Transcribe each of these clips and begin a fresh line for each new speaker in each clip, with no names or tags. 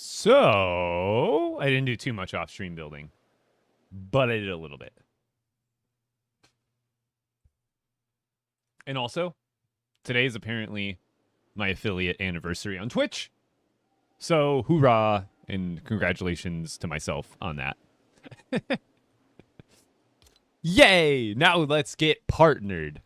So, I didn't do too much off-stream building, but I did a little bit. And also, today is apparently my affiliate anniversary on Twitch. So, hoorah and congratulations to myself on that. Yay! Now let's get partnered.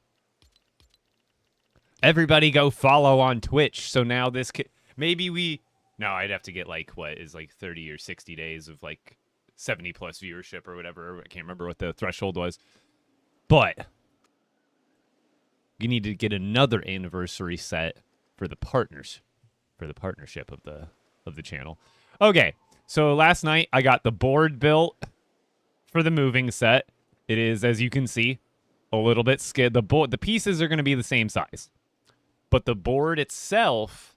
Everybody go follow on Twitch. So now this maybe we... No, I'd have to get like, what is like 30 or 60 days of like 70 plus viewership or whatever. I can't remember what the threshold was. But you need to get another anniversary set for the partners, for the partnership of the channel. Okay, so last night I got the board built for the moving set. It is, as you can see, a little bit skid. The pieces are going to be the same size, but the board itself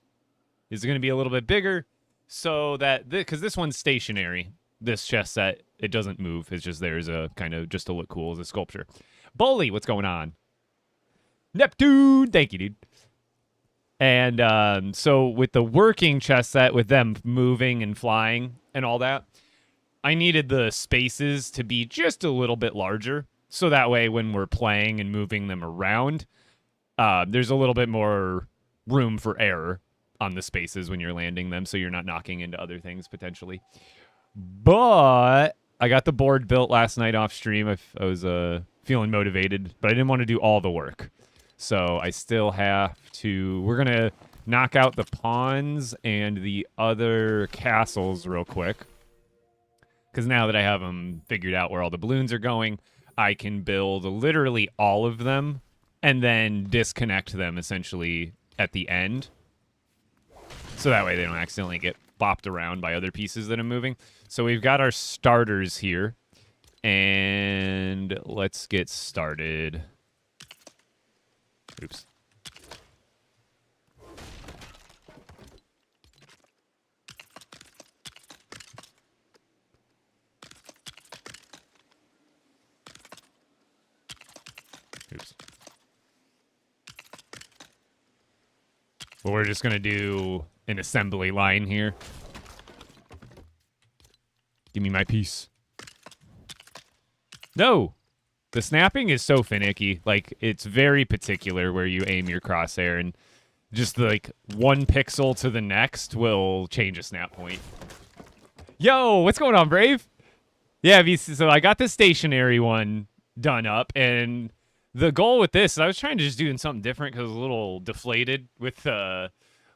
is going to be a little bit bigger, so that because this one's stationary, this chess set, it doesn't move. It's just there's a kind of just to look cool as a sculpture. Bully, what's going on? Neptune, thank you, dude. And so with the working chess set, with them moving and flying and all that, I needed the spaces to be just a little bit larger, so that way when we're playing and moving them around, there's a little bit more room for error on the spaces when you're landing them, so you're not knocking into other things potentially. But I got the board built last night off stream. I was feeling motivated, but I didn't want to do all the work. So I still have to... We're going to knock out the pawns and the other castles real quick. Because now that I have them figured out where all the balloons are going, I can build literally all of them and then disconnect them essentially at the end. So that way they don't accidentally get bopped around by other pieces that I'm moving. So we've got our starters here. And let's get started. Oops. Oops. Well, we're just going to do an assembly line here. Give me my piece. No! The snapping is so finicky. Like, it's very particular where you aim your crosshair, and just, like, one pixel to the next will change a snap point. Yo, what's going on, Brave? Yeah, so I got the stationary one done up, and the goal with this, I was trying to just do something different because it was a little deflated with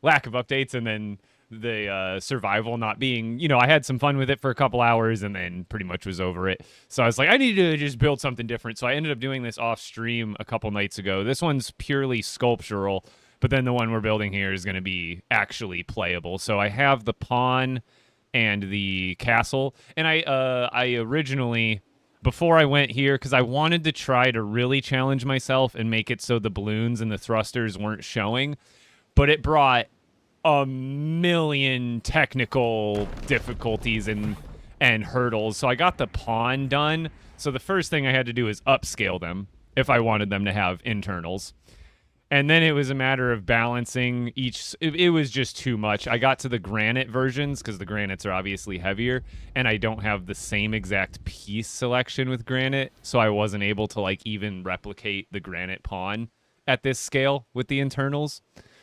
lack of updates, and then the survival not being, I had some fun with it for a couple hours and then pretty much was over it. So I was like, I need to just build something different. So I ended up doing this off stream a couple nights ago. This one's purely sculptural, but then the one we're building here is going to be actually playable. So I have the pawn and the castle, and I originally, before I went here, because I wanted to try to really challenge myself and make it so the balloons and the thrusters weren't showing, but it brought a million technical difficulties and hurdles. So I got the pawn done. So the first thing I had to do is upscale them if I wanted them to have internals. And then it was a matter of balancing each. It was just too much. I got to the granite versions because the granites are obviously heavier, and I don't have the same exact piece selection with granite, so I wasn't able to like even replicate the granite pawn at this scale with the internals.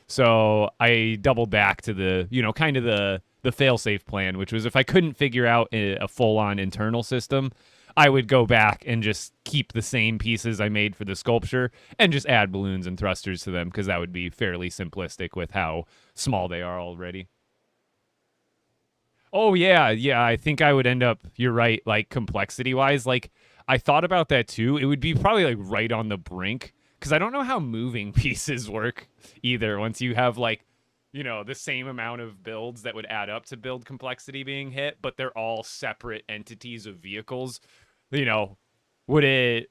So I doubled back to the, kind of the fail-safe plan, which was if I couldn't figure out a full-on internal system, I would go back and just keep the same pieces I made for the sculpture and just add balloons and thrusters to them, because that would be fairly simplistic with how small they are already. Oh, yeah, I think I would end up, you're right, like complexity-wise. Like, I thought about that too. It would be probably like right on the brink, because I don't know how moving pieces work either. Once you have like, the same amount of builds that would add up to build complexity being hit, but they're all separate entities of vehicles. What would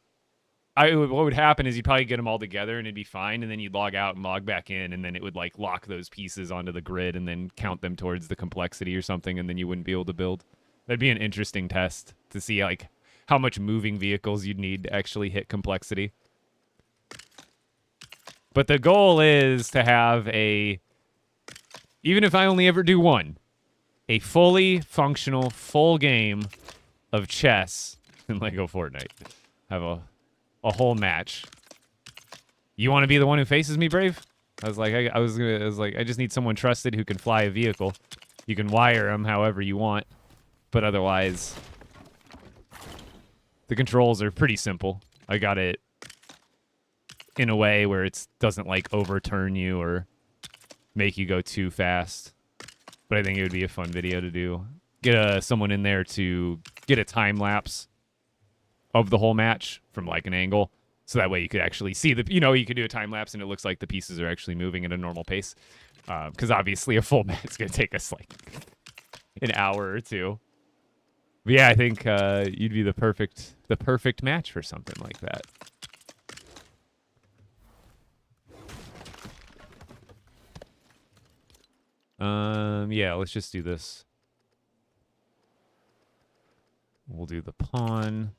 happen is you'd probably get them all together and it'd be fine, and then you'd log out and log back in, and then it would like lock those pieces onto the grid and then count them towards the complexity or something, and then you wouldn't be able to build. That'd be an interesting test to see like how much moving vehicles you'd need to actually hit complexity. But the goal is to have even if I only ever do one, a fully functional full game of chess in LEGO Fortnite. Have a whole match. You want to be the one who faces me, Brave? I was like, I just need someone trusted who can fly a vehicle. You can wire them however you want, but otherwise, the controls are pretty simple. I got it in a way where it doesn't like overturn you or make you go too fast. But I think it would be a fun video to do. Get someone in there to get a time lapse of the whole match from like an angle. So that way you could actually see you could do a time lapse and it looks like the pieces are actually moving at a normal pace. Because obviously a full match is going to take us like an hour or two. But yeah, I think you'd be the perfect match for something like that. Yeah, let's just do this. We'll do the pawn.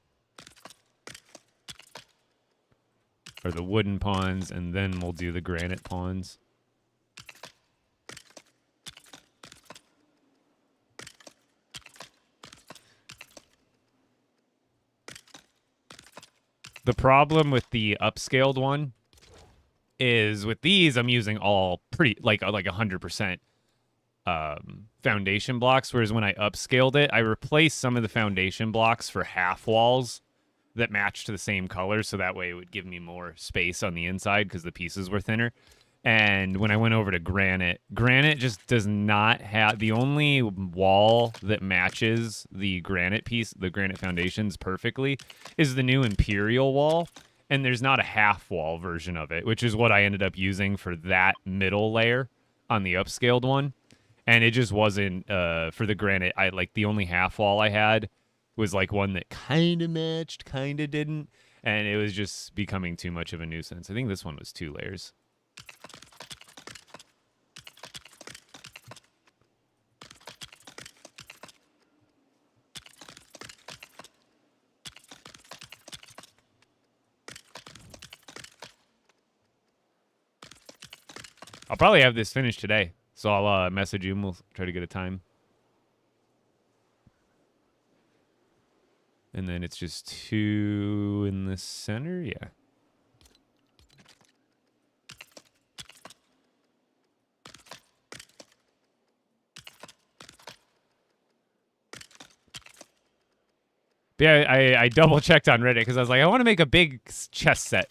Or the wooden pawns, and then we'll do the granite pawns. The problem with the upscaled one is with these, I'm using all pretty, like 100% foundation blocks, whereas when I upscaled it, I replaced some of the foundation blocks for half walls that match to the same color, so that way it would give me more space on the inside because the pieces were thinner. And when I went over to granite just does not have, the only wall that matches the granite piece, the granite foundations perfectly, is the new Imperial wall. And there's not a half wall version of it, which is what I ended up using for that middle layer on the upscaled one. And it just wasn't, for the granite, the only half wall I had was like one that kind of matched, kind of didn't. And it was just becoming too much of a nuisance. I think this one was 2 layers. I'll probably have this finished today. So I'll message you and we'll try to get a time. And then it's just 2 in the center. Yeah. But yeah, I double checked on Reddit because I was like, I want to make a big chess set.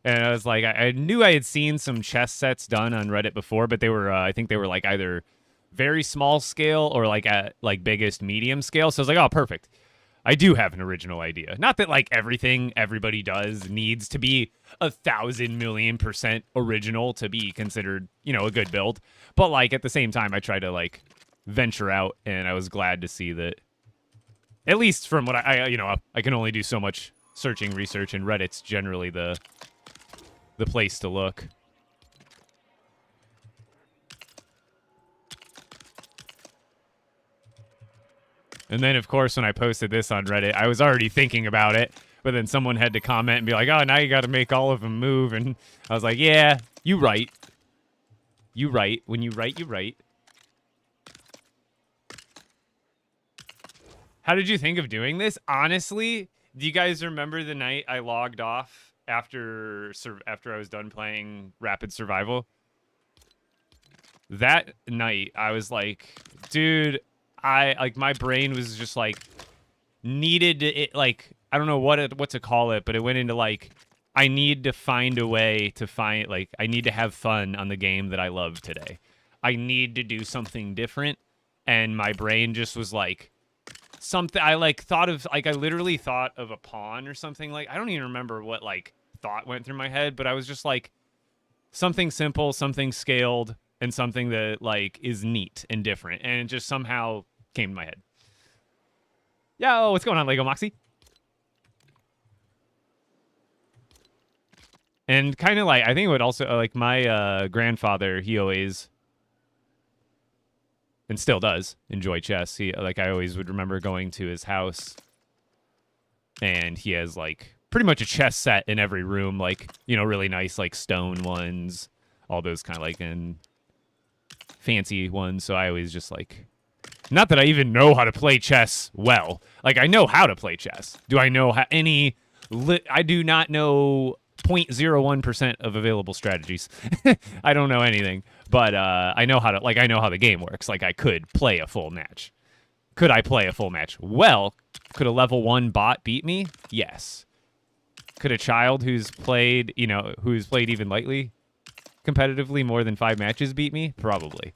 And I was like, I knew I had seen some chess sets done on Reddit before, but they were, I think they were like either very small scale or like at like biggest medium scale. So I was like, oh, perfect. I do have an original idea. Not that like everything everybody does needs to be 1,000,000,000% original to be considered, a good build. But like at the same time, I try to like venture out, and I was glad to see that. At least from what I can only do so much searching research, and Reddit's generally the place to look. And then, of course, when I posted this on Reddit, I was already thinking about it, but then someone had to comment and be like, oh, now you got to make all of them move. And I was like, yeah, you right. You right. When you write, you right. How did you think of doing this? Honestly, do you guys remember the night I logged off after I was done playing Rapid Survival? That night, I was like, dude, my brain was just like needed it, like I don't know what to call it, but it went into like I need to find a way to find, like, I need to have fun on the game that I love today. I need to do something different, and my brain just was like something. I literally thought of a pawn or something. Like, I don't even remember what like thought went through my head, but I was just like something simple, something scaled, and something that like is neat and different, and it just somehow came to my head. Yo, what's going on, Lego Moxie? And kind of like, I think it would also, like, my grandfather, he always, and still does, enjoy chess. I always would remember going to his house, and he has, like, pretty much a chess set in every room, like, really nice, like, stone ones, all those kind of, like, and fancy ones. So I always just, like, Not that I even know how to play chess well. Like, I know how to play chess. Do I know any... I do not know 0.01% of available strategies. I don't know anything. But I know how to... Like, I know how the game works. Like, I could play a full match. Could I play a full match? Well, could a level 1 bot beat me? Yes. Could a child who's played, who's played even lightly competitively more than 5 matches beat me? Probably.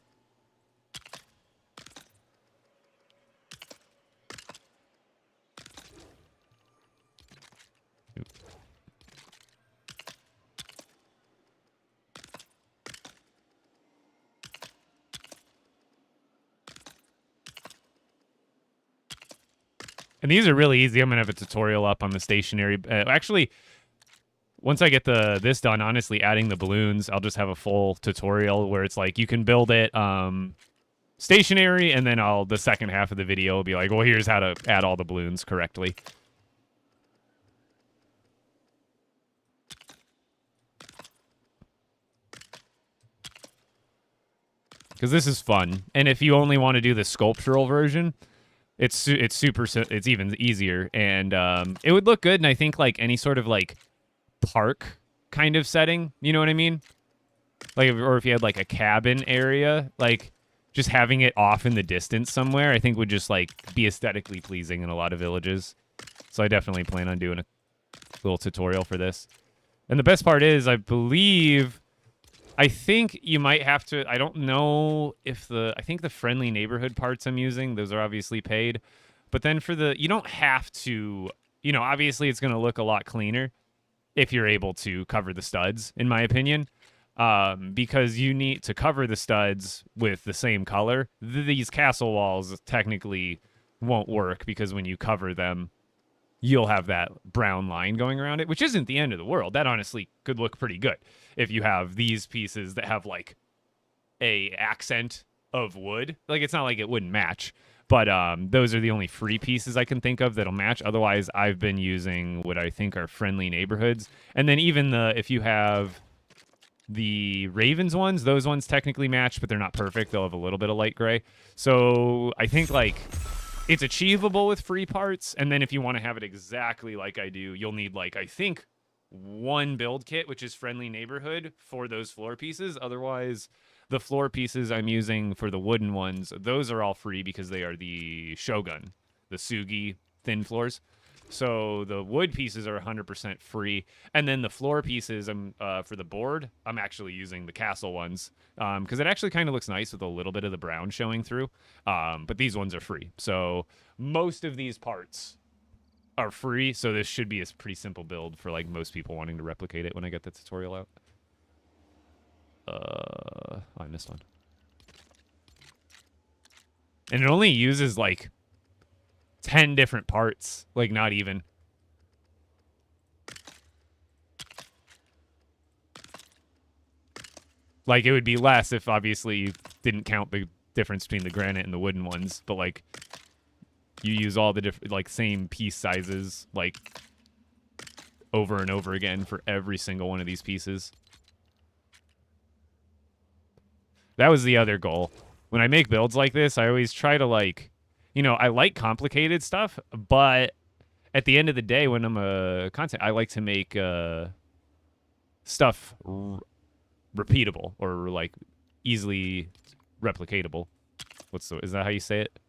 And these are really easy. I'm going to have a tutorial up on the stationary. Actually, once I get this done, honestly, adding the balloons, I'll just have a full tutorial where it's like you can build it stationary, and then the second half of the video will be like, well, here's how to add all the balloons correctly. Because this is fun. And if you only want to do the sculptural version... It's even easier, and it would look good. And I think like any sort of like park kind of setting, you know what I mean? Like, or if you had like a cabin area, like just having it off in the distance somewhere, I think would just like be aesthetically pleasing in a lot of villages. So I definitely plan on doing a little tutorial for this. And the best part is, I think you might have to... I don't know if I think the friendly neighborhood parts I'm using, those are obviously paid. But then for you don't have to... obviously it's going to look a lot cleaner if you're able to cover the studs, in my opinion. Because you need to cover the studs with the same color. These castle walls technically won't work, because when you cover them, you'll have that brown line going around it, which isn't the end of the world. That honestly could look pretty good if you have these pieces that have like a accent of wood. Like, it's not like it wouldn't match, but those are the only free pieces I can think of that'll match. Otherwise, I've been using what I think are friendly neighborhoods. And then even if you have the Ravens ones, those ones technically match, but they're not perfect. They'll have a little bit of light gray. So I think like... it's achievable with free parts, and then if you want to have it exactly like I do, you'll need, like, I think, 1 build kit, which is friendly neighborhood, for those floor pieces. Otherwise, the floor pieces I'm using for the wooden ones, those are all free because they are the Shogun, the Sugi thin floors. So the wood pieces are 100% free, and then the floor pieces, for the board, I'm actually using the castle ones, because it actually kind of looks nice with a little bit of the brown showing through. But these ones are free, so most of these parts are free. So this should be a pretty simple build for like most people wanting to replicate it when I get the tutorial out. I missed one, and it only uses like 10 different parts, like not even. Like, it would be less if obviously you didn't count the difference between the granite and the wooden ones, but like you use all the different, like, same piece sizes, like, over and over again for every single one of these pieces. That was the other goal. When I make builds like this, I always try to, like, I like complicated stuff, but at the end of the day, when I'm a content, I like to make stuff repeatable, or like easily replicatable. Is that how you say it?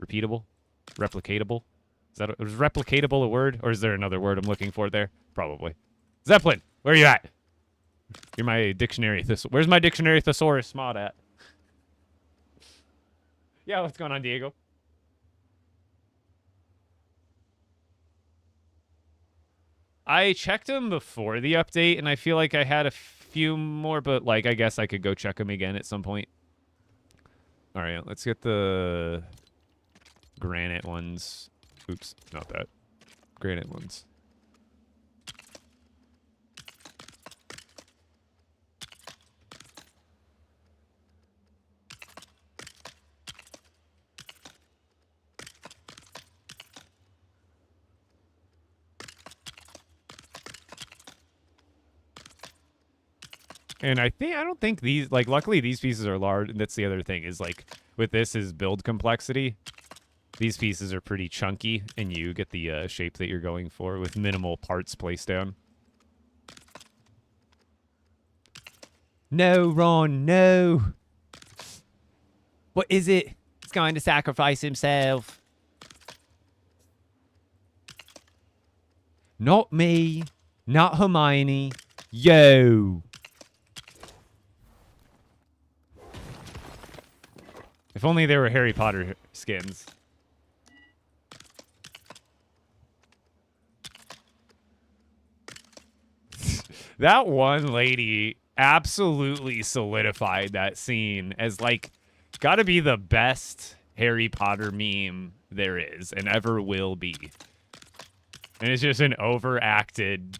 Repeatable? Replicatable? Is replicatable a word, or is there another word I'm looking for there? Probably. Zeppelin, where are you at? You're my dictionary. Where's my dictionary thesaurus mod at? Yeah, what's going on, Diego? I checked them before the update, and I feel like I had a few more, but, like, I guess I could go check them again at some point. All right, let's get the granite ones. Oops, not that. Granite ones. And I don't think these, like, luckily these pieces are large. And that's the other thing, is like with this is build complexity. These pieces are pretty chunky, and you get the shape that you're going for with minimal parts placed down. No, Ron, no. What is it? He's going to sacrifice himself. Not me. Not Hermione. Yo. If only there were Harry Potter skins. That one lady absolutely solidified that scene as, like, gotta be the best Harry Potter meme there is and ever will be. And it's just an overacted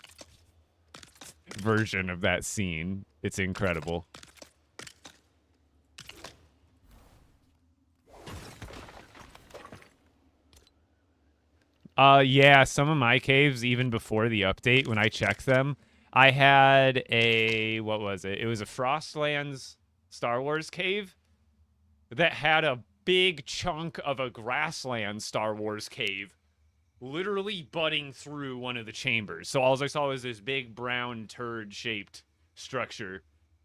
version of that scene. It's incredible. Yeah, some of my caves, even before the update, when I checked them, I had a, what was it? It was a Frostlands Star Wars cave that had a big chunk of a grassland Star Wars cave literally butting through one of the chambers. So all I saw was this big brown turd-shaped structure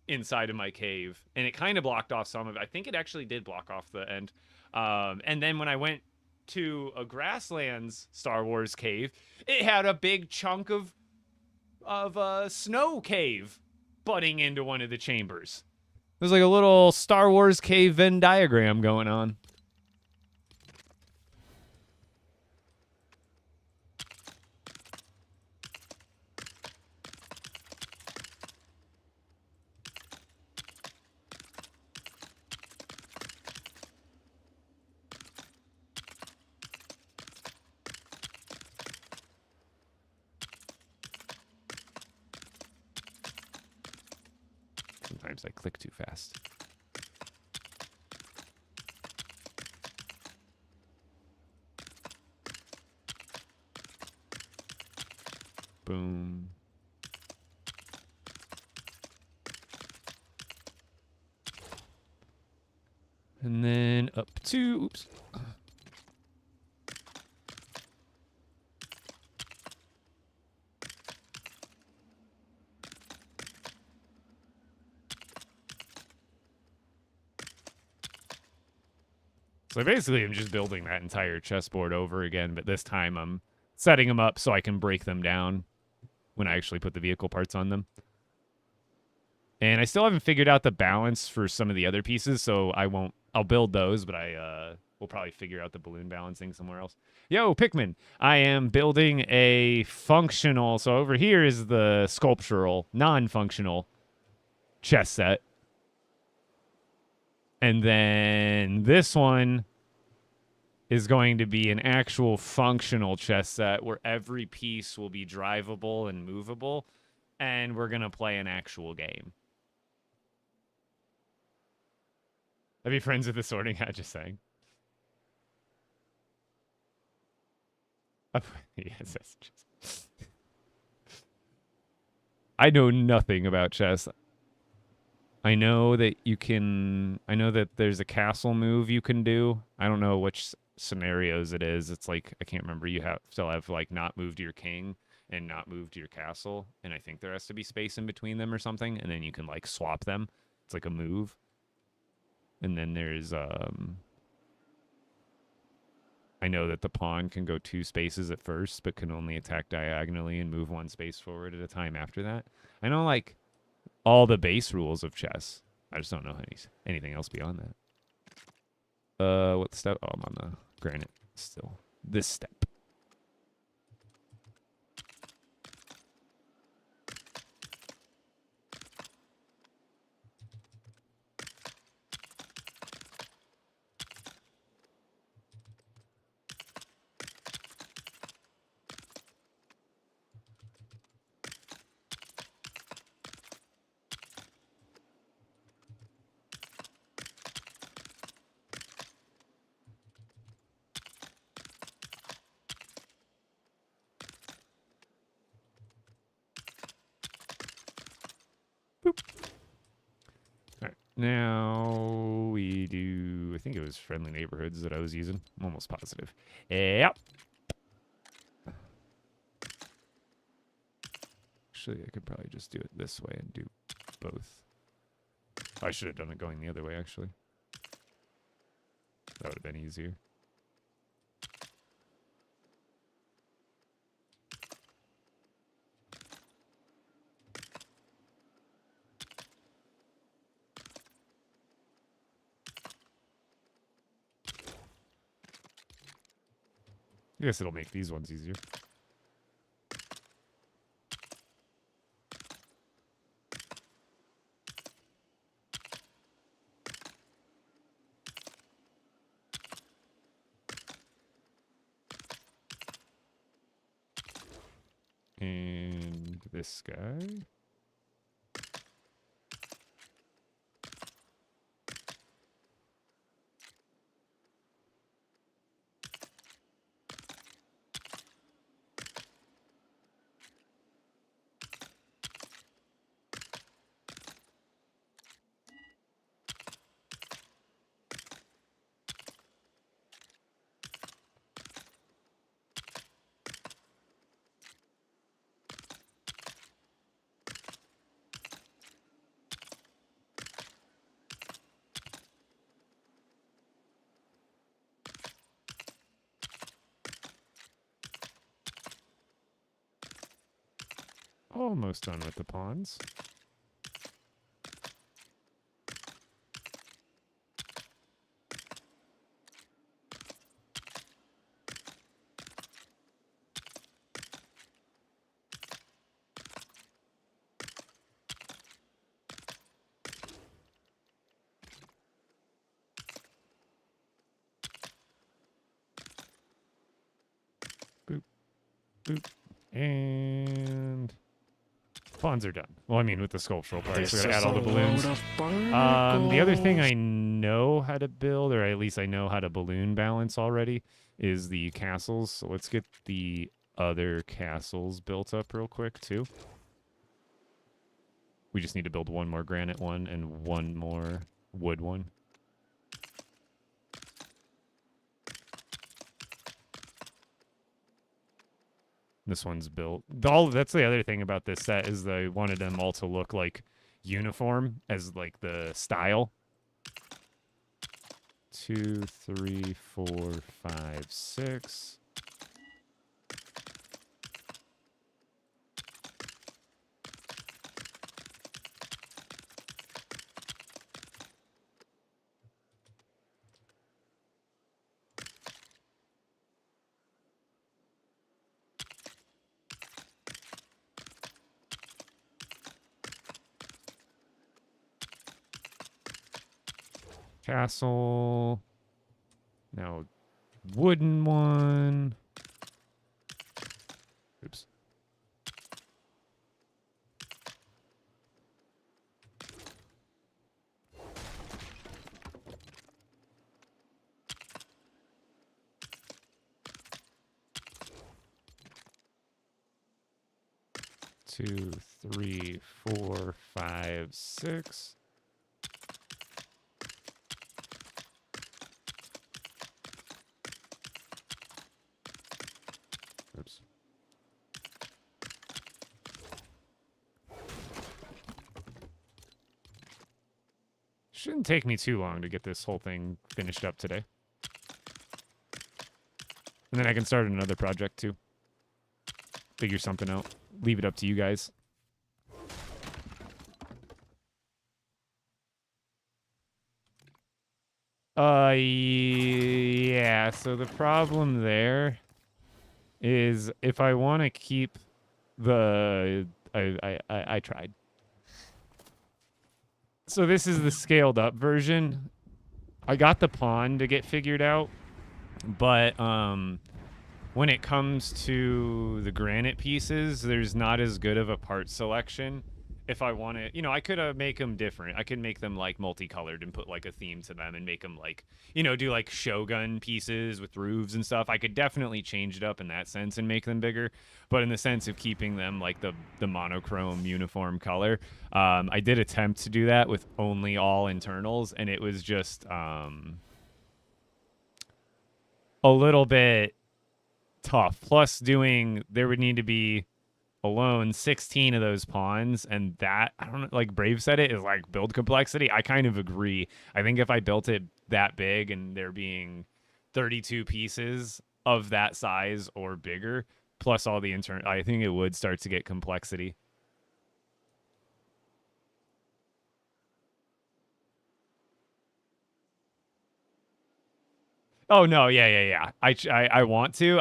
inside of my cave. And it kind of blocked off some of it. I think it actually did block off the end. And then when I went to a grasslands Star Wars cave, it had a big chunk of snow cave butting into one of the chambers. There's like a little Star Wars cave Venn diagram going on. Sometimes I click too fast. Boom. And then up to, oops. So basically, I'm just building that entire chessboard over again, but this time I'm setting them up so I can break them down when I actually put the vehicle parts on them. And I still haven't figured out the balance for some of the other pieces, so I'll build those, but I will probably figure out the balloon balancing somewhere else. Yo, Pikmin, I am building a functional, so over here is the sculptural, non-functional chess set. And then this one is going to be an actual functional chess set where every piece will be drivable and movable, and we're going to play an actual game. I'd be friends with the sorting hat, just saying. Yes, that's just... I know nothing about chess. I know that there's a castle move you can do. I don't know which scenarios it is. It's like, I can't remember. You still have like not moved your king and not moved your castle. And I think there has to be space in between them or something. And then you can like swap them. It's like a move. And then there's, I know that the pawn can go 2 spaces at first, but can only attack diagonally and move 1 space forward at a time after that. I know like all the base rules of chess. I just don't know anything else beyond that. What step? Oh, I'm on the granite still. This step. Boop. All right. Now we do think it was Friendly Neighborhoods that I was using. I'm almost positive. Yep. Actually, I could probably just do it this way and do both. I should have done it going the other way, actually. That would have been easier. I guess it'll make these ones easier. And this guy. Almost done with the pawns. Boop, boop, and pawns are done. Well, I mean, with the sculptural part, so we gotta add all the balloons. The other thing I know how to build, or at least I know how to balloon balance already, is the castles. So let's get the other castles built up real quick, too. We just need to build one more granite one and one more wood one. This one's built. That's the other thing about this set is they wanted them all to look like uniform as like the style. 2, 3, 4, 5, 6. Castle. Now, wooden one. Oops. Two, 3, 4, 5, 6. Oops. Shouldn't take me too long to get this whole thing finished up today. And then I can start another project too. Figure something out. Leave it up to you guys. Yeah, so the problem there is if I want to keep the... I tried. So this is the scaled up version. I got the pond to get figured out, but when it comes to the granite pieces, there's not as good of a part selection. If I want to, I could make them different. I could make them like multicolored and put like a theme to them and make them like, do like Shogun pieces with roofs and stuff. I could definitely change it up in that sense and make them bigger. But in the sense of keeping them like the monochrome uniform color, I did attempt to do that with only all internals, and it was just a little bit tough. Plus, there would need to be alone 16 of those pawns, and that, I don't know, like Brave said, it is like build complexity. I kind of agree. I think if I built it that big and there being 32 pieces of that size or bigger, plus all the internal, I think it would start to get complexity. Oh no, yeah. I want to.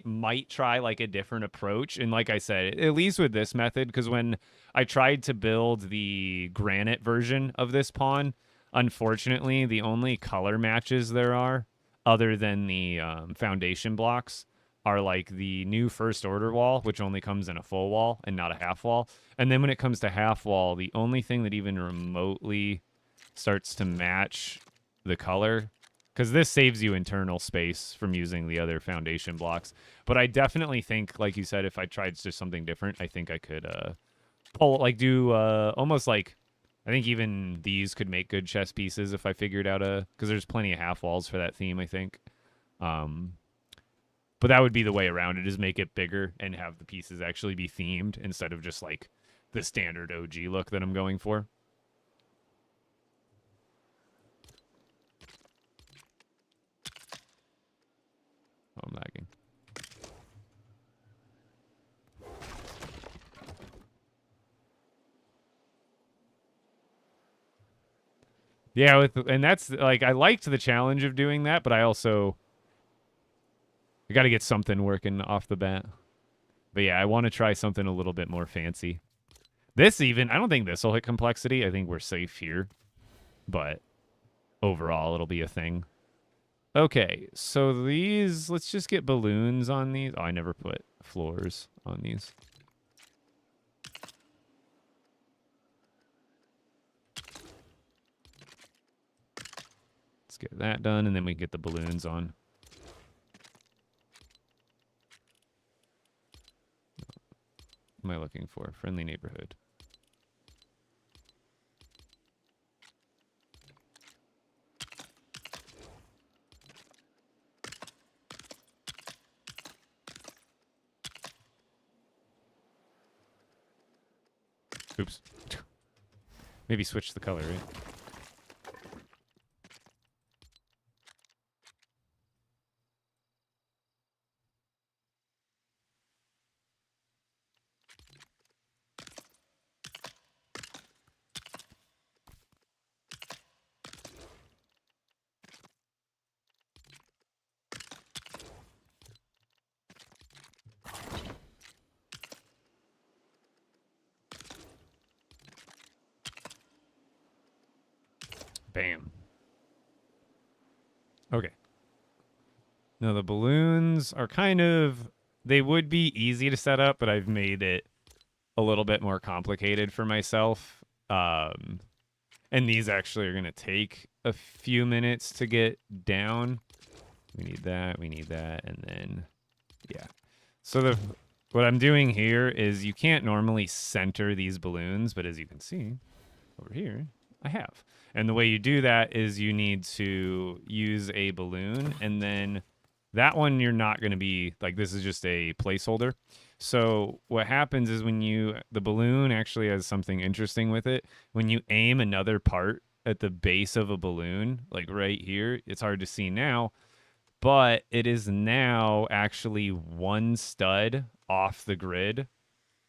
Might try like a different approach, and like I said, at least with this method, because when I tried to build the granite version of this pawn, unfortunately, the only color matches there are, other than the foundation blocks, are like the new first order wall, which only comes in a full wall and not a half wall. And then when it comes to half wall, the only thing that even remotely starts to match the color, because this saves you internal space from using the other foundation blocks. But I definitely think, like you said, if I tried just something different, I think I could do almost like, I think even these could make good chess pieces if I figured out because there's plenty of half walls for that theme, I think. But that would be the way around it, is make it bigger and have the pieces actually be themed instead of just like the standard OG look that I'm going for. Oh, I'm lagging. Yeah, and that's like, I liked the challenge of doing that, but I got to get something working off the bat. But yeah, I want to try something a little bit more fancy. I don't think this will hit complexity. I think we're safe here. But overall, it'll be a thing. Okay, so let's just get balloons on these. Oh, I never put floors on these. Let's get that done, and then we get the balloons on. What am I looking for? Friendly neighborhood. Oops. Maybe switch the color, right? Bam. Okay. Now the balloons are they would be easy to set up, but I've made it a little bit more complicated for myself. And these actually are going to take a few minutes to get down. We need that, and then, yeah. So what I'm doing here is, you can't normally center these balloons, but as you can see over here, I have. And the way you do that is you need to use a balloon, and then that one you're not going to be, like, this is just a placeholder. So what happens is the balloon actually has something interesting with it. When you aim another part at the base of a balloon, like right here, it's hard to see now, but it is now actually one stud off the grid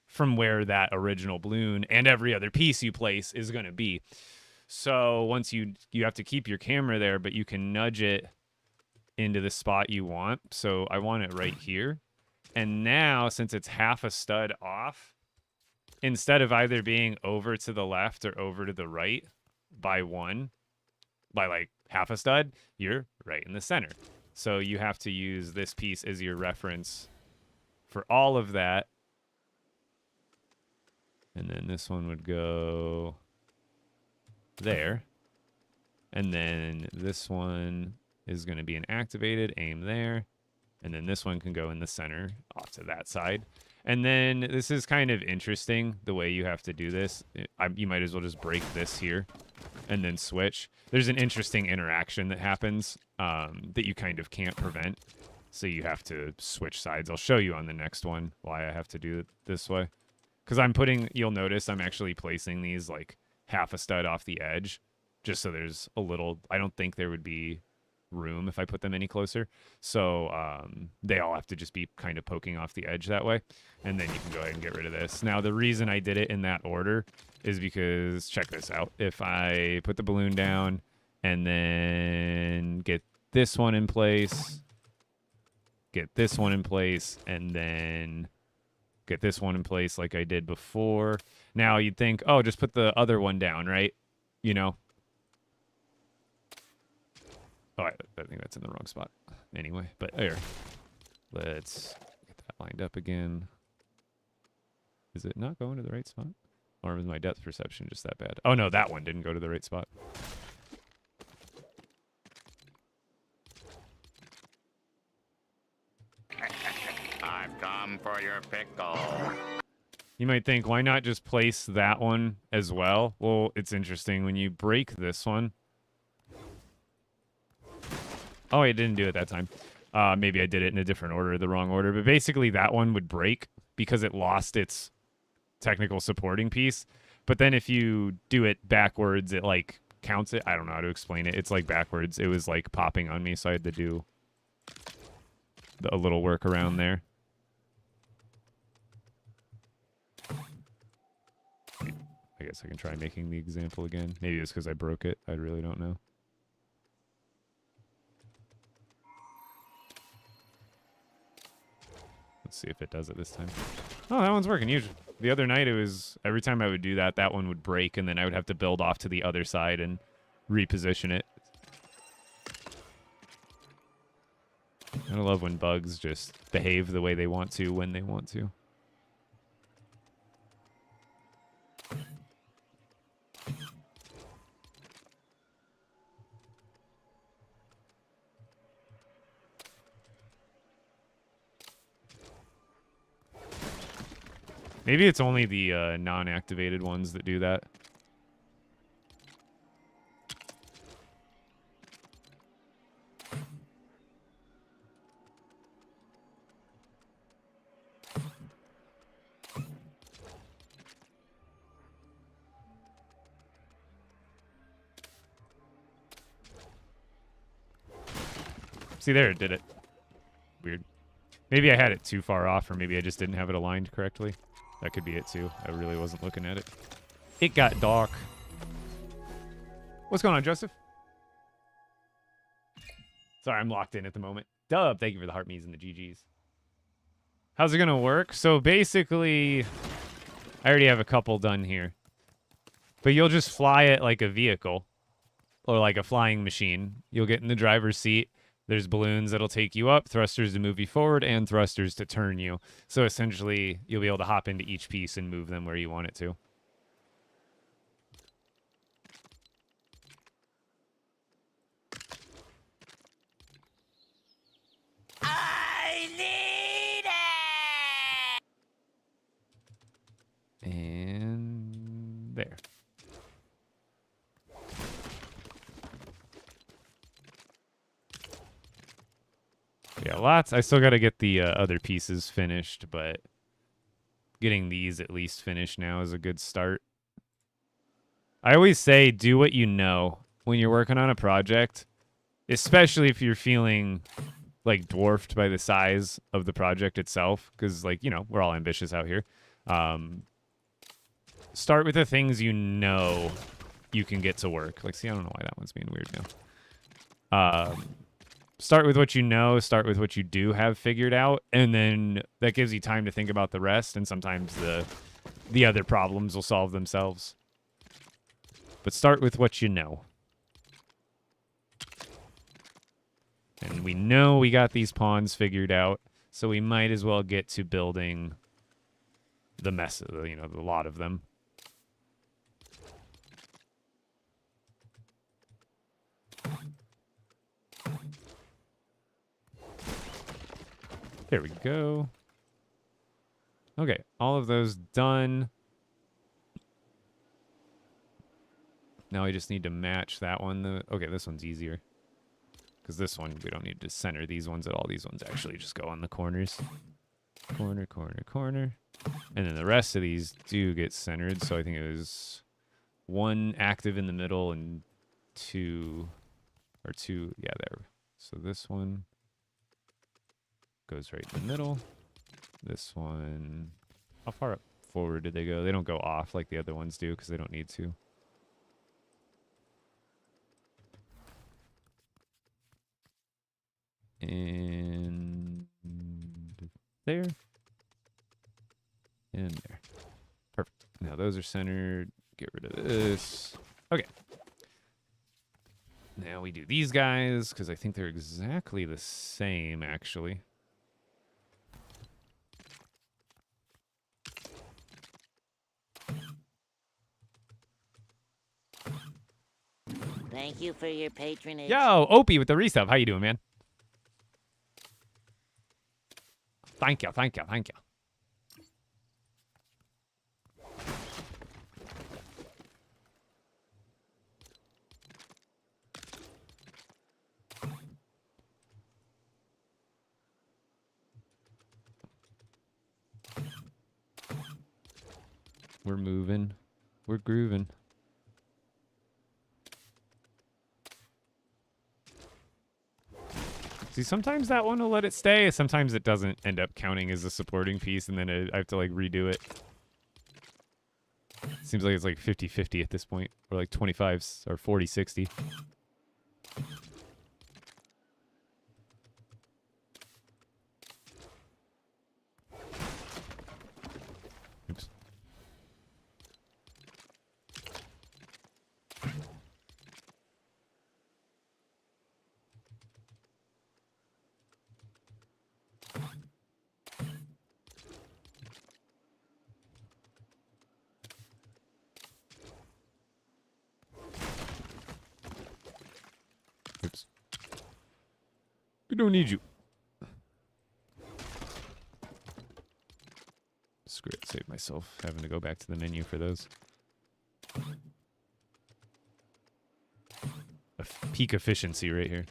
from where that original balloon and every other piece you place is going to be. So once you have to keep your camera there, but you can nudge it into the spot you want. So I want it right here. And now, since it's half a stud off, instead of either being over to the left or over to the right by like half a stud, you're right in the center. So you have to use this piece as your reference for all of that. And then this one would go there. And then this one is going to be an activated, aim there. And then this one can go in the center off to that side. And then this is kind of interesting, the way you have to do this. You might as well just break this here and then switch. There's an interesting interaction that happens that you kind of can't prevent. So you have to switch sides. I'll show you on the next one why I have to do it this way. Because you'll notice I'm actually placing these like half a stud off the edge, just so there's a little, I don't think there would be room if I put them any closer. So they all have to just be kind of poking off the edge that way. And then you can go ahead and get rid of this. Now, the reason I did it in that order is because, check this out. If I put the balloon down and then get this one in place, get this one in place, and then get this one in place like I did before. Now you'd think, oh, just put the other one down, right? You know? Oh, I think that's in the wrong spot. Anyway, but here. Let's get that lined up again. Is it not going to the right spot? Or is my depth perception just that bad? Oh, no, that one didn't go to the right spot.
I've come for your pickle.
You might think, why not just place that one as well? Well, it's interesting. When you break this one... Oh, I didn't do it that time. Maybe I did it in a different order, the wrong order. But basically, that one would break because it lost its technical supporting piece. But then if you do it backwards, it, like, counts it. I don't know how to explain it. It's, like, backwards. It was, like, popping on me, so I had to do a little work around there. I guess I can try making the example again. Maybe it's because I broke it. I really don't know. Let's see if it does it this time. Oh, that one's working. Usually, the other night it was every time I would do that, that one would break, and then I would have to build off to the other side and reposition it. I love when bugs just behave the way they want to when they want to. Maybe it's only the non-activated ones that do that. See, there, it did it. Weird. Maybe I had it too far off, or maybe I just didn't have it aligned correctly. That could be it, too. I really wasn't looking at it. It got dark. What's going on, Joseph? Sorry, I'm locked in at the moment. Dub, thank you for the heart me's and the GGs. How's it going to work? So, basically, I already have a couple done here. But you'll just fly it like a vehicle, or like a flying machine. You'll get in the driver's seat. There's balloons that'll take you up, thrusters to move you forward, and thrusters to turn you. So essentially, you'll be able to hop into each piece and move them where you want it to.
I need it!
And there. Yeah, lots. I still got to get the other pieces finished, but getting these at least finished now is a good start. I always say do what you know when you're working on a project, especially if you're feeling like dwarfed by the size of the project itself, because, like, you know, we're all ambitious out here. Start with the things you know you can get to work. Like, see, I don't know why that one's being weird now. Start with what you know, start with what you do have figured out, and then that gives you time to think about the rest, and sometimes the other problems will solve themselves. But start with what you know. And we know we got these pawns figured out, so we might as well get to building the mess, you know, the lot of them. There we go. Okay, all of those done. Now I just need to match that one. Okay, this one's easier. Because this one, we don't need to center these ones at all. These ones actually just go on the corners. Corner, corner, corner. And then the rest of these do get centered. So I think it was 1 active in the middle and 2... Or 2... Yeah, there. So this one goes right in the middle. This one... How far up forward did they go? They don't go off like the other ones do because they don't need to. And there. And there. Perfect. Now those are centered. Get rid of this. Okay. Now we do these guys because I think they're exactly the same, actually.
Thank you for your patronage.
Yo, Opie with the resub. How you doing, man? Thank you, thank you, thank you. We're moving. We're grooving. See, sometimes that one will let it stay. Sometimes it doesn't end up counting as a supporting piece, and then I have to, like, redo it. Seems like it's, like, 50-50 at this point. Or, like, 25 or 40-60. Oops. Oops. We don't need you. Screw it. Save myself having to go back to the menu for those. Peak efficiency right here.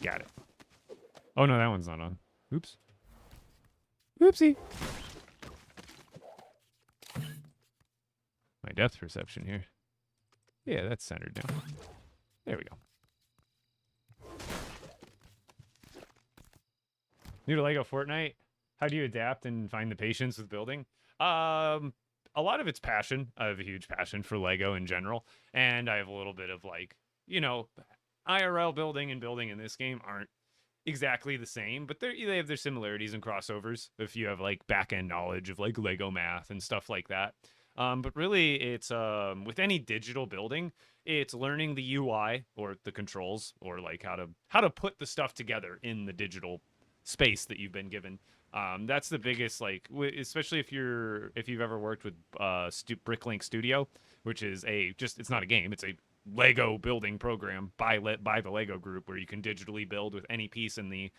Got it. Oh, no, that one's not on. Oops. Oopsie. My depth perception here. Yeah, that's centered now. There we go. New to LEGO Fortnite? How do you adapt and find the patience with building? A lot of it's passion. I have a huge passion for LEGO in general. And I have a little bit of, like, you know, IRL building and building in this game aren't exactly the same, but they have their similarities and crossovers if you have, like, back-end knowledge of, like, LEGO math and stuff like that. But really, it's with any digital building, it's learning the UI or the controls or, like, how to put the stuff together in the digital space that you've been given. That's the biggest, like, especially if you've ever worked with Bricklink Studio, which is it's not a game, it's a Lego building program by the Lego group where you can digitally build with any piece in the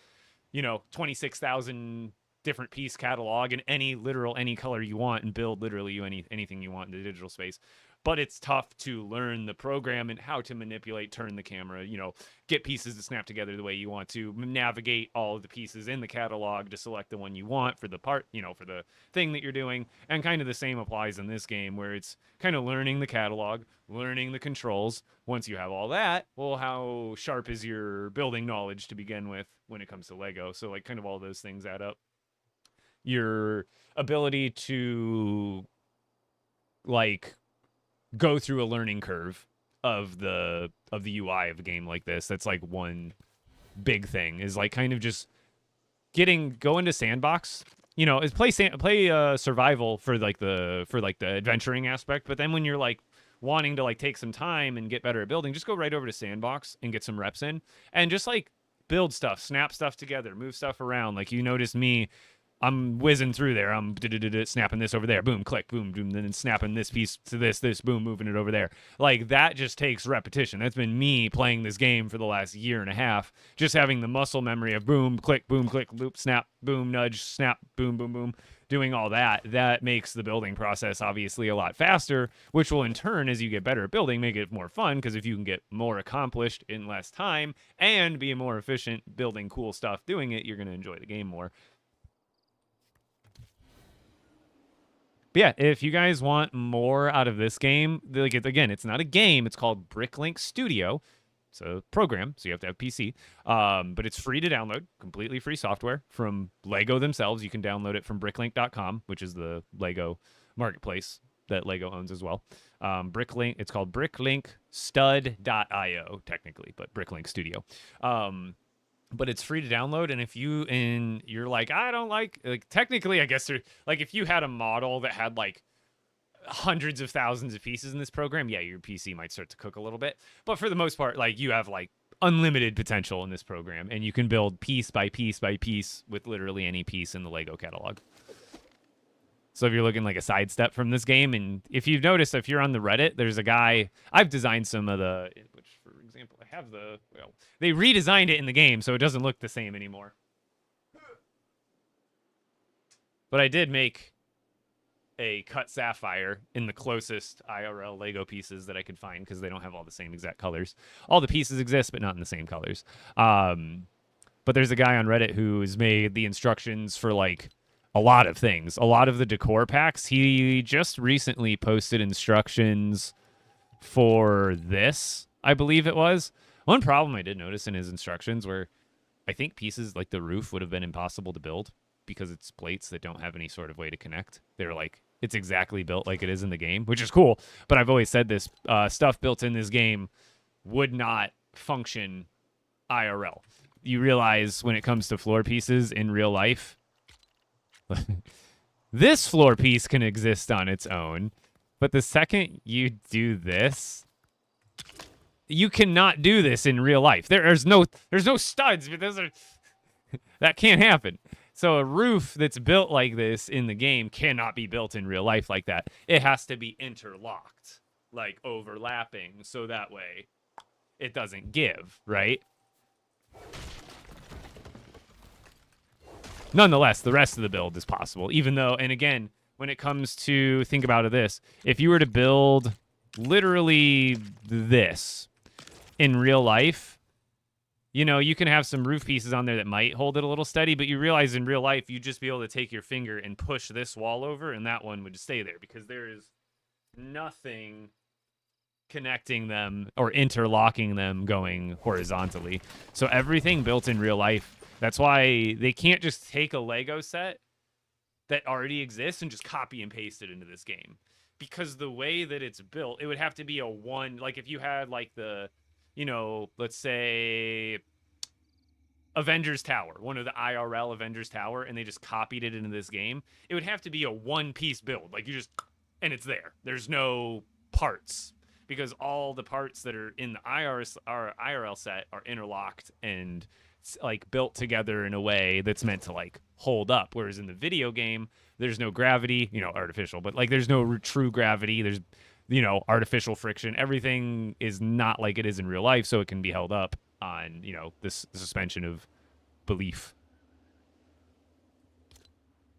26,000 different piece catalog in any color you want and build literally anything you want in the digital space. but it's tough to learn the program and how to manipulate, turn the camera, you know, get pieces to snap together the way you want to, navigate all of the pieces in the catalog to select the one you want for the part, you know, for the thing that you're doing. And kind of the same applies in this game, where it's kind of learning the catalog, learning the controls. Once you have all that, well, how sharp is your building knowledge to begin with when it comes to Lego? So like kind of all those things add up. Your ability to like go through a learning curve of the UI of a game like this. That's like one big thing, is like kind of just go into sandbox. You know, is play survival for the adventuring aspect. But then when you're like wanting to like take some time and get better at building, just go right over to sandbox and get some reps in, and just like build stuff, snap stuff together, move stuff around. Like you notice me, I'm whizzing through there. I'm snapping this over there. Boom, click, boom, boom, then snapping this piece to this, boom, moving it over there. Like that just takes repetition. That's been me playing this game for the last year and a half, just having the muscle memory of boom, click, loop, snap, boom, nudge, snap, boom, boom, boom. Doing all that, that makes the building process obviously a lot faster, which will in turn, as you get better at building, make it more fun, because if you can get more accomplished in less time and be more efficient building cool stuff doing it, you're going to enjoy the game more. But yeah, if you guys want more out of this game, like again, it's not a game. It's called Bricklink Studio. It's a program, so you have to have PC. But it's free to download, completely free software from Lego themselves. You can download it from bricklink.com, which is the Lego marketplace that Lego owns as well. Bricklink, it's called bricklinkstud.io technically, but Bricklink Studio. But it's free to download, and if you're like, I don't like technically, I guess like if you had a model that had like hundreds of thousands of pieces in this program, yeah, your PC might start to cook a little bit. But for the most part, like you have like unlimited potential in this program, and you can build piece by piece by piece with literally any piece in the Lego catalog. So if you're looking like a sidestep from this game, and if you've noticed, if you're on the Reddit, there's a guy, I've designed some of the, which for example, I have they redesigned it in the game, so it doesn't look the same anymore. But I did make a cut sapphire in the closest IRL Lego pieces that I could find, because they don't have all the same exact colors. All the pieces exist, but not in the same colors. But there's a guy on Reddit who's made the instructions for like a lot of things, a lot of the decor packs. He just recently posted instructions for this, I believe it was. One problem I did notice in his instructions were, I think pieces like the roof would have been impossible to build because it's plates that don't have any sort of way to connect. They're like, it's exactly built like it is in the game, which is cool. But I've always said this, stuff built in this game would not function IRL. You realize when it comes to floor pieces in real life, this floor piece can exist on its own, but the second you do this, you cannot do this in real life. There's no studs, but that can't happen. So a roof that's built like this in the game cannot be built in real life like that. It has to be interlocked, like overlapping, so that way it doesn't give, right? Nonetheless, the rest of the build is possible, even though, and again, when it comes to, think about this, if you were to build literally this in real life, you know, you can have some roof pieces on there that might hold it a little steady, but you realize in real life, you'd just be able to take your finger and push this wall over, and that one would stay there, because there is nothing connecting them or interlocking them going horizontally. So everything built in real life, that's why they can't just take a Lego set that already exists and just copy and paste it into this game. Because the way that it's built, it would have to be a one, like if you had like the, you know, let's say Avengers Tower, one of the IRL Avengers Tower, and they just copied it into this game, it would have to be a one-piece build. Like you just, and it's there. There's no parts, because all the parts that are in the IRL set are interlocked and like built together in a way that's meant to like hold up, whereas in the video game there's no gravity, you know, artificial, but like there's no true gravity, there's, you know, artificial friction. Everything is not like it is in real life, so it can be held up on, you know, this suspension of belief.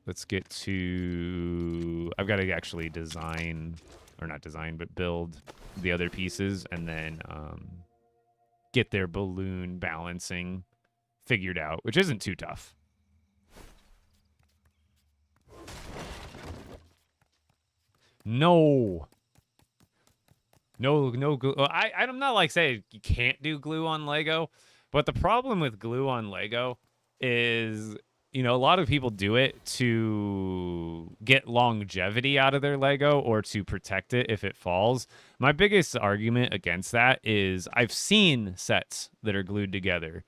Let's get to, I've got to actually design or not design, but build the other pieces, and then get their balloon balancing figured out, which isn't too tough. No. No glue. I'm not like saying you can't do glue on Lego, but the problem with glue on Lego is, you know, a lot of people do it to get longevity out of their Lego or to protect it if it falls. My biggest argument against that is I've seen sets that are glued together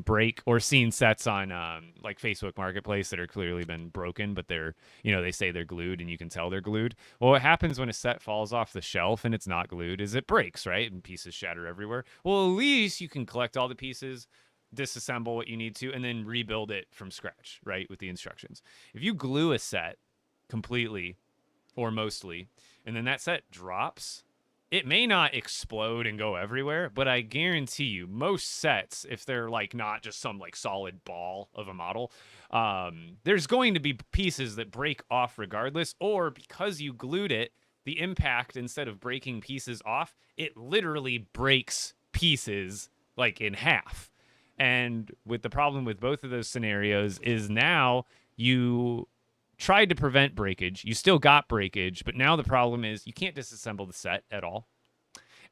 break, or seen sets on like Facebook Marketplace that are clearly been broken, but they're, you know, they say they're glued and you can tell they're glued. Well, what happens when a set falls off the shelf and it's not glued is it breaks, right? And pieces shatter everywhere. Well, at least you can collect all the pieces, disassemble what you need to, and then rebuild it from scratch, right, with the instructions. If you glue a set completely or mostly, and then that set drops, it may not explode and go everywhere, but I guarantee you most sets, if they're like not just some like solid ball of a model, there's going to be pieces that break off regardless, or because you glued it, the impact, instead of breaking pieces off, it literally breaks pieces like in half. And with the problem with both of those scenarios is now you tried to prevent breakage. You still got breakage, but now the problem is you can't disassemble the set at all.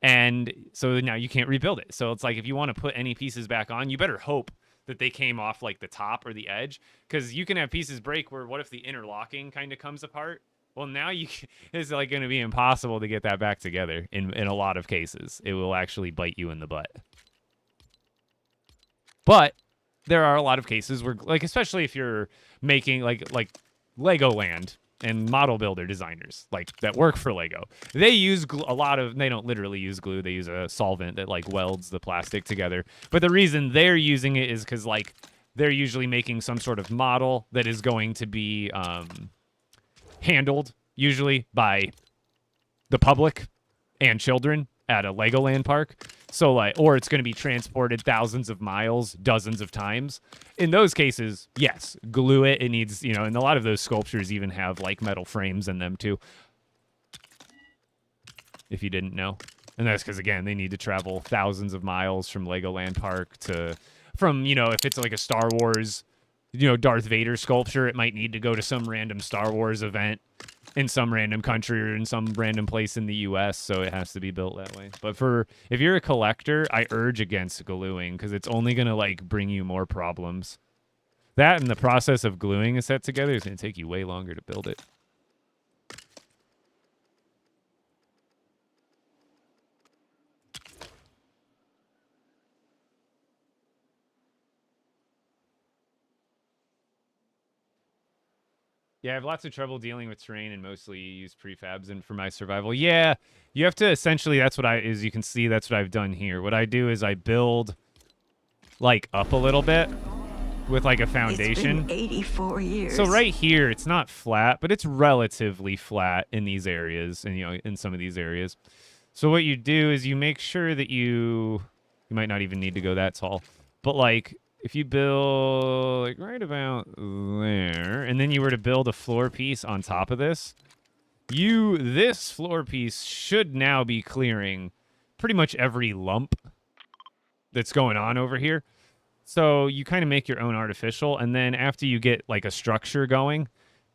And so now you can't rebuild it. So it's like if you want to put any pieces back on, you better hope that they came off like the top or the edge, because you can have pieces break where what if the interlocking kind of comes apart? Well, now it's like going to be impossible to get that back together in a lot of cases. It will actually bite you in the butt. But there are a lot of cases where, like, especially if you're making like Legoland and model builder designers like that work for Lego, they use a lot of, they don't literally use glue, they use a solvent that like welds the plastic together. But the reason they're using it is because like they're usually making some sort of model that is going to be handled usually by the public and children at a Legoland park. So like, or it's going to be transported thousands of miles, dozens of times. In those cases, yes, glue it. It needs, you know, and a lot of those sculptures even have like metal frames in them too, if you didn't know. And that's because, again, they need to travel thousands of miles from Legoland Park from, you know, if it's like a Star Wars, you know, Darth Vader sculpture, it might need to go to some random Star Wars event in some random country or in some random place in the US, so it has to be built that way. But if you're a collector, I urge against gluing, because it's only going to like bring you more problems. That and the process of gluing a set together is going to take you way longer to build it. Yeah, I have lots of trouble dealing with terrain and mostly use prefabs and for my survival. Yeah, you have to essentially, as you can see, that's what I've done here. What I do is I build like up a little bit with like a foundation.
It's been 84 years.
So right here, it's not flat, but it's relatively flat in these areas and, you know, in some of these areas. So what you do is you make sure that you might not even need to go that tall, but like, if you build like right about there, and then you were to build a floor piece on top of this, this floor piece should now be clearing pretty much every lump that's going on over here. So you kind of make your own artificial, and then after you get like a structure going,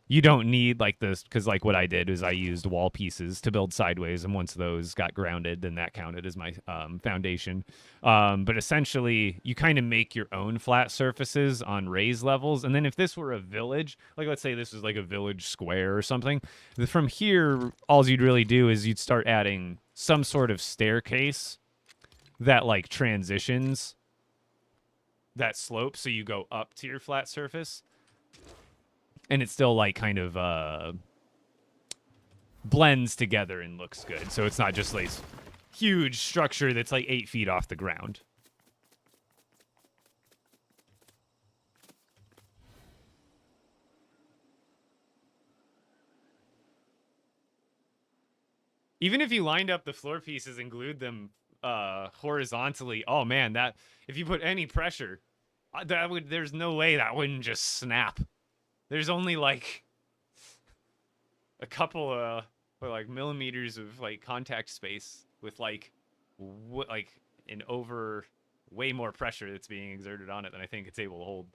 you don't need like this, because like what I did is I used wall pieces to build sideways, and once those got grounded, then that counted as my foundation. But essentially, you kind of make your own flat surfaces on raised levels, and then if this were a village, like let's say this is like a village square or something, from here, all you'd really do is you'd start adding some sort of staircase that like transitions that slope, so you go up to your flat surface. And it still like kind of blends together and looks good. So it's not just like huge structure that's like 8 feet off the ground. Even if you lined up the floor pieces and glued them horizontally, oh man, that if you put any pressure, there's no way that wouldn't just snap. There's only like a couple of or like millimeters of like contact space with like like an over way more pressure that's being exerted on it than I think it's able to hold.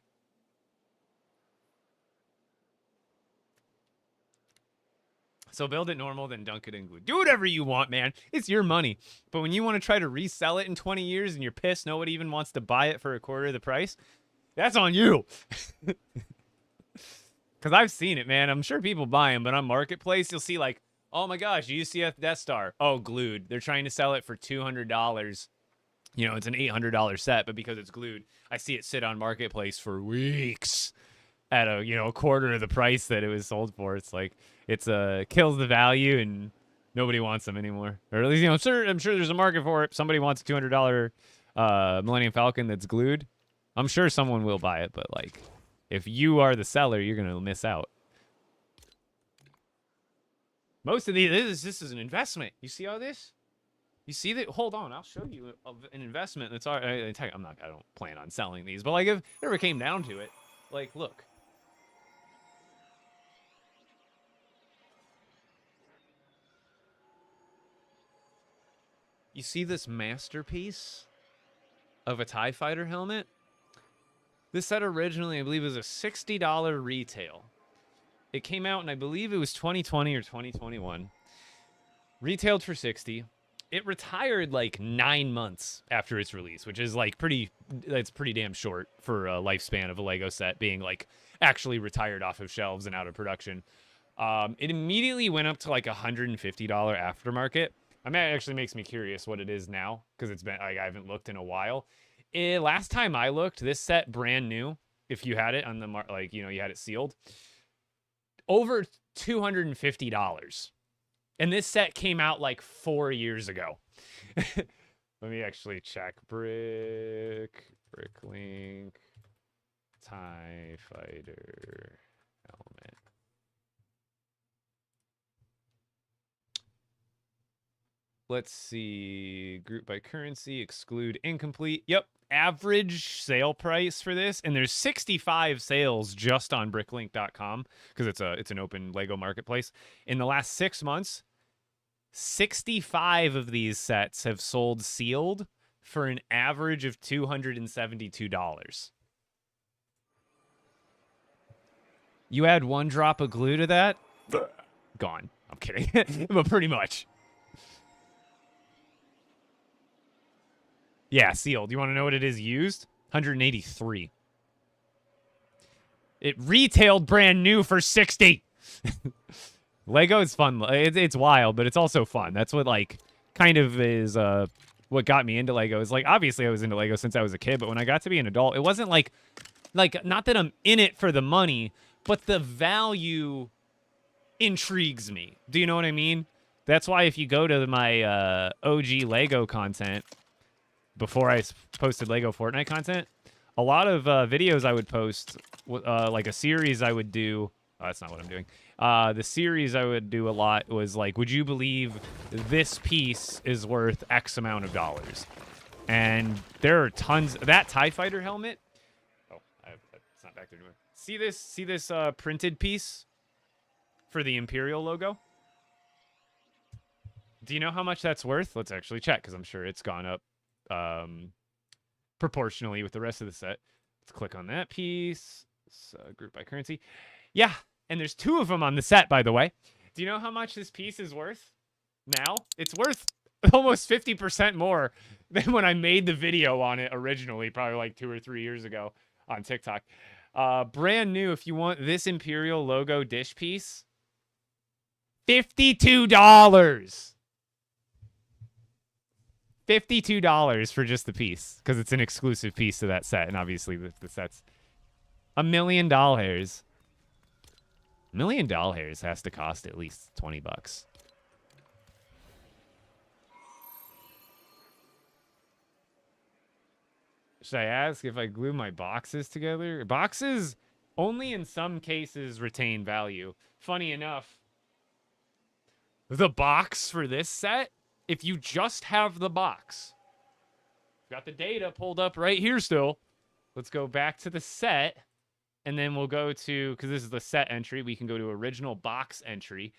So build it normal, then dunk it in glue. Do whatever you want, man. It's your money. But when you want to try to resell it in 20 years and you're pissed nobody even wants to buy it for a quarter of the price, that's on you. Because I've seen it, man. I'm sure people buy them, but on Marketplace, you'll see like, oh my gosh, UCF Death Star. Oh, glued. They're trying to sell it for $200. You know, it's an $800 set, but because it's glued, I see it sit on Marketplace for weeks at a quarter of the price that it was sold for. It's like kills the value and nobody wants them anymore. Or at least I'm sure there's a market for it. Somebody wants a $200 Millennium Falcon that's glued. I'm sure someone will buy it, but like if you are the seller, you're gonna miss out. Most of these, this is an investment. You see all this? You see that? Hold on, I'll show you an investment that's already. I don't plan on selling these, but like if it ever came down to it, like look. You see this masterpiece of a TIE fighter helmet? This set originally, I believe, was a $60 retail. It came out, and I believe it was 2020 or 2021. Retailed for $60. It retired like 9 months after its release, which is like that's pretty damn short for a lifespan of a Lego set being like actually retired off of shelves and out of production. It immediately went up to like $150 aftermarket. I mean, it actually makes me curious what it is now because it's been like I haven't looked in a while. Last time I looked, this set brand new, if you had it on the you had it sealed, over $250. And this set came out like 4 years ago. Let me actually check. Bricklink, TIE Fighter helmet. Let's see. Group by currency, exclude incomplete. Yep. Average sale price for this, and there's 65 sales just on bricklink.com because it's an open Lego marketplace. In the last 6 months, 65 of these sets have sold sealed for an average of $272. You add 1 drop of glue to that, gone. I'm kidding, but pretty much. Yeah, sealed. You want to know what it is used? 183. It retailed brand new for 60. Lego is fun. It's wild, but it's also fun. That's what like kind of is what got me into Lego. Is like obviously I was into Lego since I was a kid, but when I got to be an adult, it wasn't like not that I'm in it for the money, but the value intrigues me. Do you know what I mean? That's why if you go to my OG Lego content, before I posted Lego Fortnite content, a lot of videos I would post, like a series I would do. Oh, that's not what I'm doing. The series I would do a lot was like, would you believe this piece is worth X amount of dollars? And there are tons. That TIE Fighter helmet. Oh, it's not back there anymore. See this printed piece for the Imperial logo? Do you know how much that's worth? Let's actually check because I'm sure it's gone up proportionally with the rest of the set. Let's click on that piece. Group by currency. Yeah, and there's 2 of them on the set, by the way. Do you know how much this piece is worth now? It's worth almost 50% more than when I made the video on it originally, probably like 2 or 3 years ago on TikTok. Brand new, if you want this Imperial logo dish piece, $52. $52 for just the piece because it's an exclusive piece to that set, and obviously the set's $1 million. $1 million has to cost at least $20. Should I ask if I glue my boxes together? Boxes only in some cases retain value. Funny enough, the box for this set, if you just have the box, got the data pulled up right here still. Let's go back to the set, and then we'll go to, because this is the set entry, we can go to original box entry.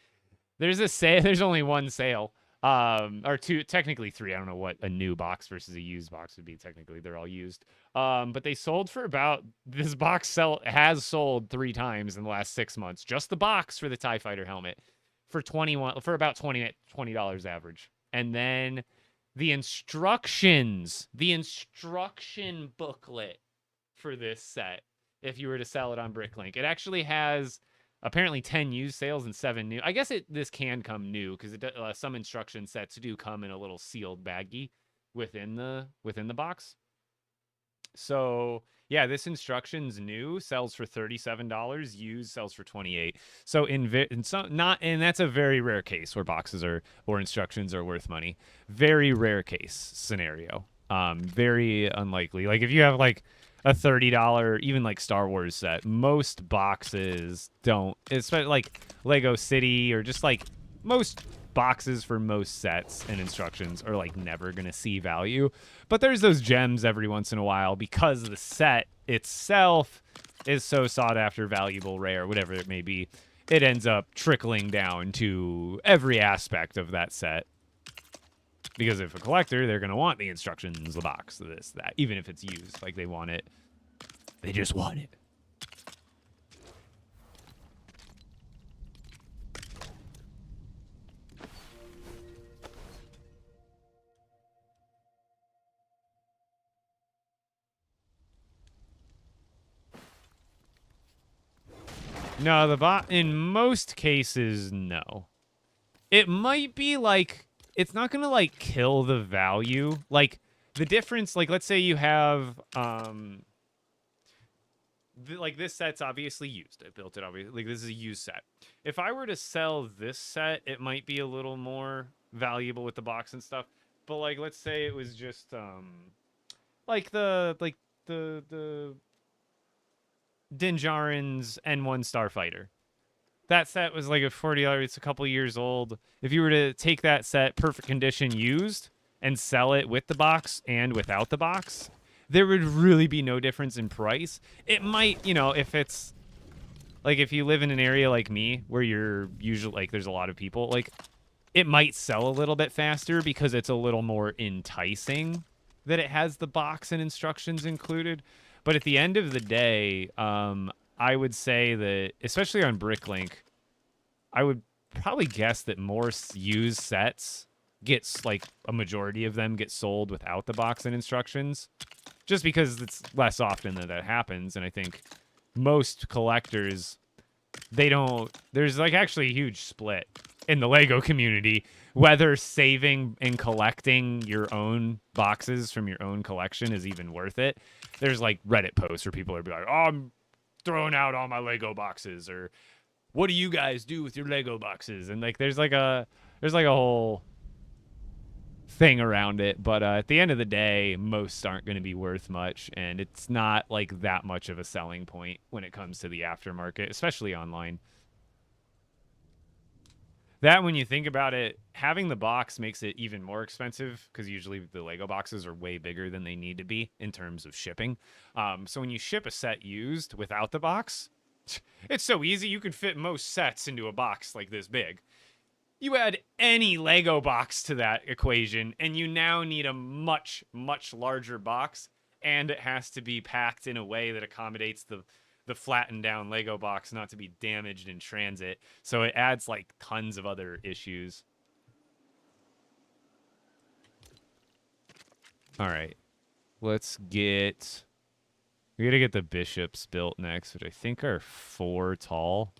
There's a sale. There's only one sale. Or two, technically three. I don't know what a new box versus a used box would be. Technically, they're all used. But they sold for about this box has sold 3 times in the last 6 months. Just the box for the TIE Fighter helmet for about $20 average. And then the instruction booklet for this set, if you were to sell it on Bricklink, it actually has apparently 10 used sales and 7 new. I guess this can come new because some instruction sets do come in a little sealed baggie within the box. So yeah, this instruction's new, sells for $37. Used sells for $28. So and that's a very rare case where boxes or instructions are worth money. Very rare case scenario. Very unlikely. Like if you have like a $30 even like Star Wars set, most boxes don't, especially like Lego City or just like most boxes for most sets and instructions are like never gonna see value. But there's those gems every once in a while because the set itself is so sought after, valuable, rare, whatever it may be. It ends up trickling down to every aspect of that set. Because if a collector, they're going to want the instructions, the box, this, that. Even if it's used. Like, they want it. They just want it. No, in most cases, no. It might be, like... It's not going to, like, kill the value. Like, the difference... Like, let's say you have... like, this set's obviously used. I built it, obviously. Like, this is a used set. If I were to sell this set, it might be a little more valuable with the box and stuff. But, like, let's say it was just, like, the Din Djarin's N1 Starfighter. That set was like a $40. It's a couple years old. If you were to take that set, perfect condition, used, and sell it with the box and without the box, there would really be no difference in price. It might, you know, if it's like if you live in an area like me where you're usually like there's a lot of people, like it might sell a little bit faster because it's a little more enticing that it has the box and instructions included. But at the end of the day, I would say that, especially on Bricklink, I would probably guess that more used sets gets, like, a majority of them get sold without the box and instructions, just because it's less often that happens. And I think most collectors, there's, like, actually a huge split in the Lego community, whether saving and collecting your own boxes from your own collection is even worth it. There's, like, Reddit posts where people are like, oh, I'm throwing out all my Lego boxes, or what do you guys do with your Lego boxes? And like there's like a whole thing around it. But at the end of the day, most aren't going to be worth much, and it's not like that much of a selling point when it comes to the aftermarket, especially online. That, when you think about it, having the box makes it even more expensive because usually the Lego boxes are way bigger than they need to be in terms of shipping. So when you ship a set used without the box, it's so easy. You can fit most sets into a box like this big. You add any Lego box to that equation, and you now need a much, much larger box, and it has to be packed in a way that accommodates the flattened down Lego box not to be damaged in transit. So it adds like tons of other issues. All right. We gotta get the bishops built next, which I think are 4 tall.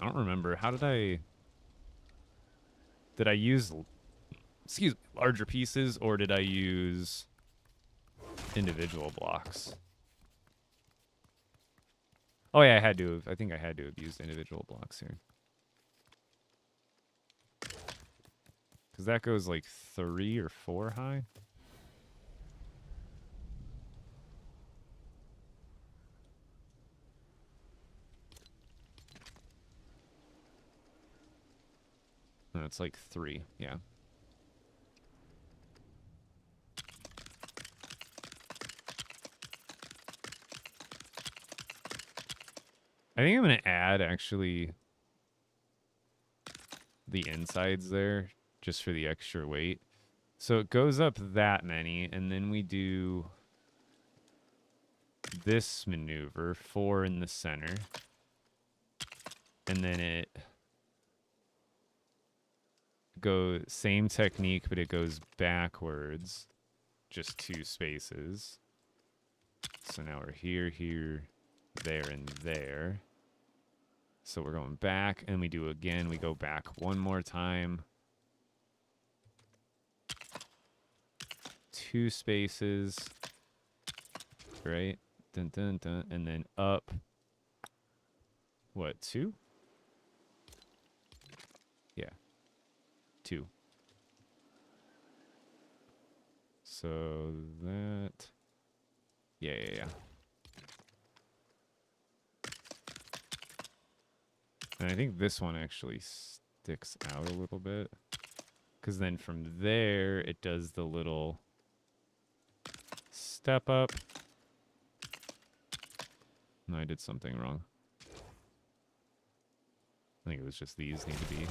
I don't remember. How did I use larger pieces, or did I use individual blocks? Oh yeah, I think I had to have used individual blocks here. Because that goes like 3 or 4 high. No, it's like 3, yeah. I I think I'm gonna add actually the insides there just for the extra weight. So it goes up that many, and then we do this maneuver, 4 in the center. And then it goes, same technique, but it goes backwards, just 2 spaces. So now we're here, here, there, and there. So we're going back, and we do again, we go back one more time. 2 spaces, right? Dun, dun, dun, and then up. What, 2? Yeah, 2. So that, yeah. And I think this one actually sticks out a little bit. Because then from there, it does the little step up. No, I did something wrong. I think it was just these need to be.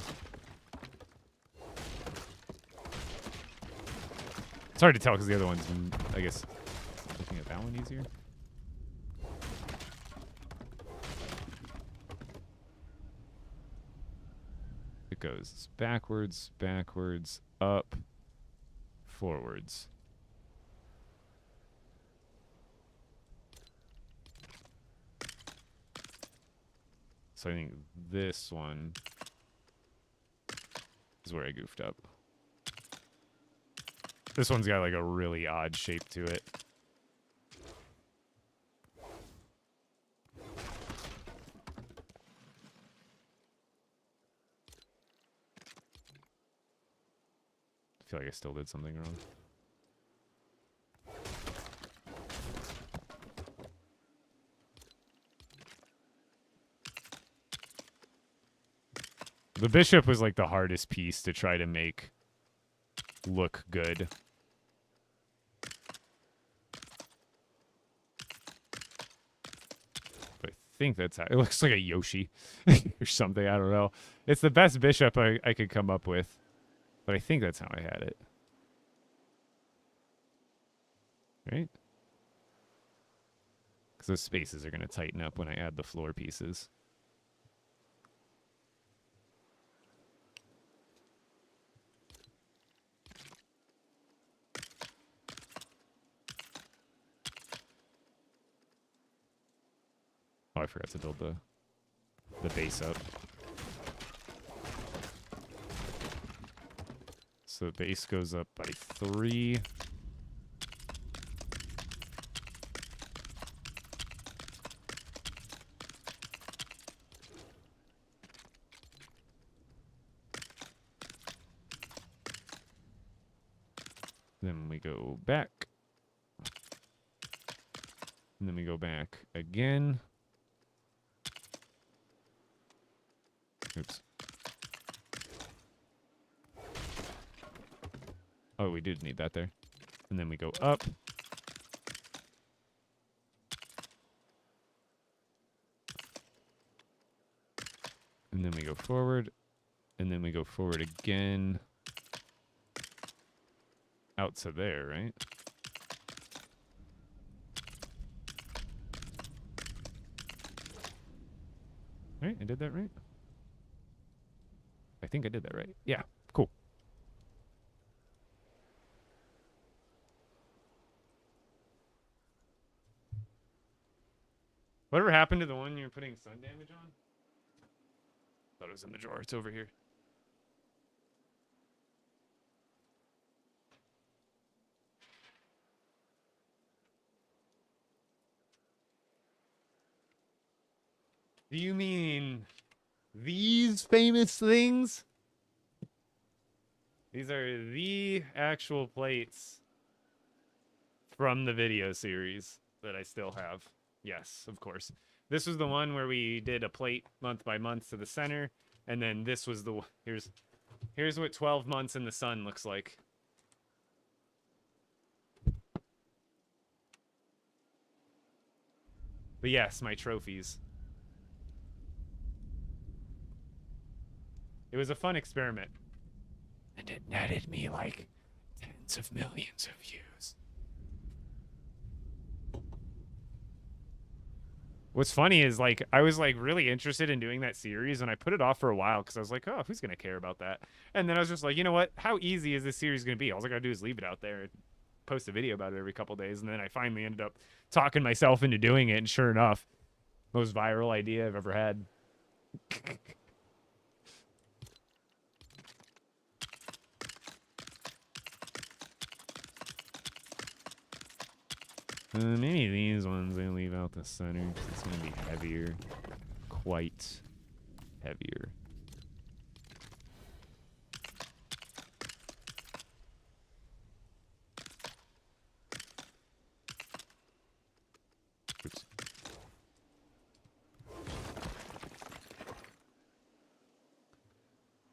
It's hard to tell because the other one's, I guess, looking at that one easier. It goes backwards, backwards, up, forwards. So I think this one is where I goofed up. This one's got like a really odd shape to it. I feel like I still did something wrong. The bishop was like the hardest piece to try to make look good. But I think that's how it looks, like a Yoshi or something. I don't know. It's the best bishop I could come up with. But I think that's how I had it. Right? Because those spaces are going to tighten up when I add the floor pieces. Oh, I forgot to build the base up. So the base goes up by 3. Then we go back. And then we go back again. Oops. Oh, we did need that there. And then we go up. And then we go forward. And then we go forward again. Out to there, right? Right? I did that right? I think I did that right. Yeah, cool. Whatever happened to the one you're putting sun damage on? Thought it was in the drawer. It's over here. Do you mean these famous things? These are the actual plates from the video series that I still have. Yes, of course. This was the one where we did a plate month by month to the center, and then this was the here's what 12 months in the sun looks like. But yes, my trophies. It was a fun experiment. And it netted me like tens of millions of views. What's funny is like I was like really interested in doing that series and I put it off for a while because I was like, oh, who's gonna care about that? And then I was just like, you know what? How easy is this series gonna be? All I gotta do is leave it out there and post a video about it every couple days. And then I finally ended up talking myself into doing it, and sure enough, most viral idea I've ever had. Maybe these ones I leave out the center because it's gonna be heavier, quite heavier. Oops.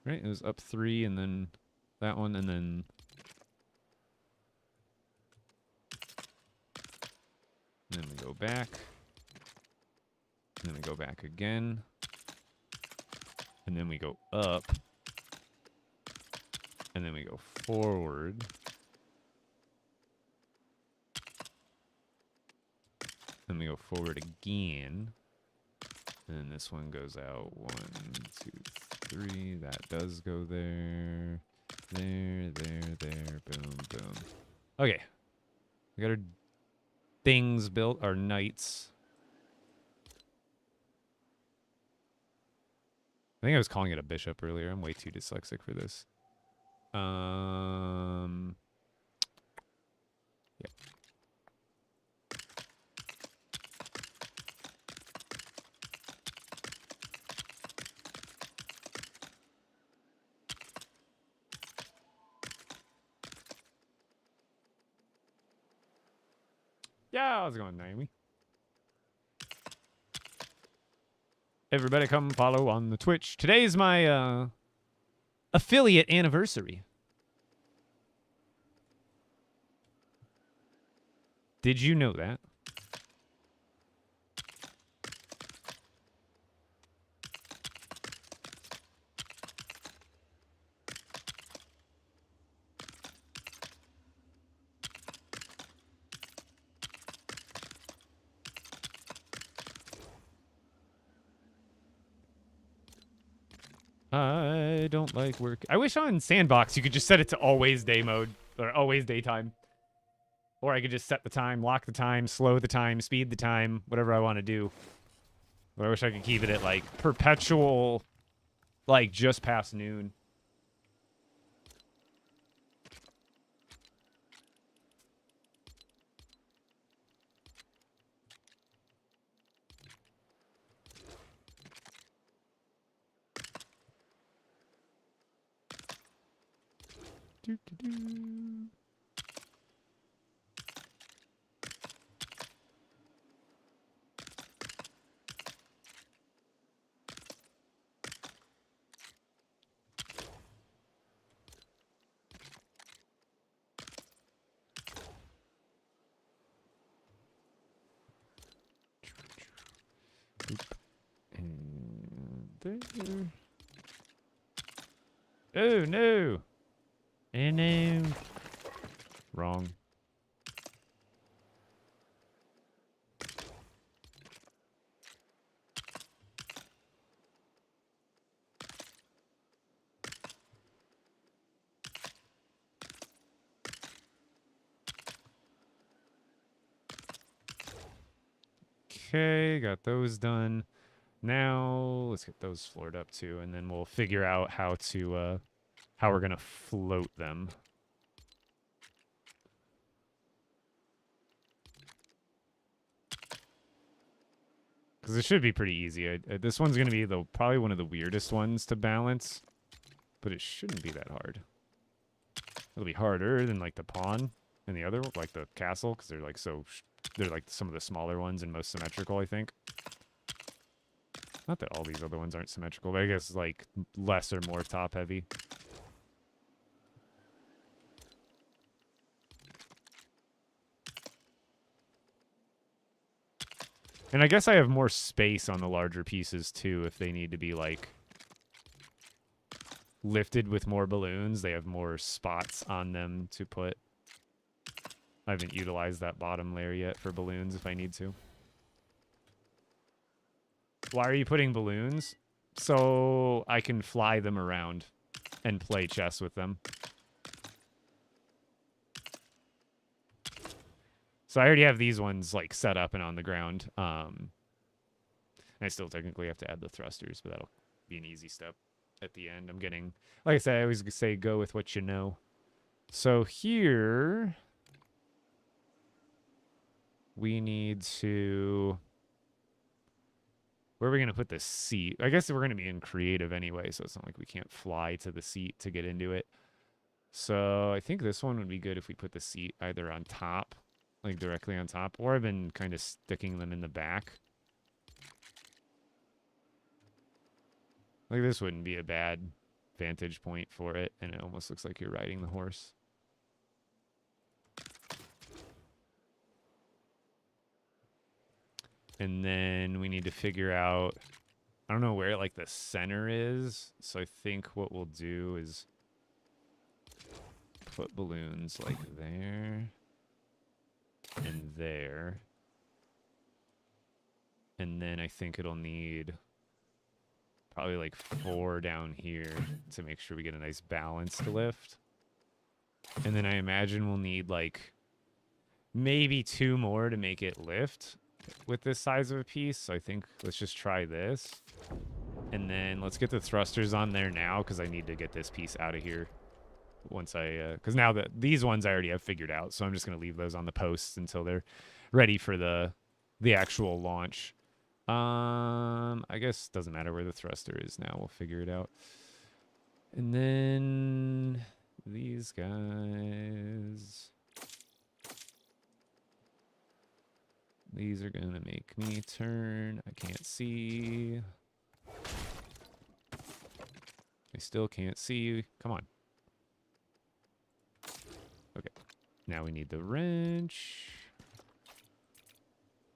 Right, it was up 3, and then that one, and then we go back, and then we go back again, and then we go up, and then we go forward, then we go forward again, and then this one goes out 1, 2, 3. That does go there, there, boom, boom. Okay, we got our things built, our knights. I think I was calling it a bishop earlier. I'm way too dyslexic for this. Yeah. Yeah, how's it going, Naomi? Everybody come follow on the Twitch. Today's my affiliate anniversary. Did you know that? I don't like work. I wish on Sandbox you could just set it to always day mode, or always daytime. Or I could just set the time, lock the time, slow the time, speed the time, whatever I want to do. But I wish I could keep it at like perpetual, like just past noon. Do, do, do. And there. Oh no! Oh no! Wrong. Okay, got those done. Now let's get those floored up too, and then we'll figure out how to how we're gonna float them. Because it should be pretty easy. This one's gonna be probably one of the weirdest ones to balance, but it shouldn't be that hard. It'll be harder than like the pawn and the other, like the castle, because they're like they're like some of the smaller ones and most symmetrical, I think. Not that all these other ones aren't symmetrical, but I guess like less or more top heavy. And I guess I have more space on the larger pieces too if they need to be like lifted with more balloons, they have more spots on them to put. I haven't utilized that bottom layer yet for balloons if I need to. Why are you putting balloons? So I can fly them around and play chess with them. So I already have these ones like set up and on the ground. I still technically have to add the thrusters, but that'll be an easy step at the end. I'm getting, like I said, I always say go with what you know. So here we need to, where are we going to put this seat? I guess we're going to be in creative anyway, so it's not like we can't fly to the seat to get into it. So I think this one would be good if we put the seat either on top, like directly on top, or I've been kind of sticking them in the back. Like this wouldn't be a bad vantage point for it, and it almost looks like you're riding the horse. And then we need to figure out, I don't know where like the center is, so I think what we'll do is put balloons like there and there. And then I think it'll need probably like 4 down here to make sure we get a nice balanced lift. And then I imagine we'll need like maybe 2 more to make it lift with this size of a piece. So I think let's just try this. And then let's get the thrusters on there now because I need to get this piece out of here once I, because now that these ones I already have figured out. So I'm just going to leave those on the posts until they're ready for the actual launch. I guess it doesn't matter where the thruster is now. We'll figure it out. And then these guys. These are going to make me turn. I can't see. I still can't see. Come on. Okay. Now we need the wrench.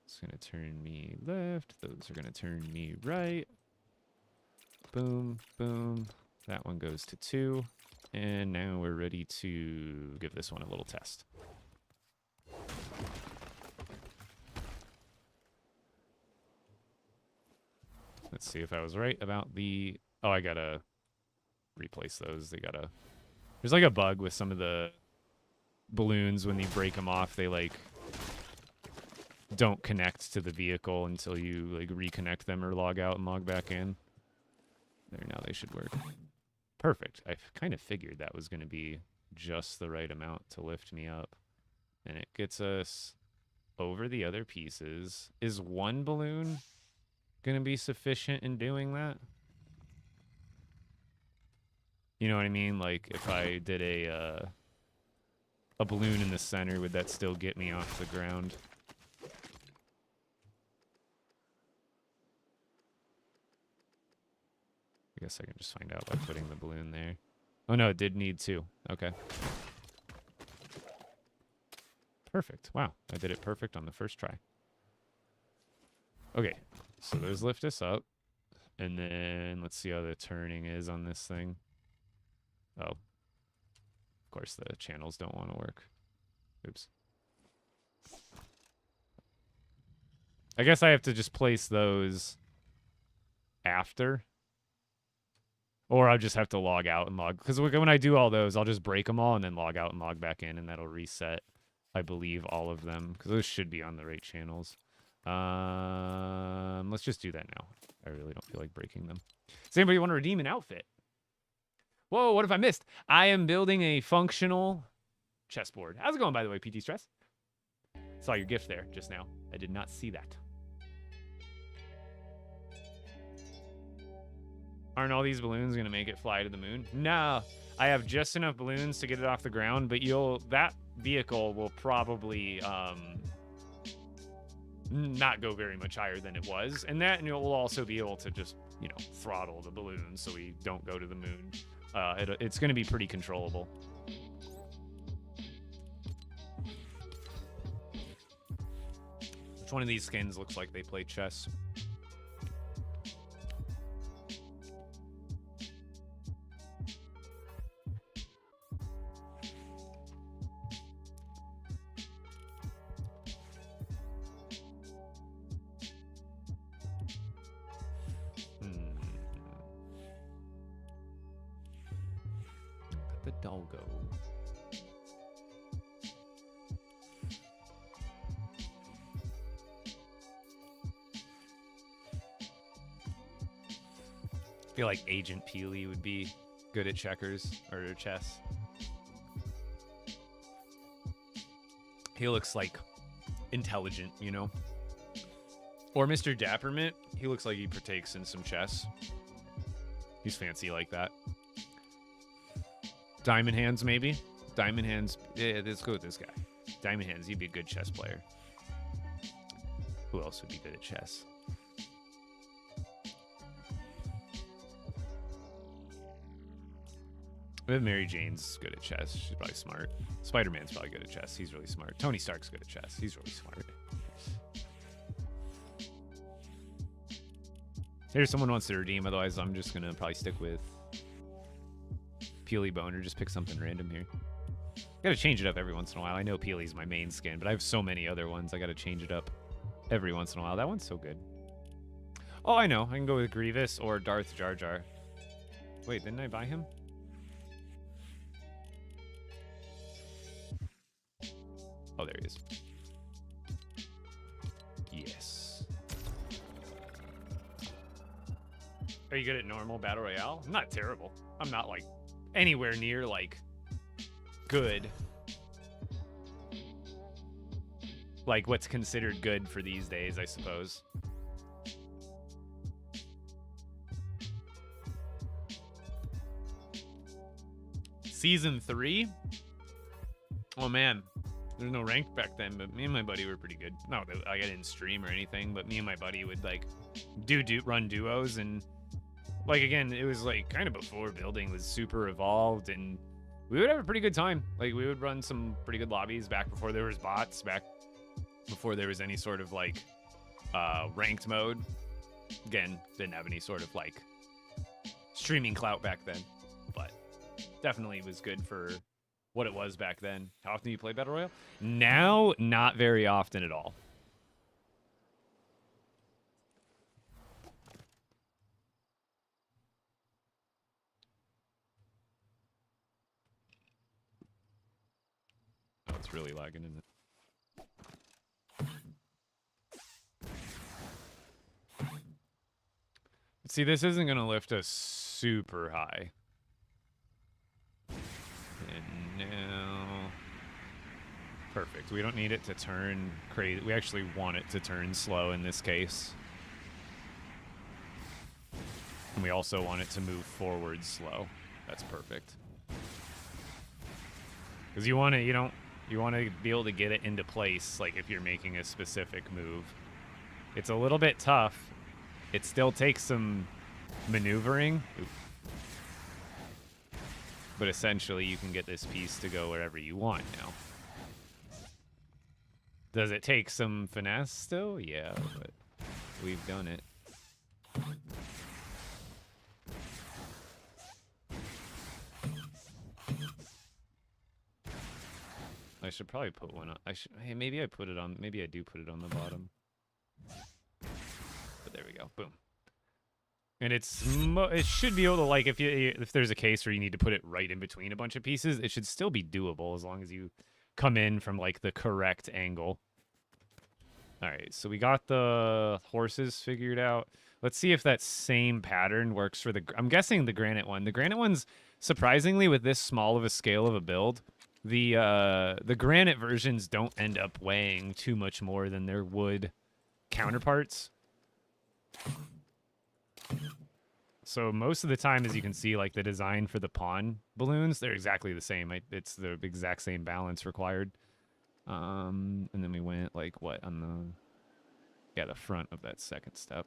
It's going to turn me left. Those are going to turn me right. Boom, boom. That one goes to 2. And now we're ready to give this one a little test. Let's see if I was right about the... Oh, I gotta replace those. They gotta... There's like a bug with some of the balloons when you break them off. They like don't connect to the vehicle until you like reconnect them or log out and log back in. There, now they should work. Perfect. I kind of figured that was going to be just the right amount to lift me up. And it gets us over the other pieces. Is 1 balloon going to be sufficient in doing that? You know what I mean? Like if I did a balloon in the center, would that still get me off the ground? I guess I can just find out by putting the balloon there. Oh no, it did need 2. Okay. Perfect. Wow, I did it perfect on the first try. Okay, so those lift us up. And then let's see how the turning is on this thing. Oh. Of course, the channels don't want to work. Oops. I guess I have to just place those after. Or I'll just have to log out and log. Because when I do all those, I'll just break them all and then log out and log back in. And that'll reset, I believe, all of them. Because those should be on the right channels. Let's just do that now. I really don't feel like breaking them. Does anybody want to redeem an outfit? Whoa, what if I missed? I am building a functional chessboard. How's it going, by the way, PT Stress? Saw your gift there just now. I did not see that. Aren't all these balloons going to make it fly to the moon? No. I have just enough balloons to get it off the ground, but that vehicle will probably not go very much higher than it was. And you'll also be able to just, throttle the balloons so we don't go to the moon. It's going to be pretty controllable. Which one of these skins looks like they play chess? doggo. I feel like Agent Peely would be good at checkers or chess. He looks like intelligent, you know? Or Mr. Dappermint. He looks like he partakes in some chess. He's fancy like that. Diamond Hands, maybe? Diamond Hands. Yeah, let's go with this guy. Diamond Hands, he'd be a good chess player. Who else would be good at chess? Mary Jane's good at chess. She's probably smart. Spider-Man's probably good at chess. He's really smart. Tony Stark's good at chess. He's really smart. Here's someone wants to redeem. Otherwise, I'm just going to probably stick with Peely Bone or just pick something random here. Got to change it up every once in a while. I know Peely's my main skin, but I have so many other ones. I got to change it up every once in a while. That one's so good. Oh, I know. I can go with Grievous or Darth Jar Jar. Wait, didn't I buy him? Oh, there he is. Yes. Are you good at normal Battle Royale? I'm not terrible. I'm not, like, anywhere near, like, good. Like, what's considered good for these days, I suppose. Season 3? Oh, man. There's no ranked back then, but me and my buddy were pretty good. No, I didn't stream or anything, but me and my buddy would, like, run duos, and, like, again, it was, like, kind of before building was super evolved, and we would have a pretty good time. Like, we would run some pretty good lobbies back before there was bots, back before there was any sort of, like, ranked mode. Again, didn't have any sort of, like, streaming clout back then, but definitely was good for what it was back then. How often do you play Battle Royale? Now, not very often at all. Oh, it's really lagging, isn't it? See, this isn't going to lift us super high. And now... Perfect. We don't need it to turn crazy. We actually want it to turn slow in this case. And we also want it to move forward slow. That's perfect. Because you want to, you want to be able to get it into place, like if you're making a specific move. It's a little bit tough. It still takes some maneuvering. Ooh. But essentially, you can get this piece to go wherever you want now. Does it take some finesse still? Yeah, but we've done it. I should probably put one on. Hey, maybe I put it on. Maybe I do put it on the bottom. But there we go. Boom. And it should be able to, like, if there's a case where you need to put it right in between a bunch of pieces, it should still be doable as long as you come in from, like, the correct angle. All right, so we got the horses figured out. Let's see if that same pattern works for the... I'm guessing the granite one. The granite one's, surprisingly, with this small of a scale of a build, the granite versions don't end up weighing too much more than their wood counterparts. So most of the time, as you can see, like the design for the pawn balloons, they're exactly the same. It's the exact same balance required. And then we went like what on the front of that second step,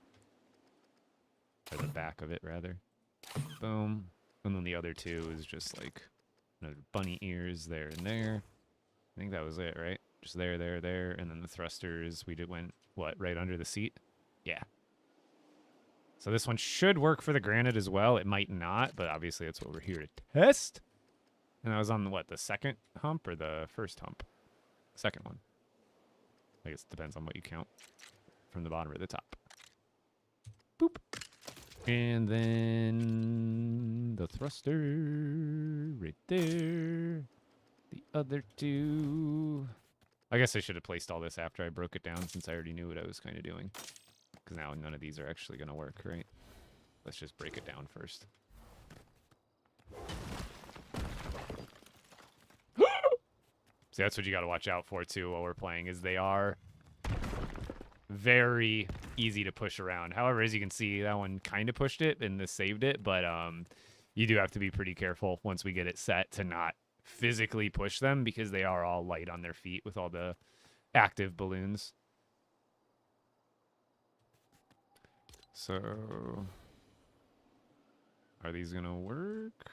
or the back of it rather. Boom, and then the other two is just like bunny ears there and there. I think that was it, right? Just there, and then the thrusters went what, right under the seat? Yeah. So this one should work for the granite as well. It might not, but obviously that's what we're here to test. And I was on what, the second hump or the first hump? Second one. I guess it depends on what you count from the bottom or the top. Boop. And then the thruster right there. The other two. I guess I should have placed all this after I broke it down since I already knew what I was kind of doing. Because now none of these are actually going to work, right? Let's just break it down first. See, that's what you got to watch out for, too, while we're playing, is they are very easy to push around. However, as you can see, that one kind of pushed it, and this saved it, but you do have to be pretty careful once we get it set to not physically push them, because they are all light on their feet with all the active balloons. So, are these gonna work?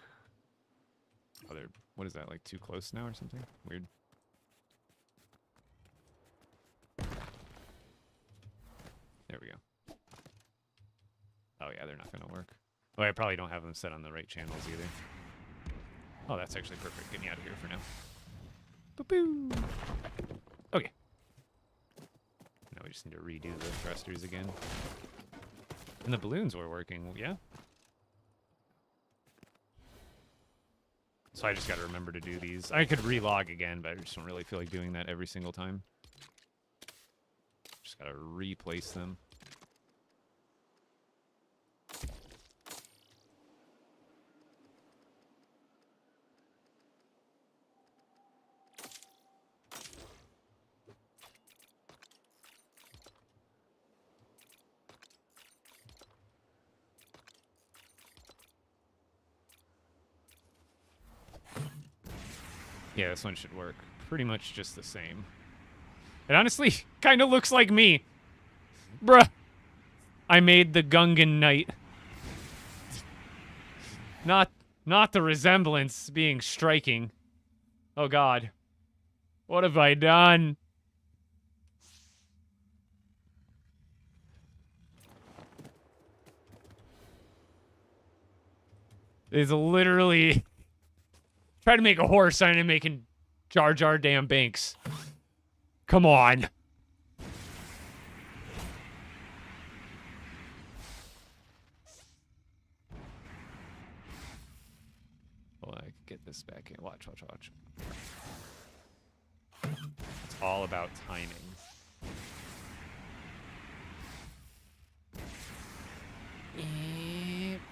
Oh, they're, what is that, like too close now or something? Weird. There we go. Oh yeah, they're not gonna work. Oh, I probably don't have them set on the right channels either. Oh, that's actually perfect. Get me out of here for now. Boop-boo. Okay. Now we just need to redo the thrusters again. And the balloons were working, yeah? So I just gotta remember to do these. I could relog again, but I just don't really feel like doing that every single time. Just gotta replace them. Yeah, this one should work. Pretty much just the same. It honestly kind of looks like me. Bruh. I made the Gungan Knight. Not the resemblance being striking. Oh god. What have I done? It's literally... Try to make a horse and I'm making Jar Jar damn Binks. Come on. Well, I can get this back in. Watch. It's all about timing.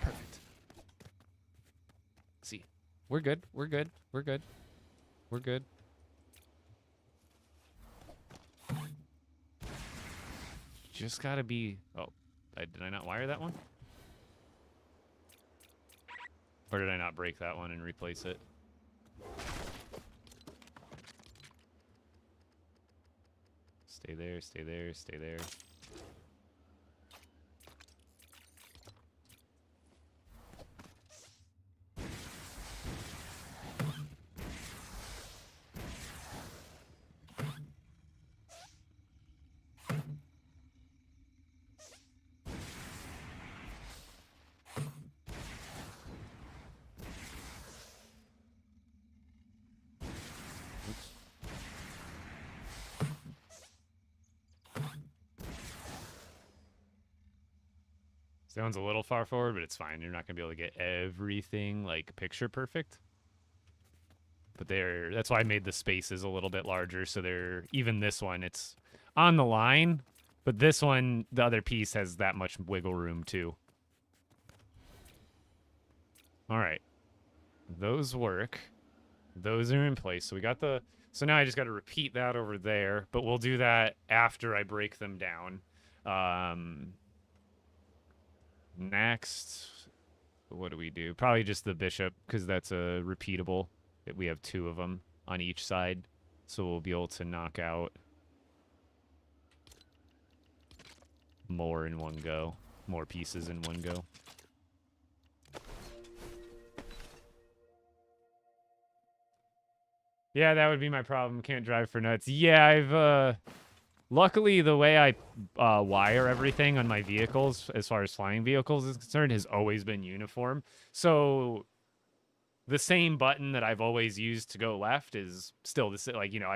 Perfect. See. We're good. Just gotta be... Oh, did I not wire that one? Or did I not break that one and replace it? Stay there. That one's a little far forward, but it's fine. You're not going to be able to get everything, like, picture perfect. But that's why I made the spaces a little bit larger, so they're... Even this one, it's on the line, but this one, the other piece, has that much wiggle room, too. All right. Those work. Those are in place. So we got the... So now I just got to repeat that over there, but we'll do that after I break them down. Next, what do we do? Probably just the bishop, because that's a repeatable. We have 2 of them on each side, so we'll be able to knock out more in one go, more pieces in one go. Yeah, that would be my problem. Can't drive for nuts. Yeah, I've luckily, the way I wire everything on my vehicles, as far as flying vehicles is concerned, has always been uniform. So the same button that I've always used to go left is still the same. Like, you know,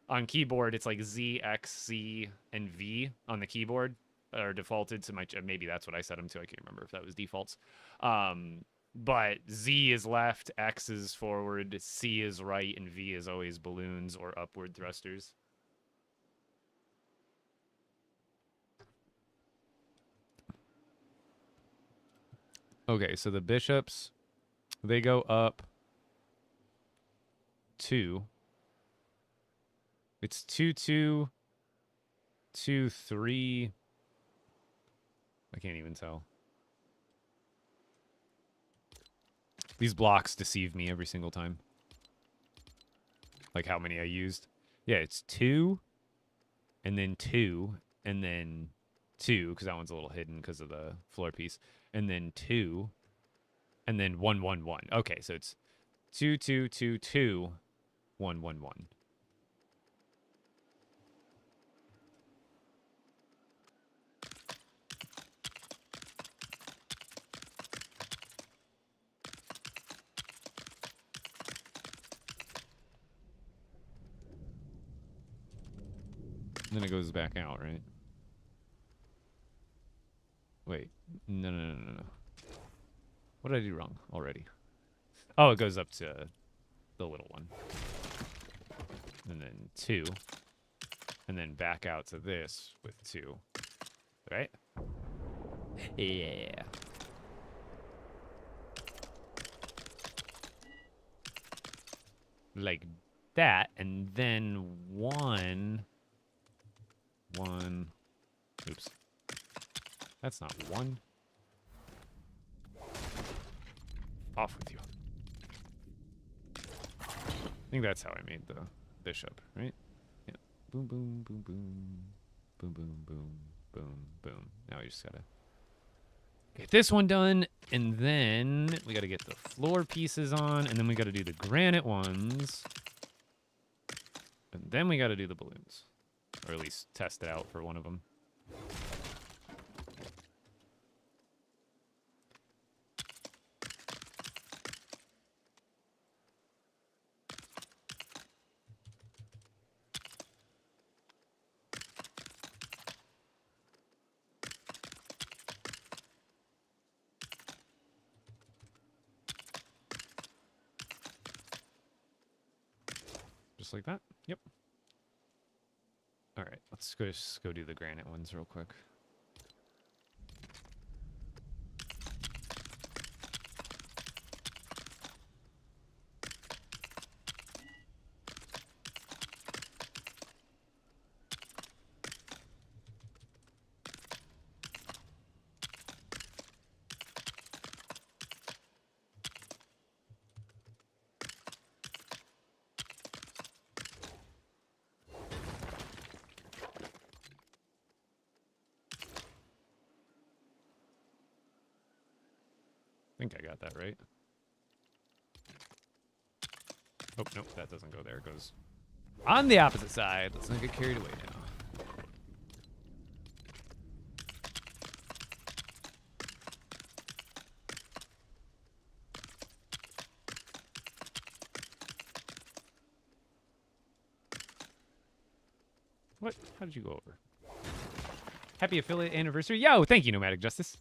on keyboard, it's like Z, X, C, and V on the keyboard are defaulted to my... Maybe that's what I set them to. I can't remember if that was defaults. But Z is left, X is forward, C is right, and V is always balloons or upward thrusters. Okay, so the bishops, they go up 2. It's 2, 2, 2, 3. I can't even tell. These blocks deceive me every single time. Like how many I used. Yeah, it's 2, and then 2, and then 2, because that one's a little hidden because of the floor piece. And then 2, and then 1, 1, 1. Okay, so it's 2, 2, 2, 2, 1, 1, 1. Then it goes back out, right? Wait. No, no, no, no, no. What did I do wrong already? Oh, it goes up to the little one. And then 2. And then back out to this with 2. Right? Yeah. Like that. And then 1. Oops. That's not 1. Off with you. I think that's how I made the bishop, right? Yeah. Boom, boom, boom, boom. Boom, boom, boom, boom, boom. Now we just gotta get this one done, and then we gotta get the floor pieces on, and then we gotta do the granite ones. And then we gotta do the balloons. Or at least test it out for one of them. Just like that? Yep. All right, let's just go do the granite ones real quick. I think I got that right. Oh, nope, that doesn't go there. It goes on the opposite side. Let's not get carried away now. What? How did you go over? Happy affiliate anniversary. Yo, thank you, Nomadic Justice.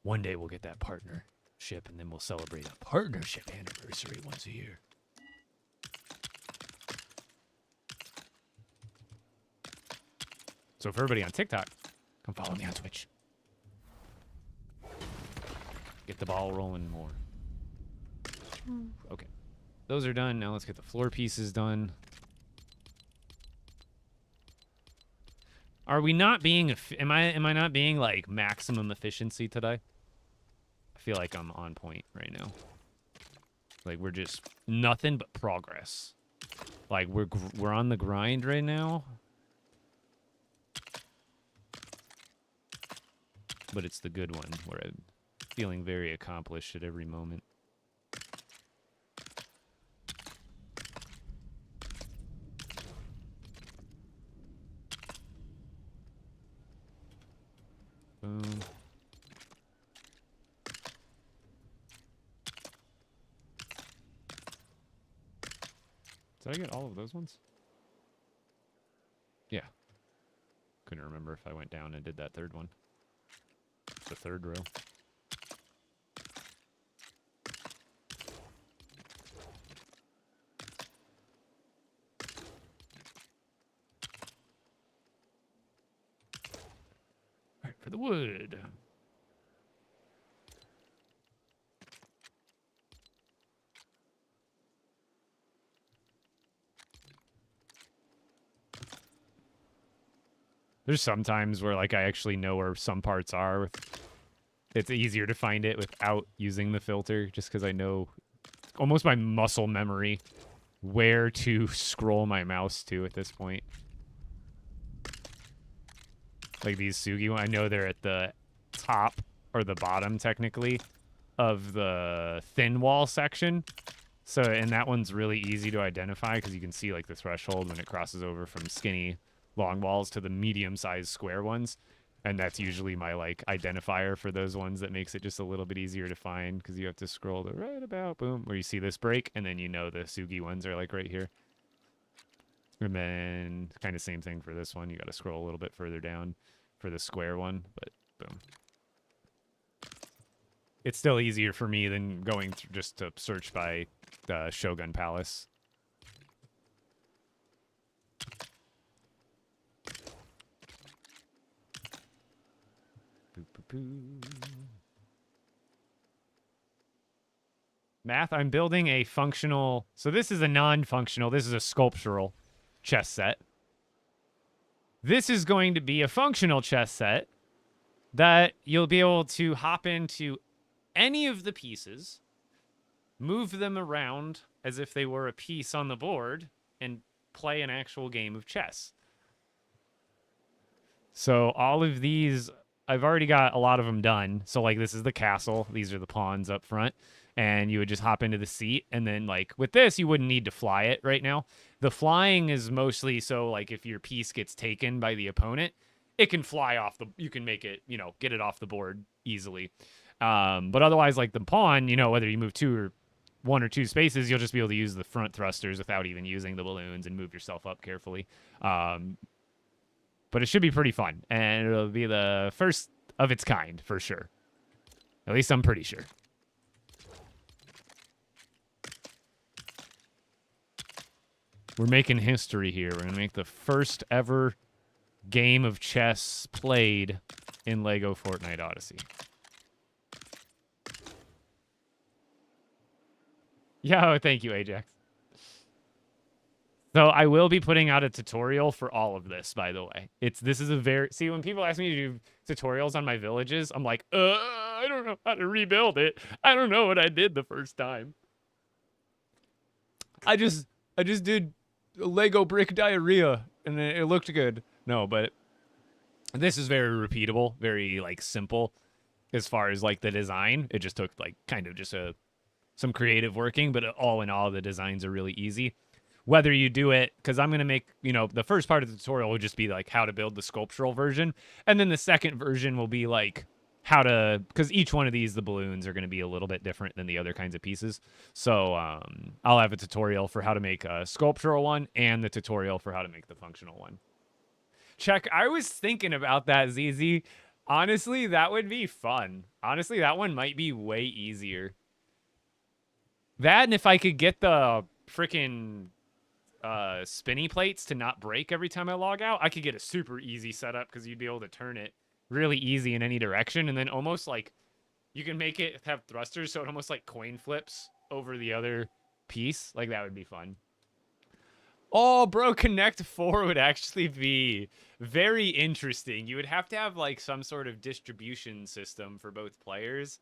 One day we'll get that partnership, and then we'll celebrate a partnership anniversary once a year. So for everybody on TikTok, come follow me on Twitch. Get the ball rolling more. Okay. Those are done. Now let's get the floor pieces done. Are we not being... Am I not being, like, maximum efficiency today? I feel like I'm on point right now. Like, we're just nothing but progress. Like, we're on the grind right now. But it's the good one, where I'm feeling very accomplished at every moment. Boom. Did I get all of those ones? Yeah. Couldn't remember if I went down and did that third one. The third row. good. There's some times where like I actually know where some parts are. It's easier to find it without using the filter, just because I know almost by muscle memory where to scroll my mouse to at this point. Like these Sugi, I know they're at the top or the bottom technically of the thin wall section. So, and that one's really easy to identify because you can see like the threshold when it crosses over from skinny long walls to the medium-sized square ones. And that's usually my like identifier for those ones that makes it just a little bit easier to find because you have to scroll to right about boom where you see this break, and then you know the Sugi ones are like right here. And then kind of same thing for this one. You got to scroll a little bit further down for the square one, but boom. It's still easier for me than going through just to search by Shogun Palace. Math, I'm building a functional... So this is a non-functional, this is a sculptural chess set. This is going to be a functional chess set that you'll be able to hop into any of the pieces, move them around as if they were a piece on the board, and play an actual game of chess. So all of these, I've already got a lot of them done. So like this is the castle. These are the pawns up front. And you would just hop into the seat. And then like with this, you wouldn't need to fly it right now. The flying is mostly so like if your piece gets taken by the opponent, it can fly off the, you can make it, you know, get it off the board easily. But otherwise like the pawn, you know, whether you move one or two spaces, you'll just be able to use the front thrusters without even using the balloons and move yourself up carefully. But it should be pretty fun. And it'll be the first of its kind for sure. At least I'm pretty sure. We're making history here. We're going to make the first ever game of chess played in LEGO Fortnite Odyssey. Yo, thank you, Ajax. So I will be putting out a tutorial for all of this, by the way. This is a very... See, when people ask me to do tutorials on my villages, I'm like, I don't know how to rebuild it. I don't know what I did the first time. I just did Lego brick diarrhea, and it looked good. No, but this is very repeatable, very, like, simple as far as, like, the design. It just took, like, kind of just some creative working, but all in all, the designs are really easy. Whether you do it, because I'm going to make, you know, the first part of the tutorial will just be, like, how to build the sculptural version, and then the second version will be, like, how to, because each one of these, the balloons are going to be a little bit different than the other kinds of pieces. So I'll have a tutorial for how to make a sculptural one and the tutorial for how to make the functional one. Check. I was thinking about that, ZZ. Honestly, that would be fun. Honestly, that one might be way easier. That, and if I could get the freaking spinny plates to not break every time I log out, I could get a super easy setup because you'd be able to turn it really easy in any direction, and then almost like you can make it have thrusters so it almost like coin flips over the other piece. Like that would be fun. Oh, bro, Connect 4 would actually be very interesting. You would have to have like some sort of distribution system for both players,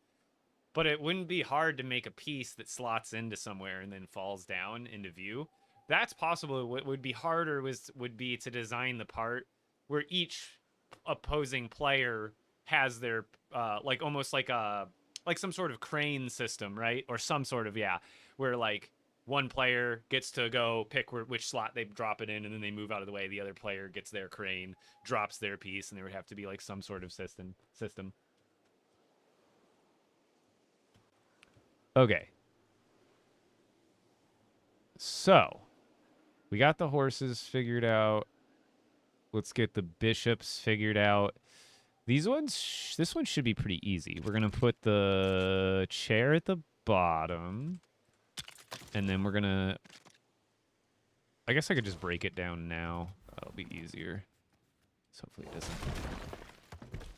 but it wouldn't be hard to make a piece that slots into somewhere and then falls down into view. That's possible. What would be harder would be to design the part where each opposing player has their like almost like some sort of crane system, right? Or some sort of, yeah, where like one player gets to go pick which slot they drop it in, and then they move out of the way. The other player gets their crane, drops their piece, and there would have to be like some sort of system. Okay. So we got the horses figured out. Let's get the bishops figured out. These ones, this one should be pretty easy. We're going to put the chair at the bottom. And then we're going to... I guess I could just break it down now. That'll be easier. So hopefully it doesn't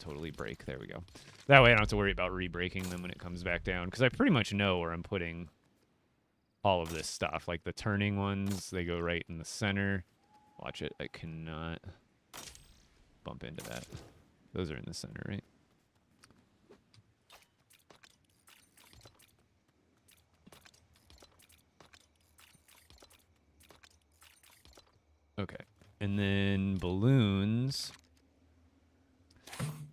totally break. There we go. That way I don't have to worry about re-breaking them when it comes back down, because I pretty much know where I'm putting all of this stuff. Like the turning ones, they go right in the center. Watch it. I cannot bump into that. Those are in the center, right? Okay. And then balloons.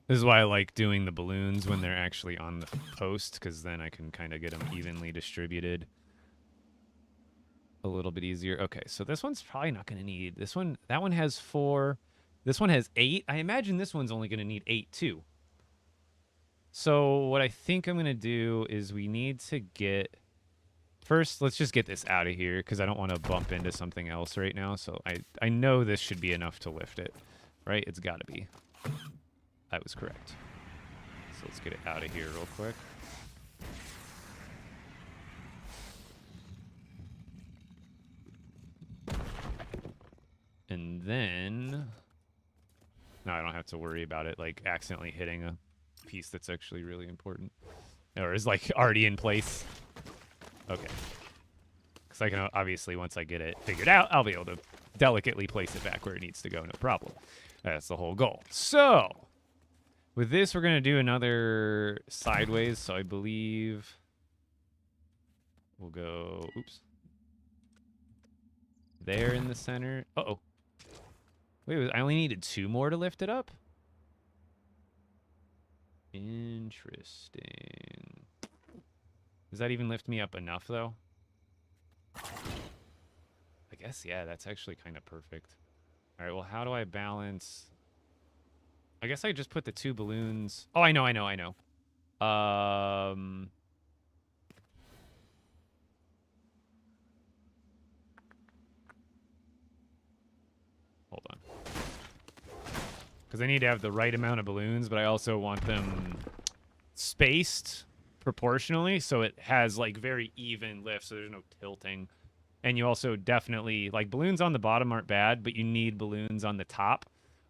This is why I like doing the balloons when they're actually on the post, because then I can kind of get them evenly distributed a little bit easier. Okay, so this one's probably not going to need... This one, that one has 4. This one has 8. I imagine this one's only going to need 8 too. So what I think I'm going to do is we need to get... First, let's just get this out of here, because I don't want to bump into something else right now. So I know this should be enough to lift it, right? It's got to be. I was correct. So let's get it out of here real quick. And then... Now I don't have to worry about it, like, accidentally hitting a piece that's actually really important. Or is, like, already in place. Okay. Because I can, obviously, once I get it figured out, I'll be able to delicately place it back where it needs to go, no problem. That's the whole goal. So, with this, we're going to do another sideways. So I believe we'll go, oops. There in the center. Uh-oh. Wait, I only needed 2 more to lift it up? Interesting. Does that even lift me up enough, though? I guess, yeah, that's actually kind of perfect. All right, well, how do I balance... I guess I just put the 2 balloons... Oh, I know. Hold on. Because I need to have the right amount of balloons, but I also want them spaced proportionally, so it has, like, very even lift, so there's no tilting. And you also definitely... Like, balloons on the bottom aren't bad, but you need balloons on the top.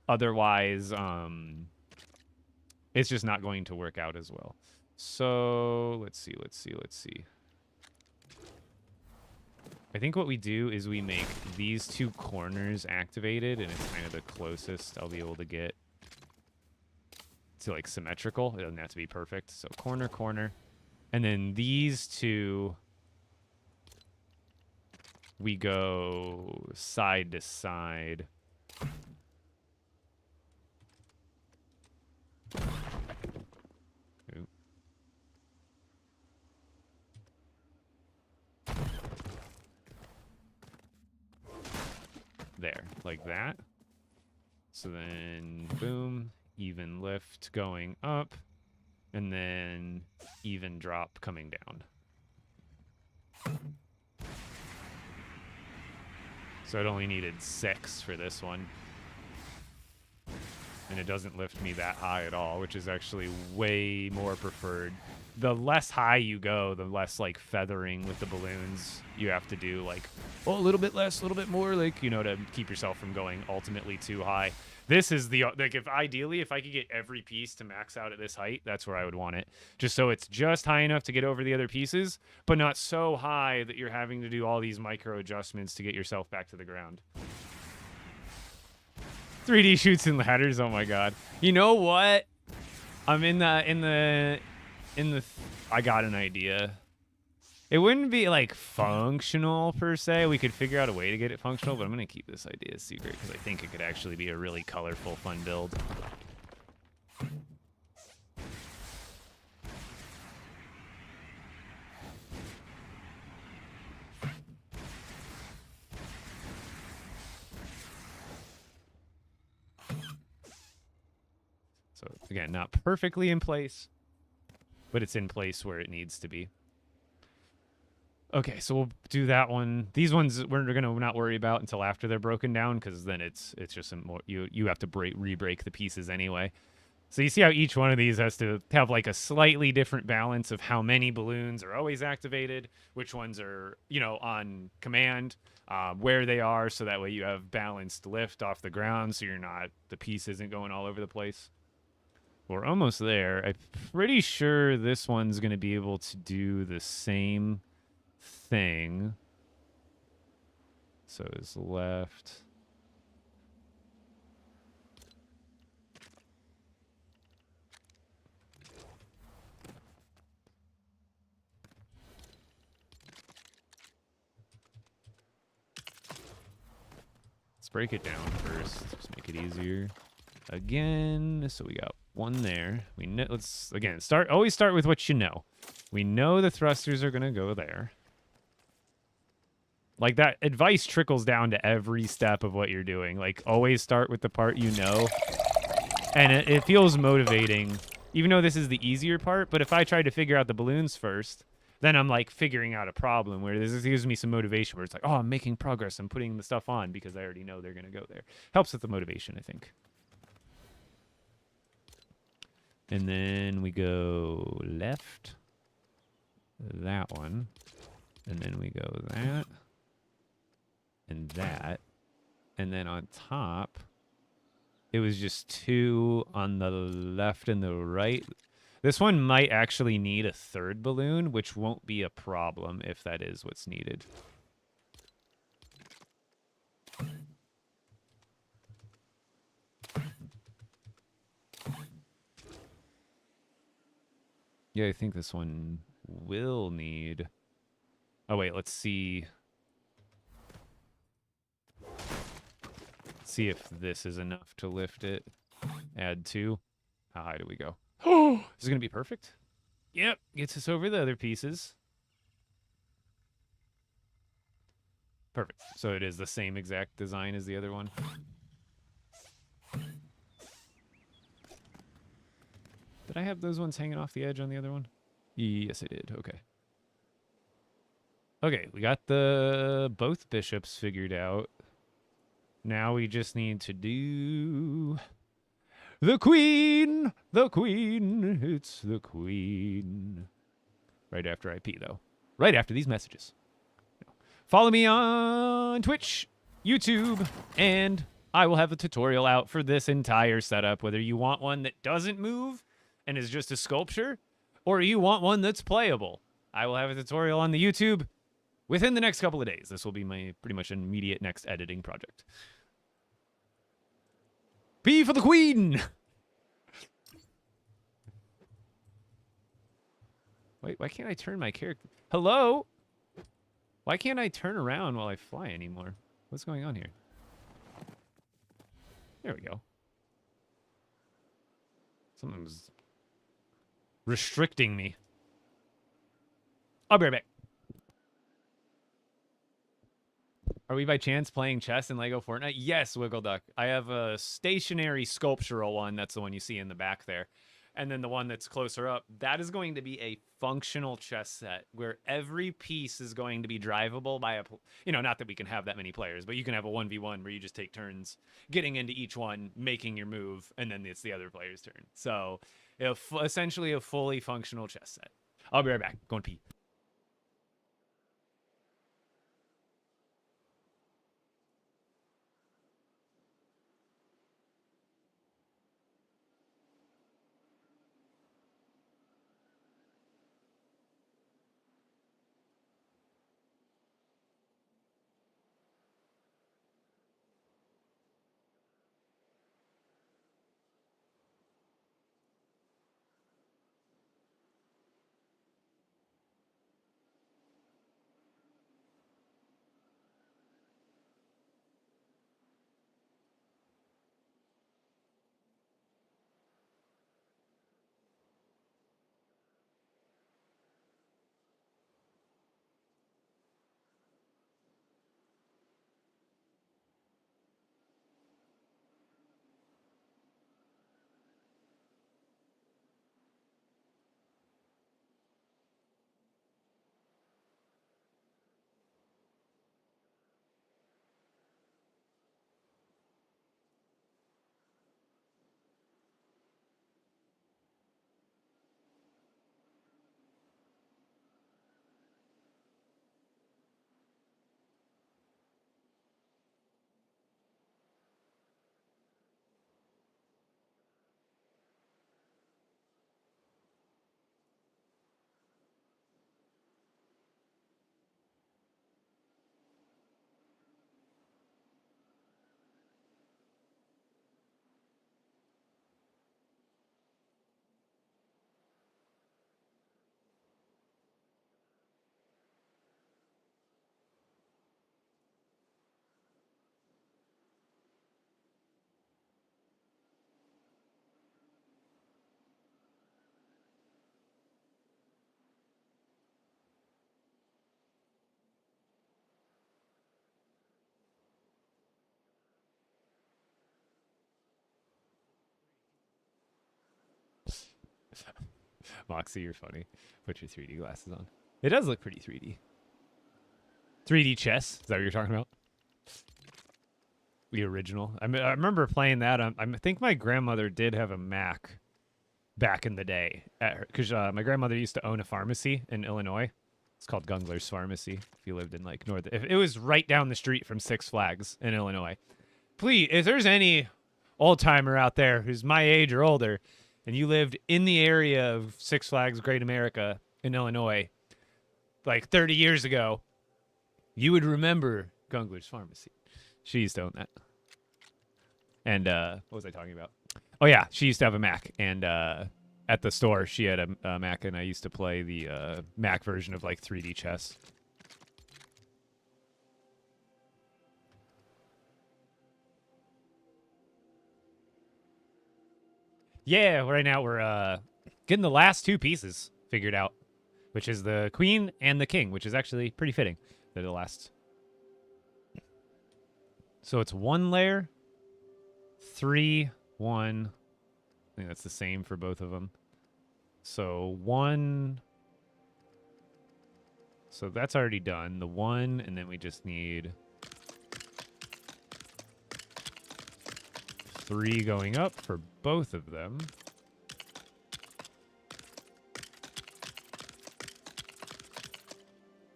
Otherwise, it's just not going to work out as well. So, let's see. I think what we do is we make these 2 corners activated, and it's kind of the closest I'll be able to get to, like, symmetrical. It doesn't have to be perfect. So, corner. And then these 2, we go side to side. Ooh. There, like that. So then, boom, even lift going up, and then even drop coming down. So it only needed 6 for this one. And it doesn't lift me that high at all, which is actually way more preferred. The less high you go, the less, like, feathering with the balloons you have to do. Like, oh, a little bit less, a little bit more, like, you know, to keep yourself from going ultimately too high. This is the, like, if ideally, if I could get every piece to max out at this height, that's where I would want it. Just so it's just high enough to get over the other pieces, but not so high that you're having to do all these micro adjustments to get yourself back to the ground. 3D shoots and ladders, oh my god. You know what? I'm I got an idea. It wouldn't be, like, functional per se. We could figure out a way to get it functional, but I'm going to keep this idea a secret because I think it could actually be a really colorful, fun build. So, again, not perfectly in place, but it's in place where it needs to be. Okay, so we'll do that one. These ones we're gonna not worry about until after they're broken down, because then it's just more you have to re-break the pieces anyway. So you see how each one of these has to have, like, a slightly different balance of how many balloons are always activated, which ones are, you know, on command, where they are, so that way you have balanced lift off the ground, so the piece isn't going all over the place. We're almost there. I'm pretty sure this one's going to be able to do the same thing. So is left. Let's break it down first. Just make it easier. Again, so we got one there. We know, let's again always start with what you know. We know the thrusters are going to go there. Like that advice trickles down to every step of what you're doing. Like always start with the part you know. And it feels motivating, even though this is the easier part. But if I tried to figure out the balloons first, then I'm like figuring out a problem where this gives me some motivation where it's like, oh, I'm making progress. I'm putting the stuff on because I already know they're going to go there. Helps with the motivation, I think. And then we go left. That one. And then we go that. And that. And then on top, it was just two on the left and the right. This one might actually need a third balloon, which won't be a problem if that is what's needed. Yeah, I think this one will need... Oh, wait, let's see. See if this is enough to lift it. Add two. How high do we go? Oh, this is going to be perfect. Yep, gets us over the other pieces. Perfect. So it is the same exact design as the other one. Did I have those ones hanging off the edge on the other one? Yes, I did. Okay. Okay, we got both bishops figured out. Now we just need to do the queen. The queen. It's the queen. Right after I pee, though. Right after these messages. Follow me on Twitch, YouTube, and I will have a tutorial out for this entire setup, whether you want one that doesn't move and is just a sculpture, or you want one that's playable. I will have a tutorial on the YouTube within the next couple of days. This will be my pretty much immediate next editing project. P for the queen! Wait, why can't I turn my character? Hello? Why can't I turn around while I fly anymore? What's going on here? There we go. Something's restricting me. I'll be right back. Are we by chance playing chess in LEGO Fortnite? Yes, Wiggle Duck. I have a stationary sculptural one. That's the one you see in the back there. And then the one that's closer up, that is going to be a functional chess set where every piece is going to be drivable by a, not that we can have that many players, but you can have a 1v1 where you just take turns getting into each one, making your move, and then it's the other player's turn. So essentially a fully functional chess set. I'll be right back. Going to pee. Moxie, you're funny. Put your 3D glasses on. It does look pretty 3D. 3D chess. Is that what you're talking about? The original. I mean, I remember playing that. I think my grandmother did have a Mac back in the day, because my grandmother used to own a pharmacy in Illinois. It's called Gungler's Pharmacy. If you lived in like north, if it was right down the street from Six Flags in Illinois. Please, if there's any old timer out there who's my age or older, and you lived in the area of Six Flags Great America in Illinois, like 30 years ago, you would remember Gungler's Pharmacy. She used to own that. And what was I talking about? Oh yeah, she used to have a Mac, and at the store she had a Mac, and I used to play the Mac version of like 3D chess. Yeah, right now we're getting the last two pieces figured out, which is the queen and the king, which is actually pretty fitting. They're the last. So it's 1 layer, 3, 1. I think that's the same for both of them. So 1. So that's already done. The 1, and then we just need 3 going up for both of them.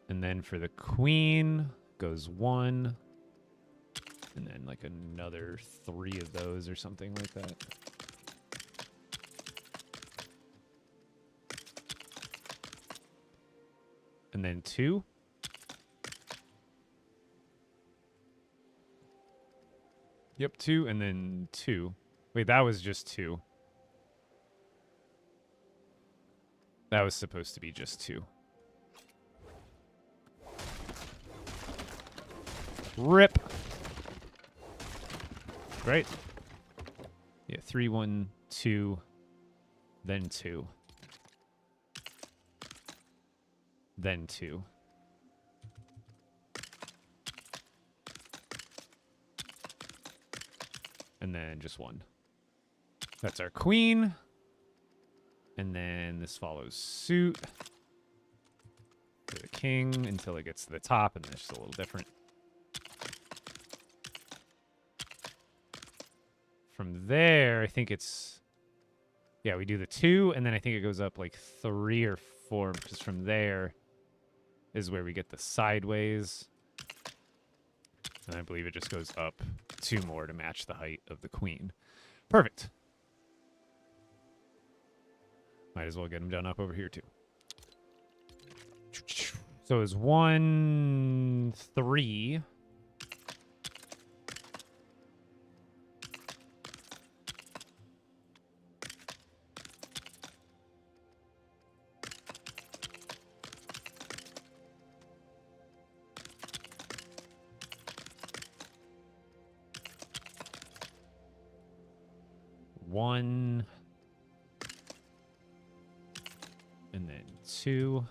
And then for the queen goes 1. And then like another 3 of those or something like that. And then 2. Yep, 2 and then 2. Wait, that was just 2. That was supposed to be just 2. Rip. Right? Yeah, 3, 1, 2, then 2. Then 2. And then just 1. That's our queen. And then this follows suit for the king until it gets to the top, and it's just a little different. From there, I think it's... Yeah, we do the 2, and then I think it goes up like 3 or 4, because from there is where we get the sideways. And I believe it just goes up 2 more to match the height of the queen. Perfect. Might as well get them done up over here, too. So it's 1, 3... One, and then 2,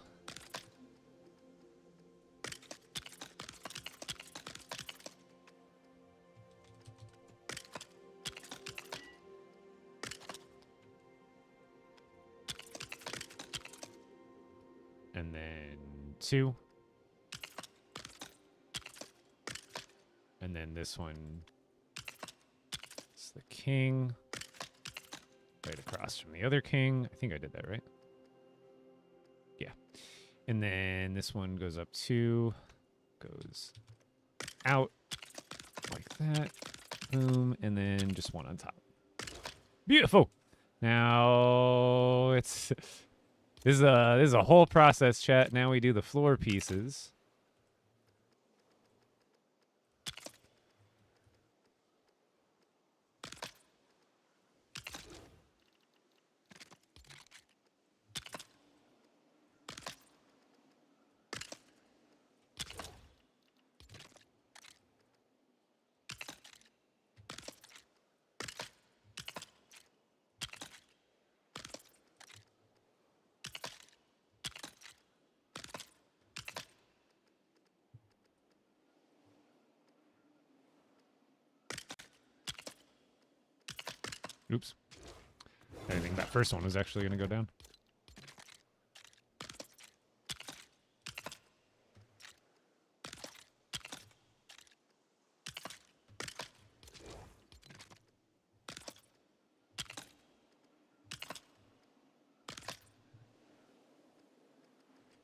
and then 2, and then this one is the king. Right across from the other king. I think I did that right. Yeah. And then this one goes up 2, goes out like that. Boom. And then just 1 on top. Beautiful. Now it's this is a whole process, chat. Now we do the floor pieces. Oops. I think that first one was actually going to go down.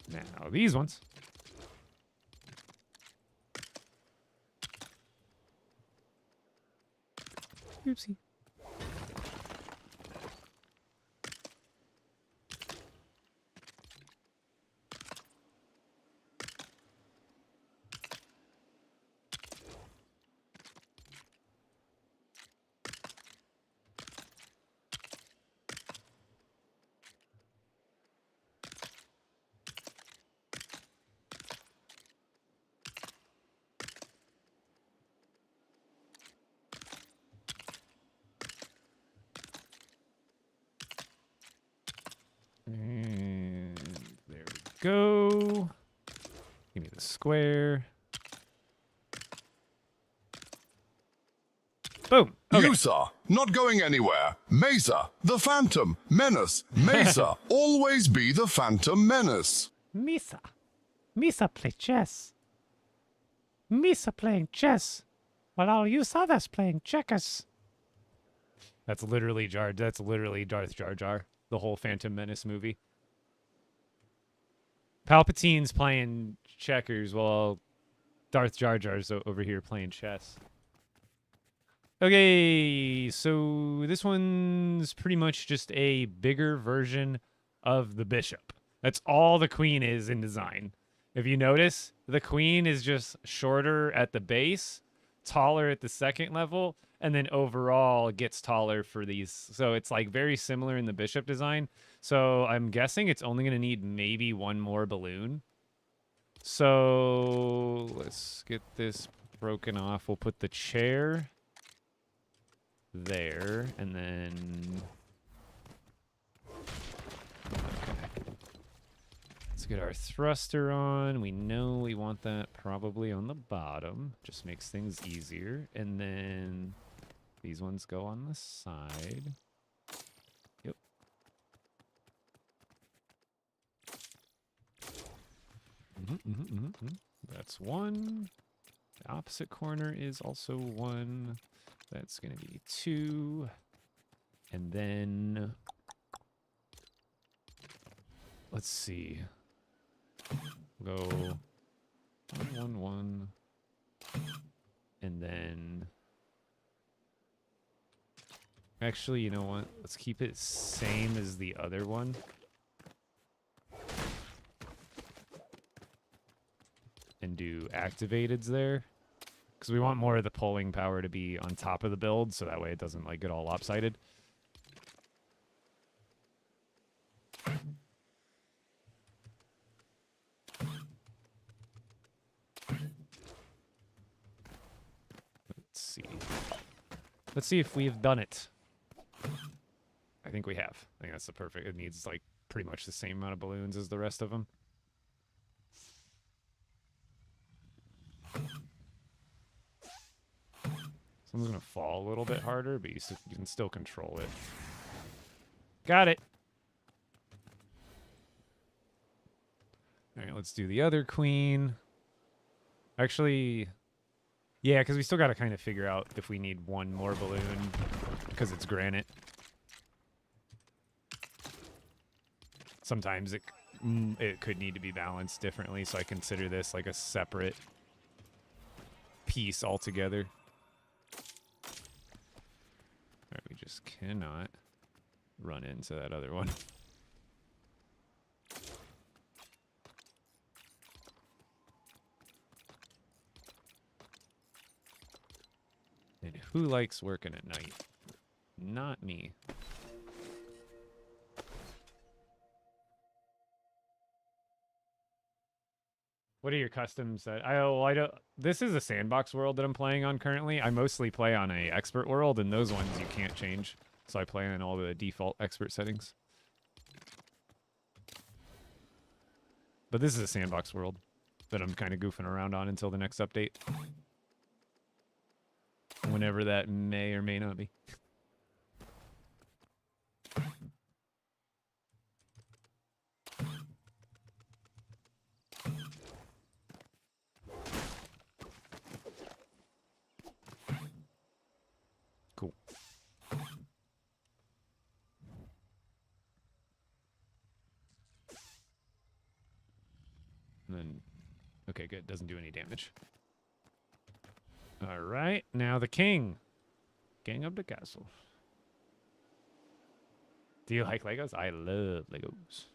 Now these ones. Oopsie. And there we go. Give me the square. Boom. Okay.
Yusa, not going anywhere. Mesa, the Phantom Menace. Mesa, always be the Phantom Menace.
Misa. Misa play chess. Misa playing chess. While all you others playing checkers. That's literally Darth Jar Jar. The whole Phantom Menace movie. Palpatine's playing checkers while Darth Jar Jar's over here playing chess. Okay, so this one's pretty much just a bigger version of the bishop. That's all the queen is in design. If you notice, the queen is just shorter at the base, taller at the second level, and then overall it gets taller for these. So it's like very similar in the bishop design. So I'm guessing it's only going to need maybe one more balloon. So let's get this broken off. We'll put the chair there, and then let's get our thruster on. We know we want that probably on the bottom. Just makes things easier. And then these ones go on the side. Yep. That's one. The opposite corner is also one. That's going to be two. And then let's see. Go 1, 1, 1. And then actually, you know what? Let's keep it same as the other one. And do activateds there. Because we want more of the pulling power to be on top of the build, so that way it doesn't like get all lopsided. Let's see. Let's see if we've done it. I think we have. I think that's the perfect. It needs like pretty much the same amount of balloons as the rest of them. Someone's going to fall a little bit harder, but you can still control it. Got it. All right, let's do the other queen. Actually, yeah, because we still got to kind of figure out if we need one more balloon because it's granite. Sometimes it could need to be balanced differently, so I consider this like a separate piece altogether. All right, we just cannot run into that other one. And who likes working at night? Not me. What are your customs that I don't. This is a sandbox world that I'm playing on currently. I mostly play on a expert world, and those ones you can't change. So I play on all the default expert settings. But this is a sandbox world that I'm kind of goofing around on until the next update. Whenever that may or may not be. And then, okay, good. Doesn't do any damage. All right, now the king. King of the castle. Do you like Legos? I love Legos.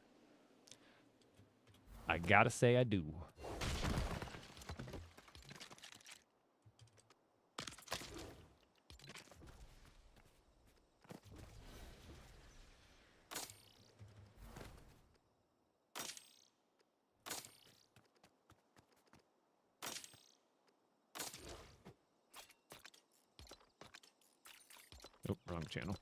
I gotta say I do. Oh, wrong channel.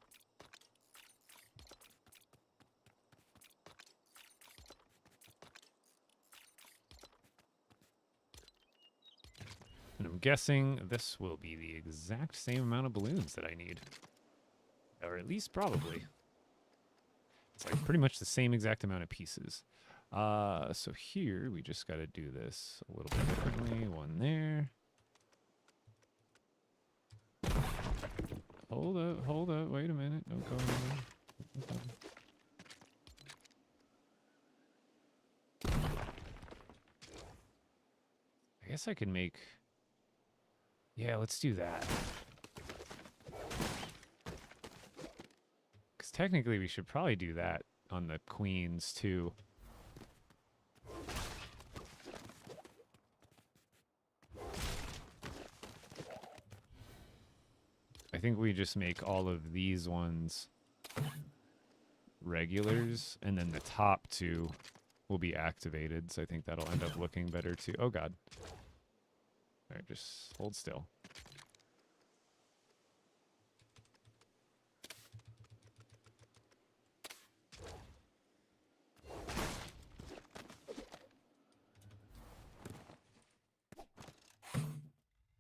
And I'm guessing this will be the exact same amount of balloons that I need. Or at least probably. It's like pretty much the same exact amount of pieces. So here we just got to do this a little bit differently. One there. Hold up, wait a minute. Don't go anywhere. I guess I could make... Yeah, let's do that. Because technically we should probably do that on the queens too. I think we just make all of these ones regulars, and then the top two will be activated. So I think that'll end up looking better too. Oh god. All right, just hold still.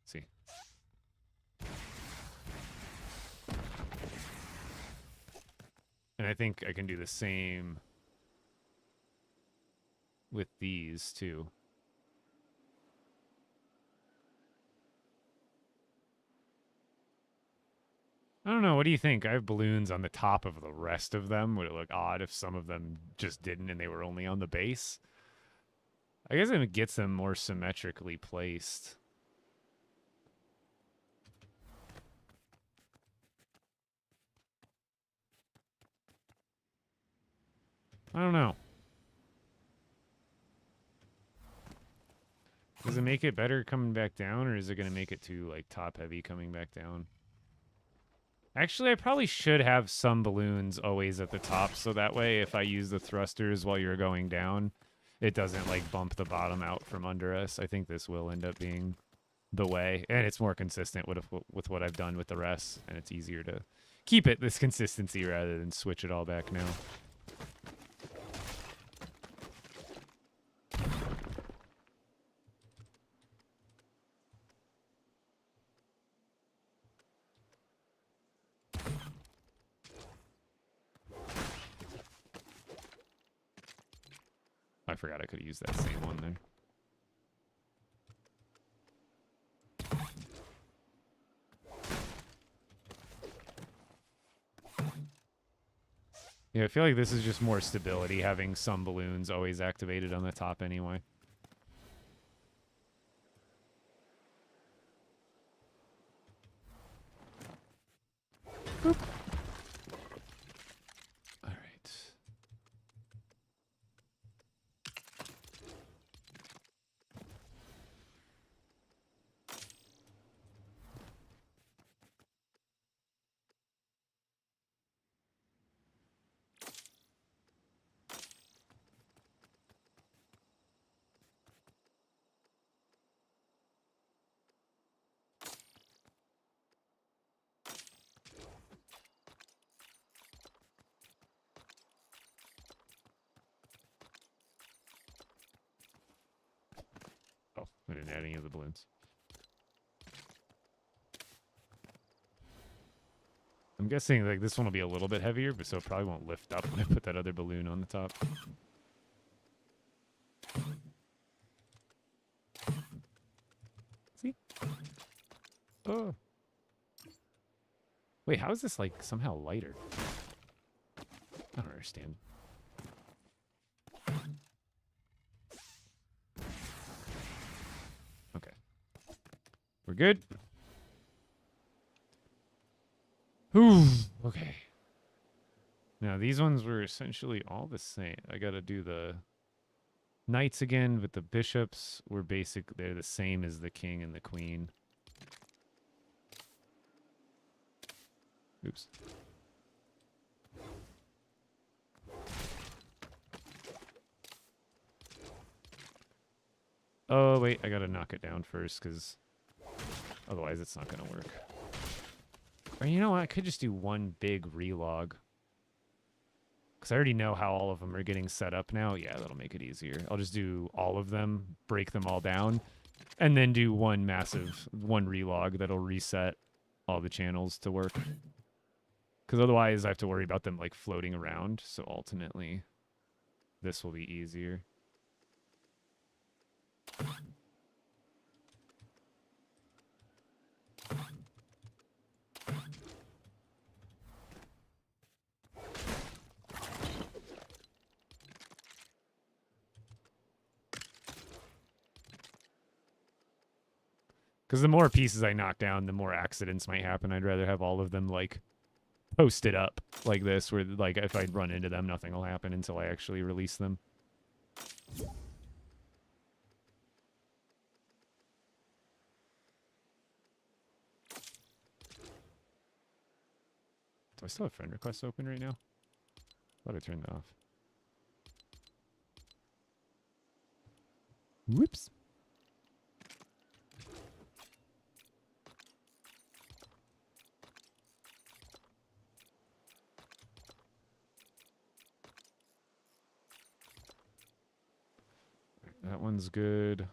See. And I think I can do the same with these too. I don't know. What do you think? I have balloons on the top of the rest of them. Would it look odd if some of them just didn't and they were only on the base? I guess it gets them more symmetrically placed. I don't know. Does it make it better coming back down, or is it going to make it too, like, top-heavy coming back down? Actually, I probably should have some balloons always at the top, so that way if I use the thrusters while you're going down, it doesn't, like, bump the bottom out from under us. I think this will end up being the way, and it's more consistent with what I've done with the rest, and it's easier to keep it this consistency rather than switch it all back now. I forgot I could have used that same one there. Yeah, I feel like this is just more stability, having some balloons always activated on the top anyway. Boop. All right. Oh, I didn't add any of the balloons. I'm guessing like this one will be a little bit heavier, but so it probably won't lift up when I put that other balloon on the top. See? Oh. Wait, how is this like somehow lighter? I don't understand. we're good. Whew. Okay. Now, these ones were essentially all the same. I got to do the knights again, but the bishops were they're the same as the king and the queen. Oops. Oh, wait, I gotta knock it down first, because otherwise it's not gonna work. Or you know what, I could just do one big relog. Because I already know how all of them are getting set up now. Yeah, that'll make it easier. I'll just do all of them, break them all down, and then do one relog that'll reset all the channels to work. Because otherwise I have to worry about them like floating around. So ultimately, this will be easier. Because the more pieces I knock down, the more accidents might happen. I'd rather have all of them like posted up like this, where like if I run into them, nothing will happen until I actually release them. Do I still have friend requests open right now? Thought I turned that off. Whoops. That one's good.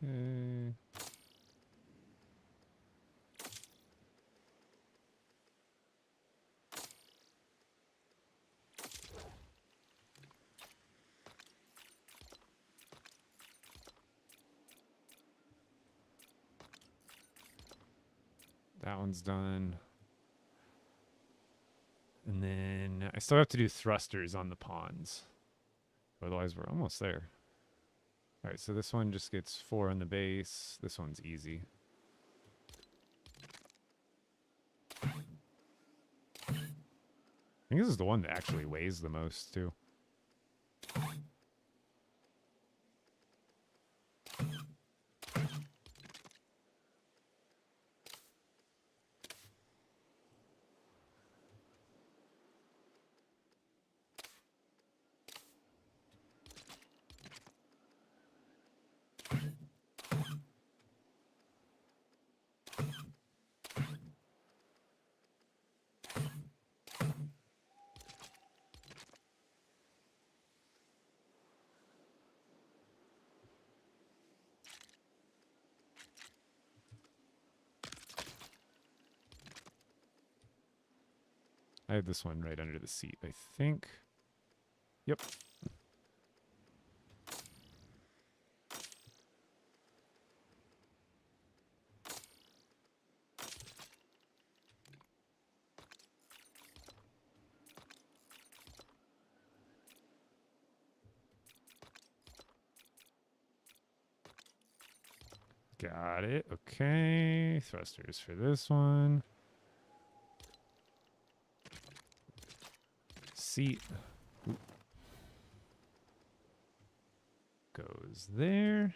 Okay. That one's done. And then I still have to do thrusters on the pawns. Otherwise, we're almost there. All right, so this one just gets 4 on the base. This one's easy. I think this is the one that actually weighs the most, too. I have this one right under the seat, I think. Yep. Got it. Okay. Thrusters for this one. Seat. Oop. Goes there.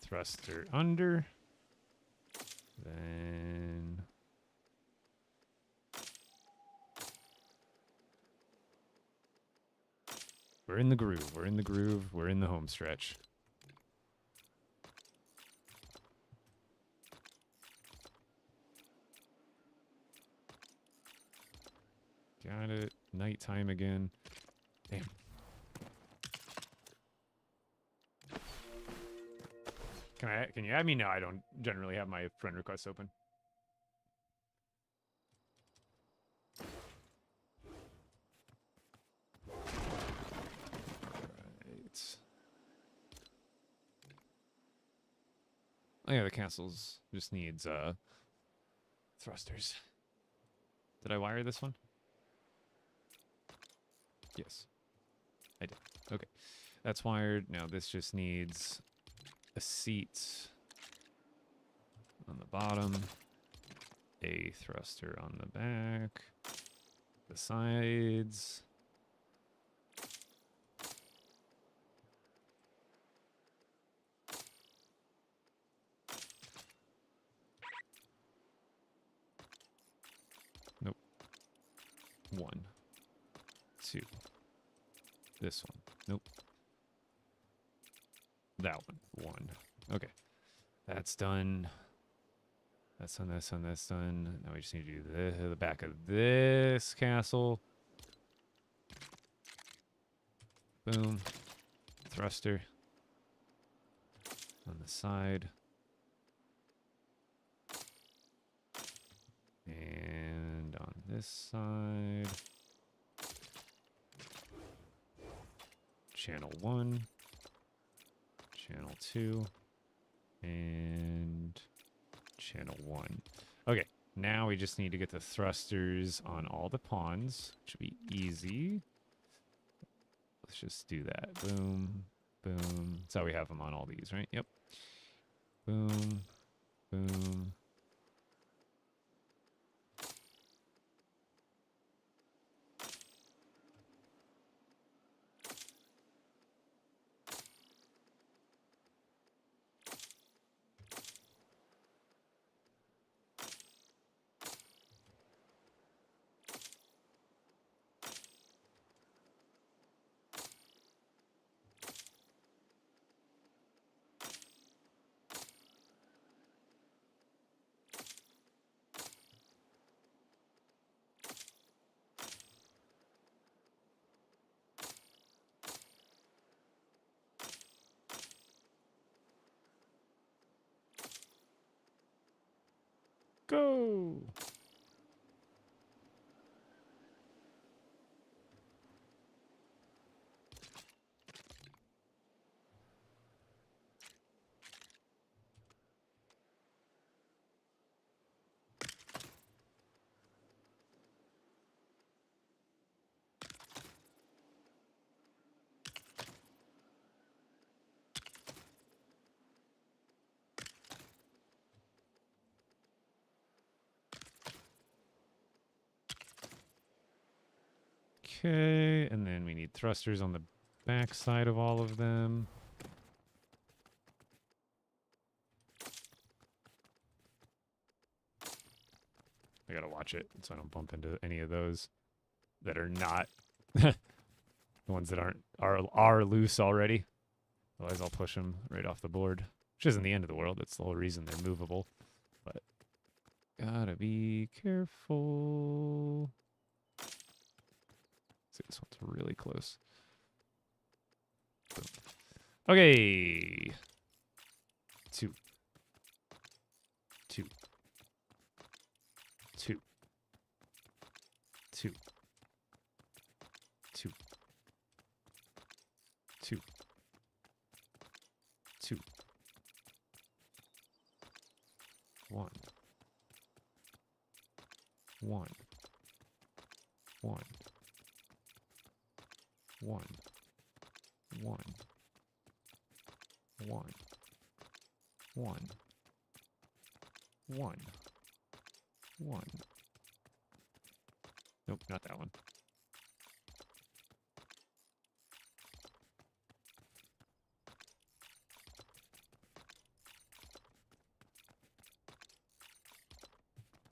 Thruster under. Then... we're in the groove. We're in the groove. We're in the home stretch. Got it. Nighttime again. Damn. Can you add me? No, I don't generally have my friend requests open. Right. Oh yeah, the castles just needs thrusters. Did I wire this one? Yes. I did. Okay. That's wired. Now this just needs a seat on the bottom, a thruster on the back, the sides. Nope. 1, 2. This one. Nope. That one. 1. Okay. That's done. That's done, that's done, that's done. Now we just need to do the back of this castle. Boom. Thruster. On the side. And on this side. Channel 1. Channel 2. And channel 1. Okay, now we just need to get the thrusters on all the pawns. Should be easy. Let's just do that. Boom, boom. That's how we have them on all these, right? Yep. Boom, boom. Go! Okay, and then we need thrusters on the back side of all of them. I gotta watch it so I don't bump into any of those that are not the ones that are loose already. Otherwise, I'll push them right off the board, which isn't the end of the world. That's the whole reason they're movable. But gotta be careful. See, this one's really close. Boom. Okay. 2. 2. 2. 2. 2. 2. 2. 1. 1. 1. 1. 1. 1. 1. 1. 1. Nope, not that one.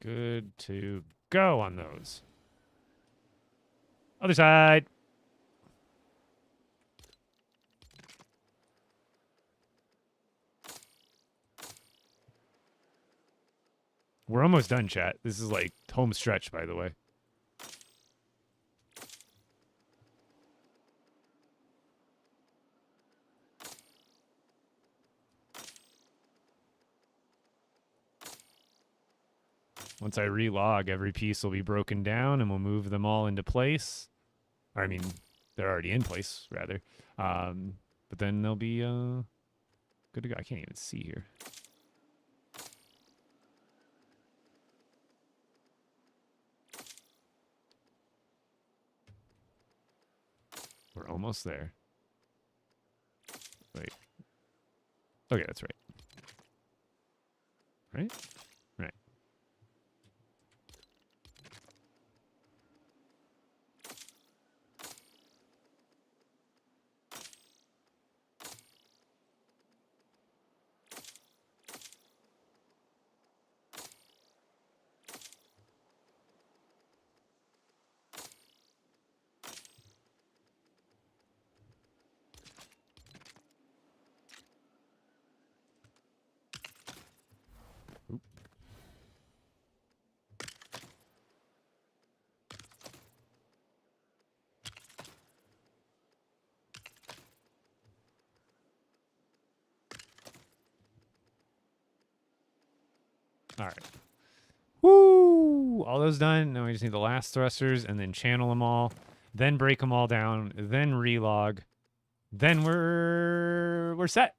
Good to go on those. Other side. We're almost done, chat. This is like home stretch, by the way. Once I relog, every piece will be broken down, and we'll move them all into place. Or, I mean, they're already in place, rather. But then they'll be good to go. I can't even see here. We're almost there. Wait. Okay, that's right. Right? Right. All right. Woo! All those done. Now we just need the last thrusters and then channel them all. Then break them all down. Then relog. Then we're set.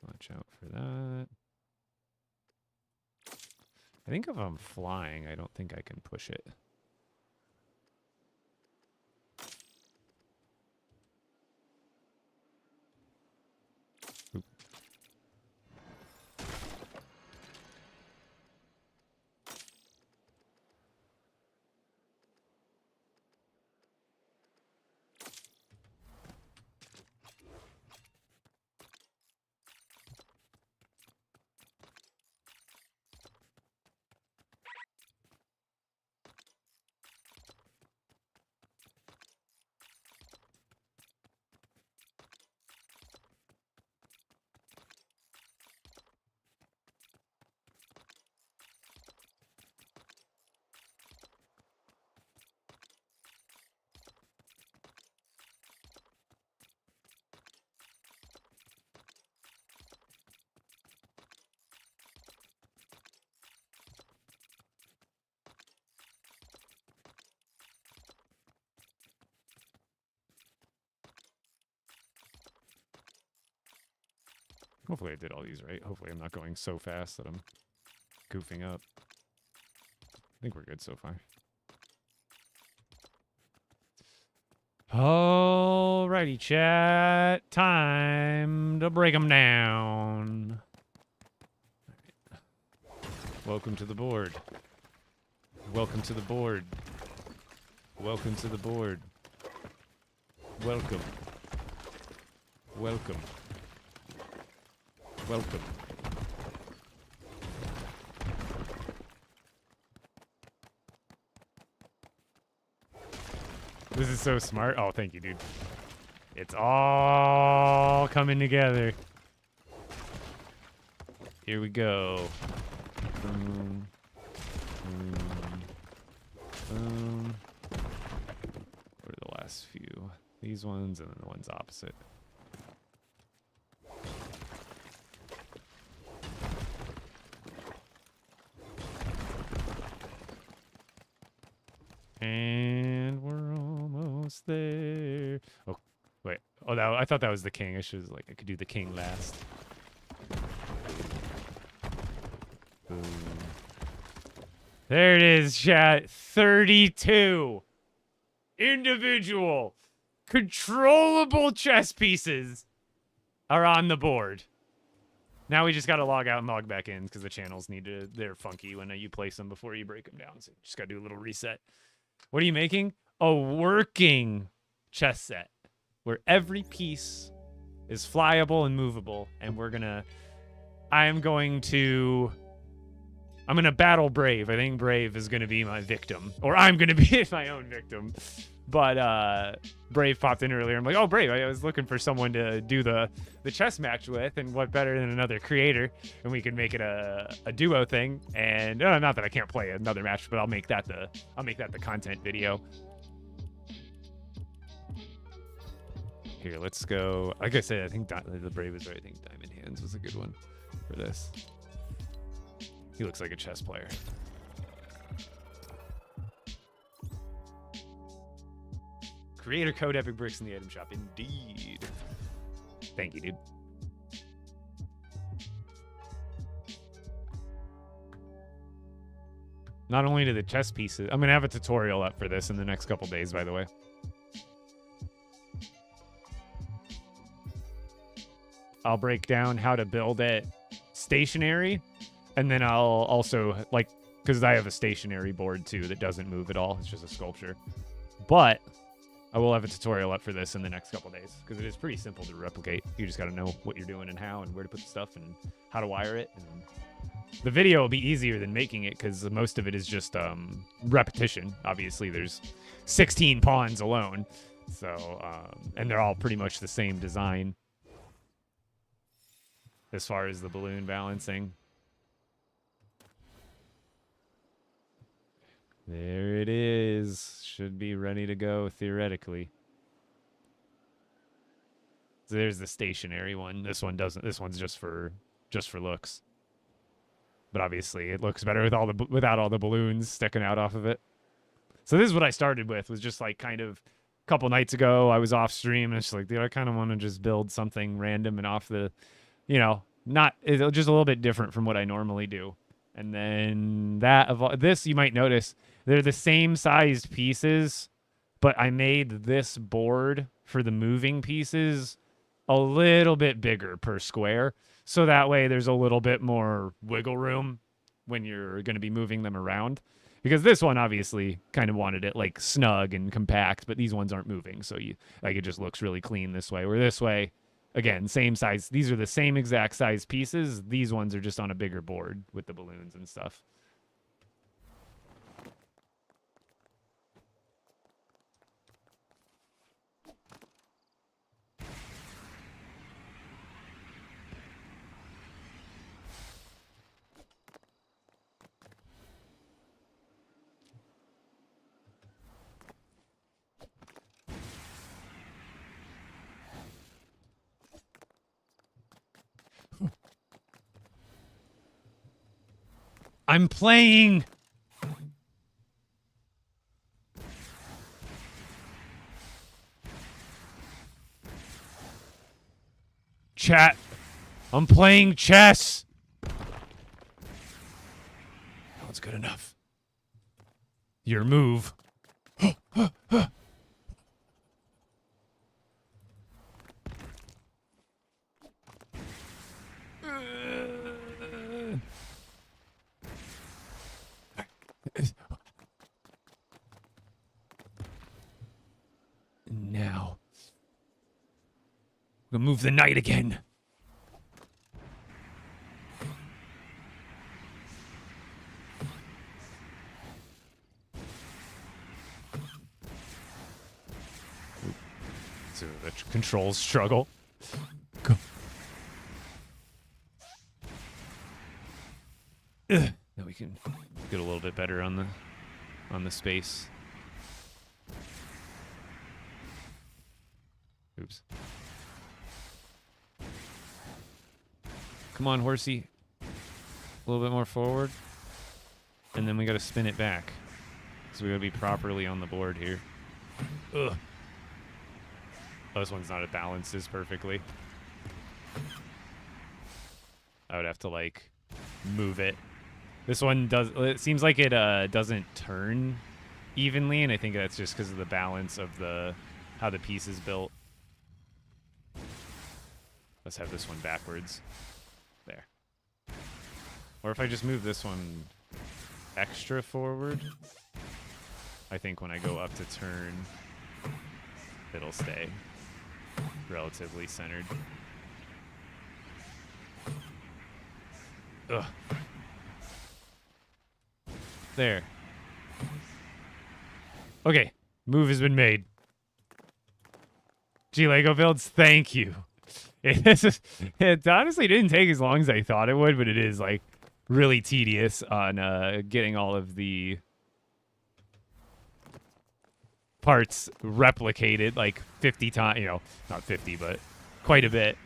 Watch out for that. I think if I'm flying, I don't think I can push it. Oop. Hopefully I did all these right. Hopefully I'm not going so fast that I'm goofing up. I think we're good so far. Alrighty, chat. Time to break them down. Welcome to the board. Welcome to the board. Welcome to the board. Welcome. Welcome. Welcome. This is so smart. Oh, thank you, dude. It's all coming together. Here we go. Boom. Boom. Boom. What are the last few? These ones and then the ones opposite. And we're almost there. Oh, wait. Oh, that, I thought that was the king. I should like I could do the king last. Boom. There it is, chat. 32 individual controllable chess pieces are on the board. Now we just got to log out and log back in because the channels need to, they're funky when you place them before you break them down. So you just got to do a little reset. What are you making? A working chess set where every piece is flyable and movable. And I'm going to battle Brave. I think Brave is going to be my victim. Or I'm going to be my own victim. But Brave popped in earlier. I'm like, oh, Brave. I was looking for someone to do the chess match with. And what better than another creator? And we can make it a duo thing. And not that I can't play another match, but I'll make that the content video. Here, let's go. Like I said, I think the Brave is right. I think Diamond Hand. hands was a good one for this. He looks like a chess player. Creator code Epic Bricks in the item shop. Indeed. Thank you, dude. Not only do the chess pieces... I'm going to have a tutorial up for this in the next couple days, by the way. I'll break down how to build it stationary, and then I'll also, like, because I have a stationary board, too, that doesn't move at all. It's just a sculpture. But I will have a tutorial up for this in the next couple days, because it is pretty simple to replicate. You just got to know what you're doing and how, and where to put the stuff, and how to wire it, and... The video will be easier than making it because most of it is just repetition. Obviously, there's 16 pawns alone. So, and they're all pretty much the same design as far as the balloon balancing. There it is. Should be ready to go theoretically. So there's the stationary one. This one doesn't. This one's just for looks. But obviously, it looks better with without all the balloons sticking out off of it. So this is what I started with. Was just like kind of a couple nights ago. I was off stream and it's like, dude, I kind of want to just build something random and off the, you know, it's just a little bit different from what I normally do. And then this you might notice they're the same sized pieces, but I made this board for the moving pieces a little bit bigger per square. So that way there's a little bit more wiggle room when you're going to be moving them around. Because this one obviously kind of wanted it like snug and compact, but these ones aren't moving. So it just looks really clean this way. Where this way, again, same size. These are the same exact size pieces. These ones are just on a bigger board with the balloons and stuff. I'm playing. Chat. I'm playing chess. That's good enough. Your move. Now. We'll move the knight again. So the controls struggle. Go. Now we can get a little bit better on the space. Oops. Come on, horsey. A little bit more forward. And then we gotta spin it back. So we gotta be properly on the board here. Ugh. Oh, this one's not at balances perfectly. I would have to, like, move it. This one does... It seems like it doesn't turn evenly, and I think that's just because of the balance of how the piece is built. Let's have this one backwards. There. Or if I just move this one extra forward, I think when I go up to turn, it'll stay relatively centered. Ugh. There. Okay, move has been made. Gee, LEGO Builds, thank you. It honestly didn't take as long as I thought it would, but it is, like, really tedious on getting all of the parts replicated, like, 50 times, you know, not 50, but quite a bit.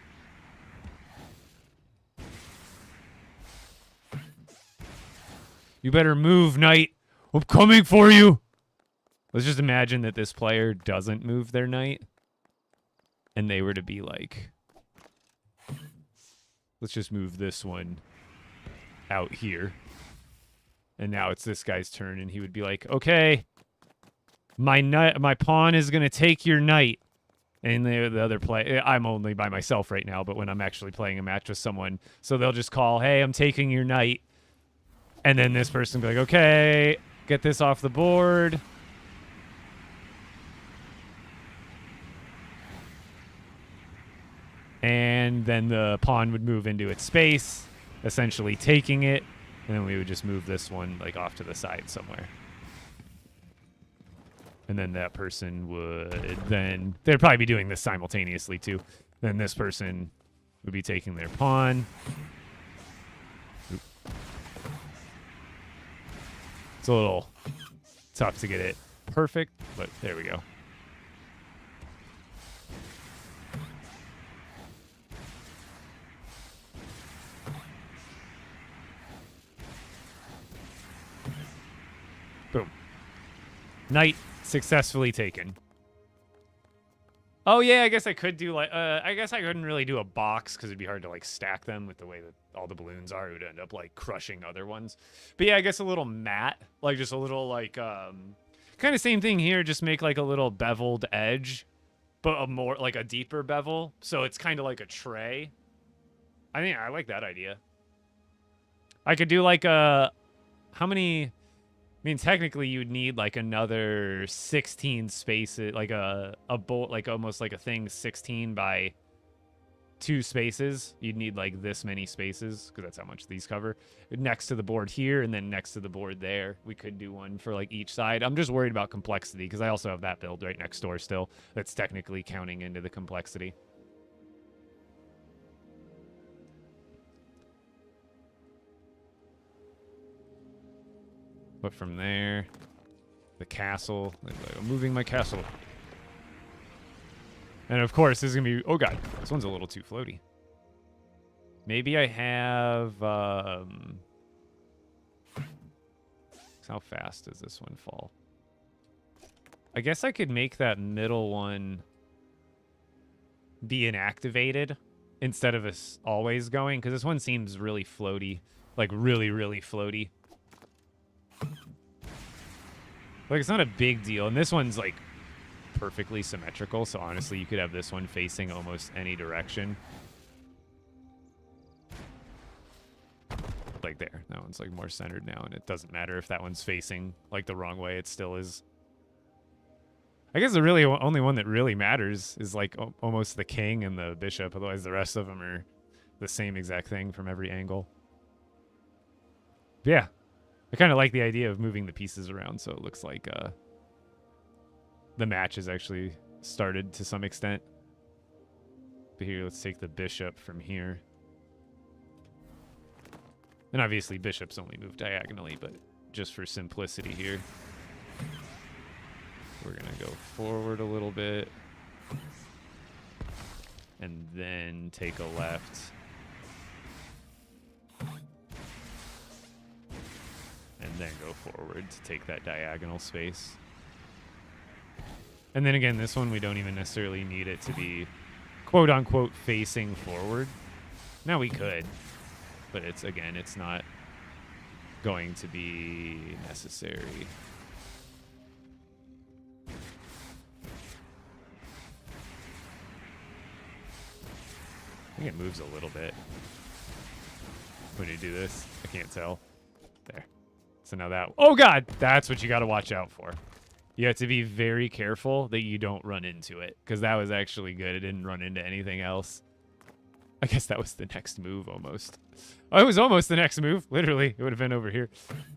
You better move, knight. I'm coming for you. Let's just imagine that this player doesn't move their knight. And they were to be like, let's just move this one out here. And now it's this guy's turn, and he would be like, okay, my pawn is going to take your knight. And the other play, I'm only by myself right now, but when I'm actually playing a match with someone, so they'll just call, hey, I'm taking your knight. And then this person will be like, okay, get this off the board. And then the pawn would move into its space, essentially taking it. And then we would just move this one like off to the side somewhere. And then that person would then, they'd probably be doing this simultaneously too. Then this person would be taking their pawn. Oop. It's a little tough to get it perfect, but there we go. Boom. Knight successfully taken. Oh yeah, I guess I could do like I guess I couldn't really do a box because it'd be hard to like stack them with the way that all the balloons are. It would end up like crushing other ones. But yeah, I guess a little mat, like just a little like kind of same thing here, just make like a little beveled edge, but a more like a deeper bevel, so it's kind of like a tray. I think I like that idea. I could do like a how many? I mean, technically, you'd need like another 16 spaces, like a bolt, like almost like a thing 16 by 2 spaces. You'd need like this many spaces because that's how much these cover. Next to the board here and then next to the board there. We could do one for like each side. I'm just worried about complexity because I also have that build right next door still. That's technically counting into the complexity. But from there, the castle, like, I'm moving my castle. And of course, this is going to be, oh god, this one's a little too floaty. Maybe I have, how fast does this one fall? I guess I could make that middle one be inactivated instead of us always going, because this one seems really floaty, like really, really floaty. Like, it's not a big deal. And this one's, like, perfectly symmetrical. So, honestly, you could have this one facing almost any direction. Like, there. That one's, like, more centered now. And it doesn't matter if that one's facing, like, the wrong way. It still is. I guess the really only one that really matters is, like, almost the king and the bishop. Otherwise, the rest of them are the same exact thing from every angle. But yeah. I kind of like the idea of moving the pieces around, so it looks like the match has actually started to some extent. But here, let's take the bishop from here. And obviously, bishops only move diagonally, but just for simplicity here, we're going to go forward a little bit. And then take a left. And then go forward to take that diagonal space. And then again, this one, we don't even necessarily need it to be quote-unquote facing forward. Now we could, but it's, again, it's not going to be necessary. I think it moves a little bit when you do this. I can't tell. There. So now that, oh god, that's what you got to watch out for. You have to be very careful that you don't run into it, because that was actually good. It didn't run into anything else. I guess that was the next move almost. Oh, it was almost the next move. Literally, it would have been over here.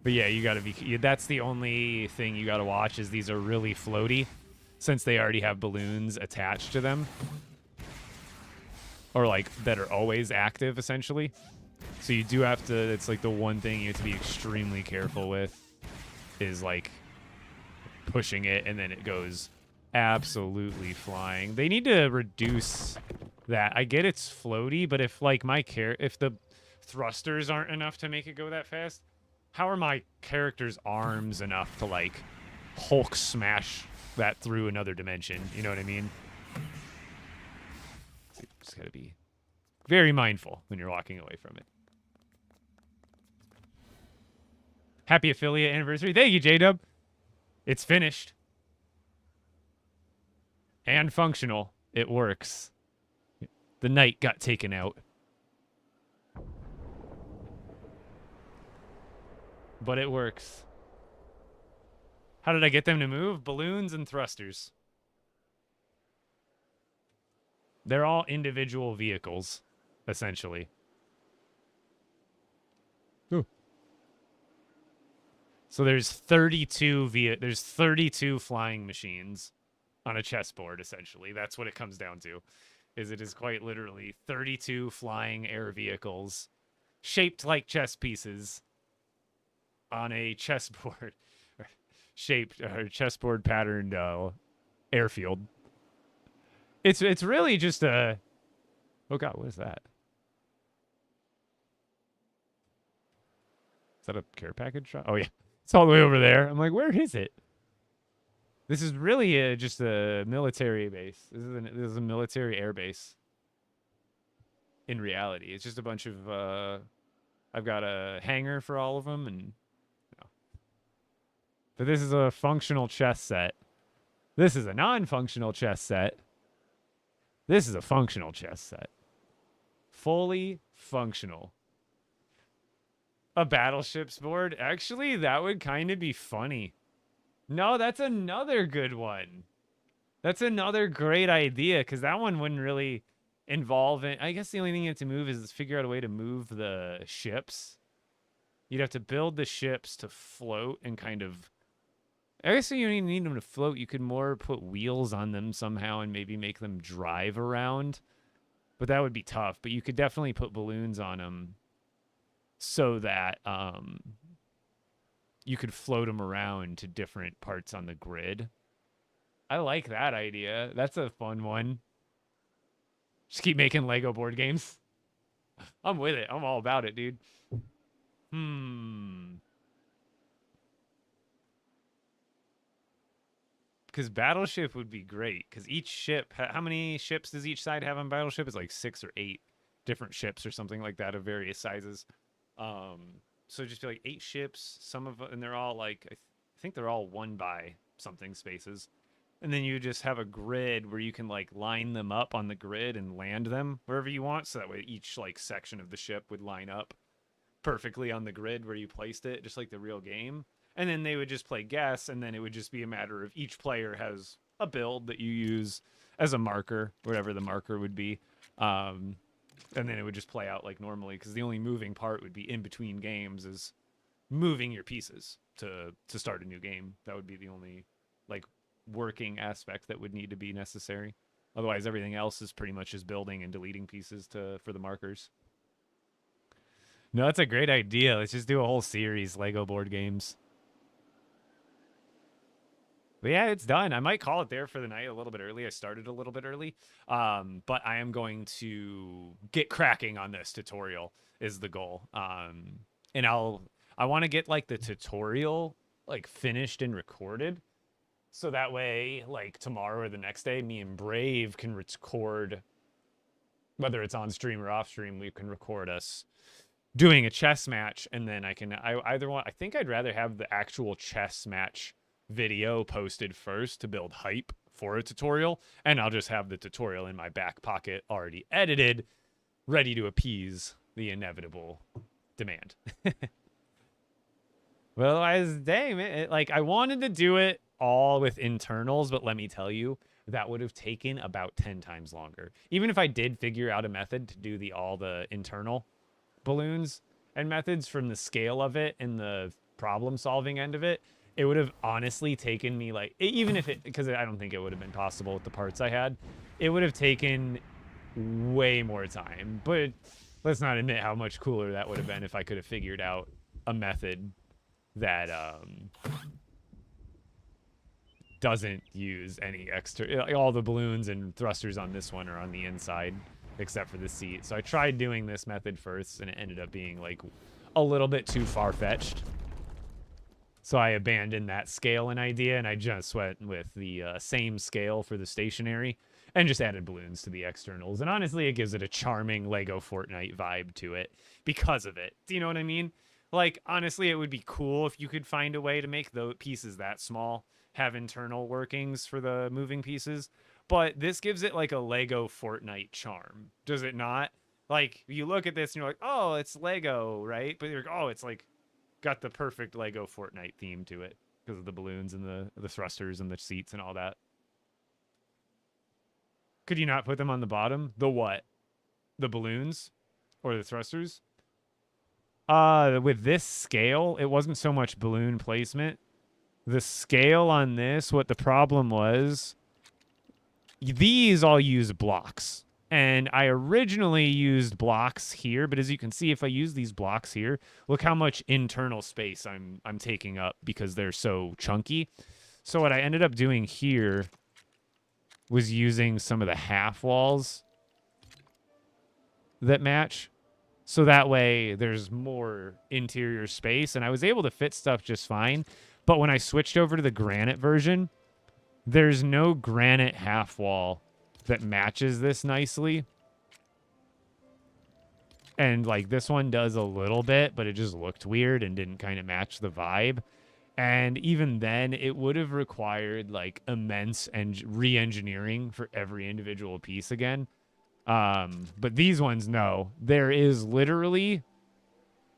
But yeah, you got to be, that's the only thing you got to watch is these are really floaty since they already have balloons attached to them. Or like that are always active essentially. So you do have to, it's like the one thing you have to be extremely careful with is like pushing it and then it goes absolutely flying. They need to reduce that. I get it's floaty, but if like if the thrusters aren't enough to make it go that fast, How are my character's arms enough to, like, Hulk smash that through another dimension? You know what I mean? So you just gotta be very mindful when you're walking away from it. Happy affiliate anniversary. Thank you, J-Dub. It's finished. And functional. It works. The knight got taken out. But it works. How did I get them to move? Balloons and thrusters. They're all individual vehicles, essentially. Ooh. So there's 32 flying machines on a chessboard, essentially. That's what it comes down to. It is quite literally 32 flying air vehicles shaped like chess pieces on a chessboard shaped or chessboard patterned airfield. It's really just a, oh god, what is that? Is that a care package? Oh yeah, it's all the way over there. I'm like, where is it? This is really just a military base. This is a military air base. In reality, it's just a bunch of. I've got a hangar for all of them, and. But this is a functional chess set. This is a non-functional chess set. This is a functional chess set. Fully functional. A battleships board? Actually, that would kind of be funny. No, that's another good one. That's another great idea, because that one wouldn't really involve it. I guess the only thing you have to move is figure out a way to move the ships. You'd have to build the ships to float and kind of... I guess you don't even need them to float. You could more put wheels on them somehow and maybe make them drive around. But that would be tough. But you could definitely put balloons on them so that you could float them around to different parts on the grid. I like that idea. That's a fun one. Just keep making Lego board games. I'm with it. I'm all about it, dude. Because Battleship would be great. Because each ship, how many ships does each side have on Battleship? It's like 6 or 8 different ships or something like that of various sizes. So just be like 8 ships. Some of, and they're all like, I think they're all 1 by something spaces. And then you just have a grid where you can like line them up on the grid and land them wherever you want. So that way each like section of the ship would line up perfectly on the grid where you placed it, just like the real game. And then they would just play guess, and then it would just be a matter of each player has a build that you use as a marker, whatever the marker would be. And then it would just play out like normally, because the only moving part would be in between games is moving your pieces to start a new game. That would be the only like working aspect that would need to be necessary. Otherwise, everything else is pretty much just building and deleting pieces for the markers. No, that's a great idea. Let's just do a whole series, Lego board games. But yeah, it's done. I might call it there for the night a little bit early. I started a little bit early. But I am going to get cracking on this tutorial is the goal. And I want to get like the tutorial like finished and recorded. So that way, like tomorrow or the next day, me and Brave can record, whether it's on stream or off stream, we can record us doing a chess match. And then I think I'd rather have the actual chess match video posted first to build hype for a tutorial, and I'll just have the tutorial in my back pocket already edited, ready to appease the inevitable demand. Well, dang it, like I wanted to do it all with internals, but let me tell you, that would have taken about 10 times longer. Even if I did figure out a method to do all the internal balloons and methods from the scale of it and the problem solving end of it, it would have honestly taken me like, even if it, because I don't think it would have been possible with the parts I had, it would have taken way more time. But let's not admit how much cooler that would have been if I could have figured out a method that doesn't use any extra, all the balloons and thrusters on this one are on the inside except for the seat. So I tried doing this method first and it ended up being like a little bit too far-fetched. So I abandoned that scaling idea, and I just went with the same scale for the stationary and just added balloons to the externals. And honestly, it gives it a charming LEGO Fortnite vibe to it because of it. Do you know what I mean? Like, honestly, it would be cool if you could find a way to make the pieces that small have internal workings for the moving pieces. But this gives it like a LEGO Fortnite charm, does it not? Like, you look at this and you're like, oh, it's Lego, right? But you're like, oh, it's like got the perfect Lego Fortnite theme to it because of the balloons and the thrusters and the seats and all that. Could you not put them on the bottom? The what? The balloons or the thrusters? With this scale, it wasn't so much balloon placement. The scale on this, what the problem was, these all use blocks. And I originally used blocks here, but as you can see, if I use these blocks here, look how much internal space I'm taking up because they're so chunky. So what I ended up doing here was using some of the half walls that match. So that way there's more interior space, and I was able to fit stuff just fine. But when I switched over to the granite version, there's no granite half wall that matches this nicely. And like this one does a little bit, but it just looked weird and didn't kind of match the vibe. And even then, it would have required like immense and re-engineering for every individual piece again. But these ones, no. There is literally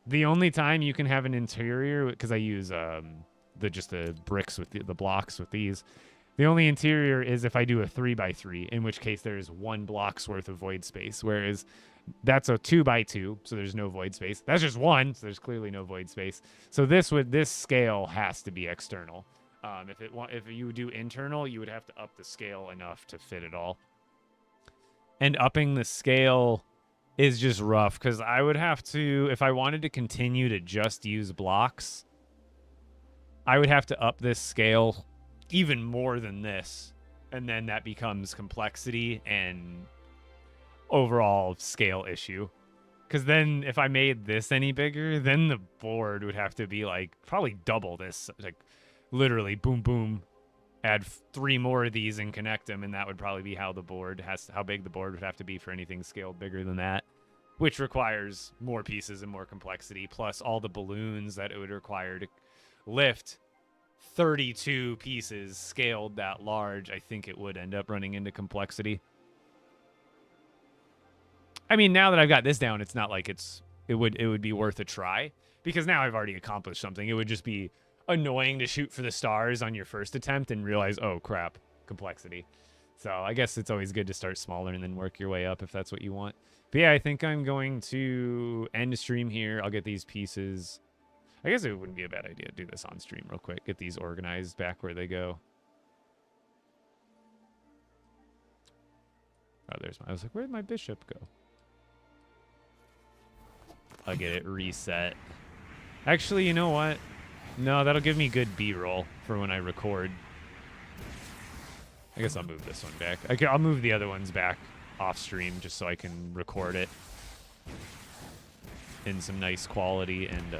the only time you can have an interior, because I use the bricks with the blocks with these. The only interior is if I do a 3x3, in which case there's 1 block's worth of void space, whereas that's a 2x2, so there's no void space. That's just 1, so there's clearly no void space. So this scale has to be external. If you do internal, you would have to up the scale enough to fit it all. And upping the scale is just rough because I would have to, if I wanted to continue to just use blocks, I would have to up this scale even more than this, and then that becomes complexity and overall scale issue. Because then if I made this any bigger, then the board would have to be like probably double this, like literally boom boom, add 3 more of these and connect them, and that would probably be how big the board would have to be for anything scaled bigger than that, which requires more pieces and more complexity, plus all the balloons that it would require to lift 32 pieces scaled that large. I think it would end up running into complexity. I mean, now that I've got this down, it's not like it would be worth a try, because now I've already accomplished something. It would just be annoying to shoot for the stars on your first attempt and realize, oh crap, complexity. So I guess it's always good to start smaller and then work your way up if that's what you want. But yeah, I think I'm going to end the stream here. I'll get these pieces. I guess it wouldn't be a bad idea to do this on stream real quick. Get these organized back where they go. Oh, I was like, where'd my bishop go? I'll get it reset. Actually, you know what? No, that'll give me good B-roll for when I record. I guess I'll move this one back. I'll move the other ones back off stream just so I can record it in some nice quality and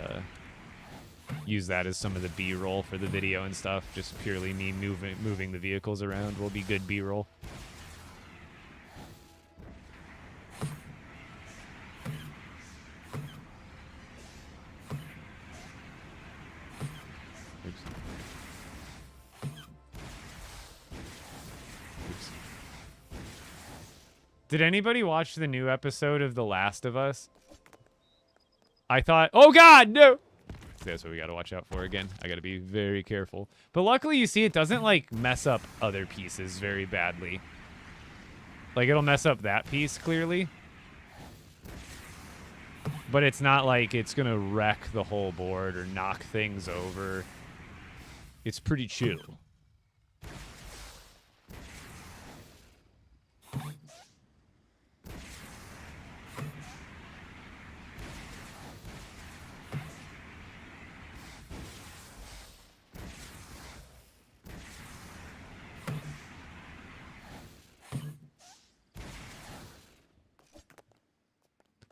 use that as some of the B-roll for the video and stuff. Just purely me moving the vehicles around will be good B-roll. Did anybody watch the new episode of The Last of Us? I thought, oh God, no! That's what we gotta watch out for again. I gotta be very careful. But luckily, you see, it doesn't, like, mess up other pieces very badly. Like, it'll mess up that piece, clearly. But it's not like it's gonna wreck the whole board or knock things over. It's pretty chill.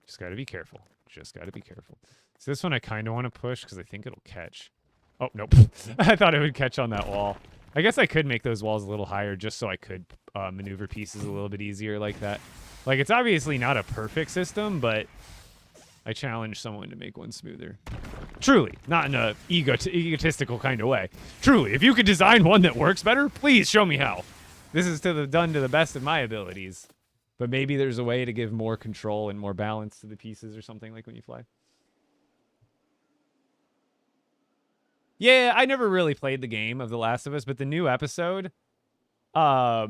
Just gotta be careful. Just gotta be careful. So this one I kind of want to push because I think it'll catch. Oh, nope. I thought it would catch on that wall. I guess I could make those walls a little higher just so I could maneuver pieces a little bit easier like that. Like, it's obviously not a perfect system, but I challenge someone to make one smoother. Truly, not in a egotistical kind of way. Truly, if you could design one that works better, please show me how. This is done to the best of my abilities. But maybe there's a way to give more control and more balance to the pieces or something like when you fly. Yeah, I never really played the game of The Last of Us, but the new episode, at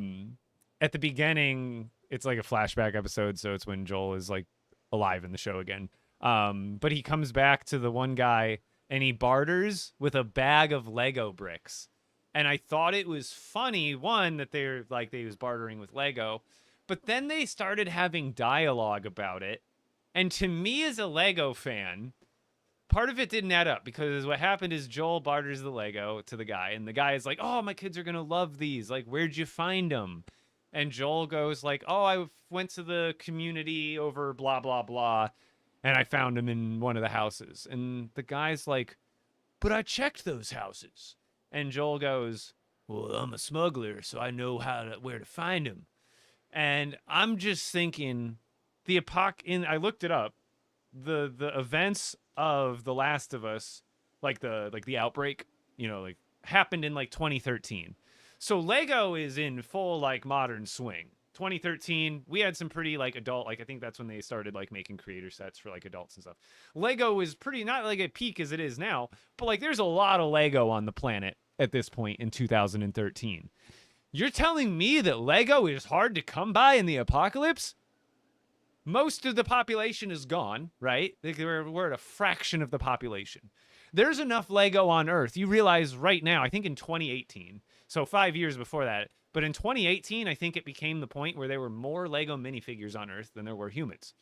the beginning, it's like a flashback episode, so it's when Joel is like alive in the show again. But he comes back to the one guy and he barters with a bag of Lego bricks. And I thought it was funny, one, that they was bartering with Lego, but then they started having dialogue about it. And to me as a Lego fan, part of it didn't add up because what happened is Joel barters the Lego to the guy, and the guy is like, "Oh, my kids are gonna love these. Like, where'd you find them?" And Joel goes like, "Oh, I went to the community over blah blah blah, and I found them in one of the houses." And the guy's like, "But I checked those houses." And Joel goes, "Well, I'm a smuggler, so I know where to find them." And I'm just thinking, I looked it up. The events of The Last of Us, like the outbreak, like happened in like 2013. So Lego is in full like modern swing. 2013, we had some pretty like adult, like I think that's when they started like making creator sets for like adults and stuff. Lego is pretty not like at peak as it is now, but like there's a lot of Lego on the planet at this point in 2013. You're telling me that Lego is hard to come by in the apocalypse? Most of the population is gone, right? We're at a fraction of the population. There's enough Lego on Earth. You realize right now, I think in 2018, so 5 years before that, but in 2018, I think it became the point where there were more Lego minifigures on Earth than there were humans.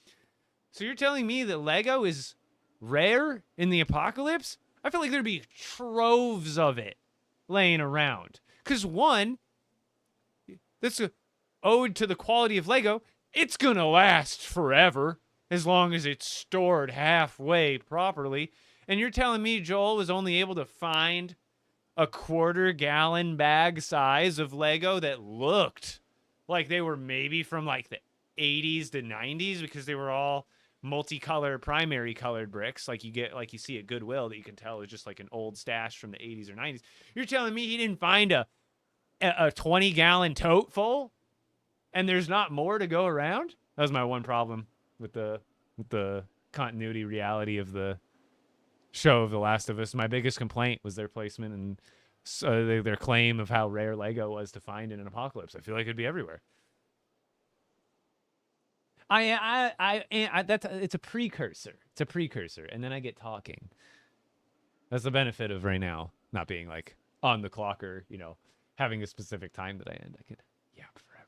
So you're telling me that Lego is rare in the apocalypse? I feel like there'd be troves of it laying around. Because one, that's an ode to the quality of Lego. It's gonna last forever as long as it's stored halfway properly. And you're telling me Joel was only able to find a quarter-gallon bag size of Lego that looked like they were maybe from like the 80s to 90s because they were all multicolor, primary colored bricks like you see at Goodwill that you can tell is just like an old stash from the 80s or 90s. You're telling me he didn't find a 20-gallon tote full? And there's not more to go around? That was my one problem with the continuity reality of the show of The Last of Us. My biggest complaint was their placement and their claim of how rare Lego was to find in an apocalypse. I feel like it'd be everywhere. It's a precursor. It's a precursor, and then I get talking. That's the benefit of right now not being like on the clock or having a specific time that I end. I could yap forever.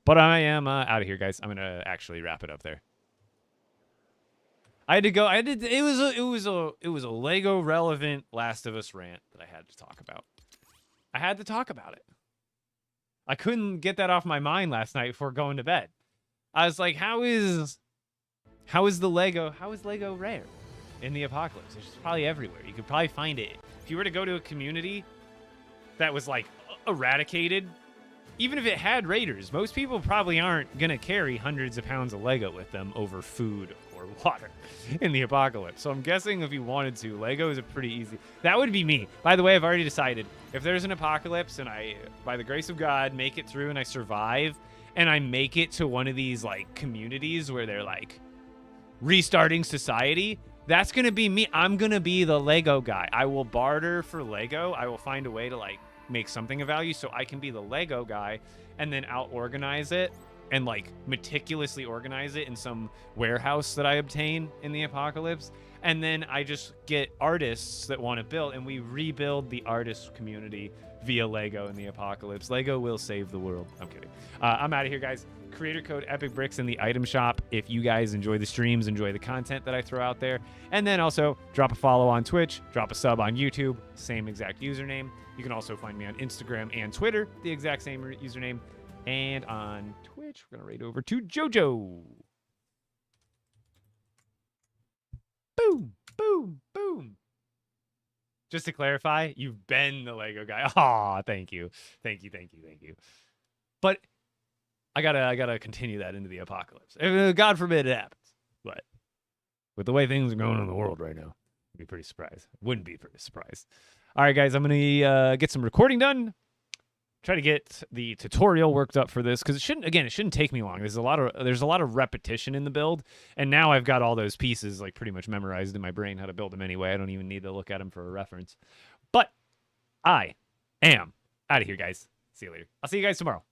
But I am out of here, guys. I'm gonna actually wrap it up there. I had to go. It was a Lego relevant Last of Us rant that I had to talk about. I had to talk about it. I couldn't get that off my mind last night before going to bed. I was like, how is Lego rare in the apocalypse? It's probably everywhere. You could probably find it. If you were to go to a community that was like eradicated, even if it had raiders, most people probably aren't going to carry hundreds of pounds of Lego with them over food or water in the apocalypse. So I'm guessing if you wanted to, Lego is a pretty easy... That would be me. By the way, I've already decided. If there's an apocalypse and I, by the grace of God, make it through and I survive, and I make it to one of these like communities where they're like restarting society, that's going to be me. I'm going to be the Lego guy. I will barter for Lego. I will find a way to like make something of value so I can be the Lego guy and then out organize it and like meticulously organize it in some warehouse that I obtain in the apocalypse. And then I just get artists that want to build and we rebuild the artist community via Lego in the apocalypse. Lego will save the world. I'm kidding. I'm out of here, guys. Creator code Epic Bricks in the item shop if you guys enjoy the streams, enjoy the content that I throw out there. And then also drop a follow on Twitch, drop a sub on YouTube, same exact username. You can also find me on Instagram and Twitter, the exact same username. And on Twitch, we're going to raid over to JoJo. Boom, boom, boom. Just to clarify, you've been the Lego guy. Aw, thank you. Thank you, thank you, thank you. But I gotta continue that into the apocalypse. God forbid it happens. But with the way things are going in the world right now, I'd be pretty surprised. Wouldn't be pretty surprised. All right, guys, I'm gonna get some recording done. Try to get the tutorial worked up for this because it shouldn't take me long. There's a lot of repetition in the build, and now I've got all those pieces like pretty much memorized in my brain how to build them anyway. I don't even need to look at them for a reference. But I am out of here, guys. See you later. I'll see you guys tomorrow.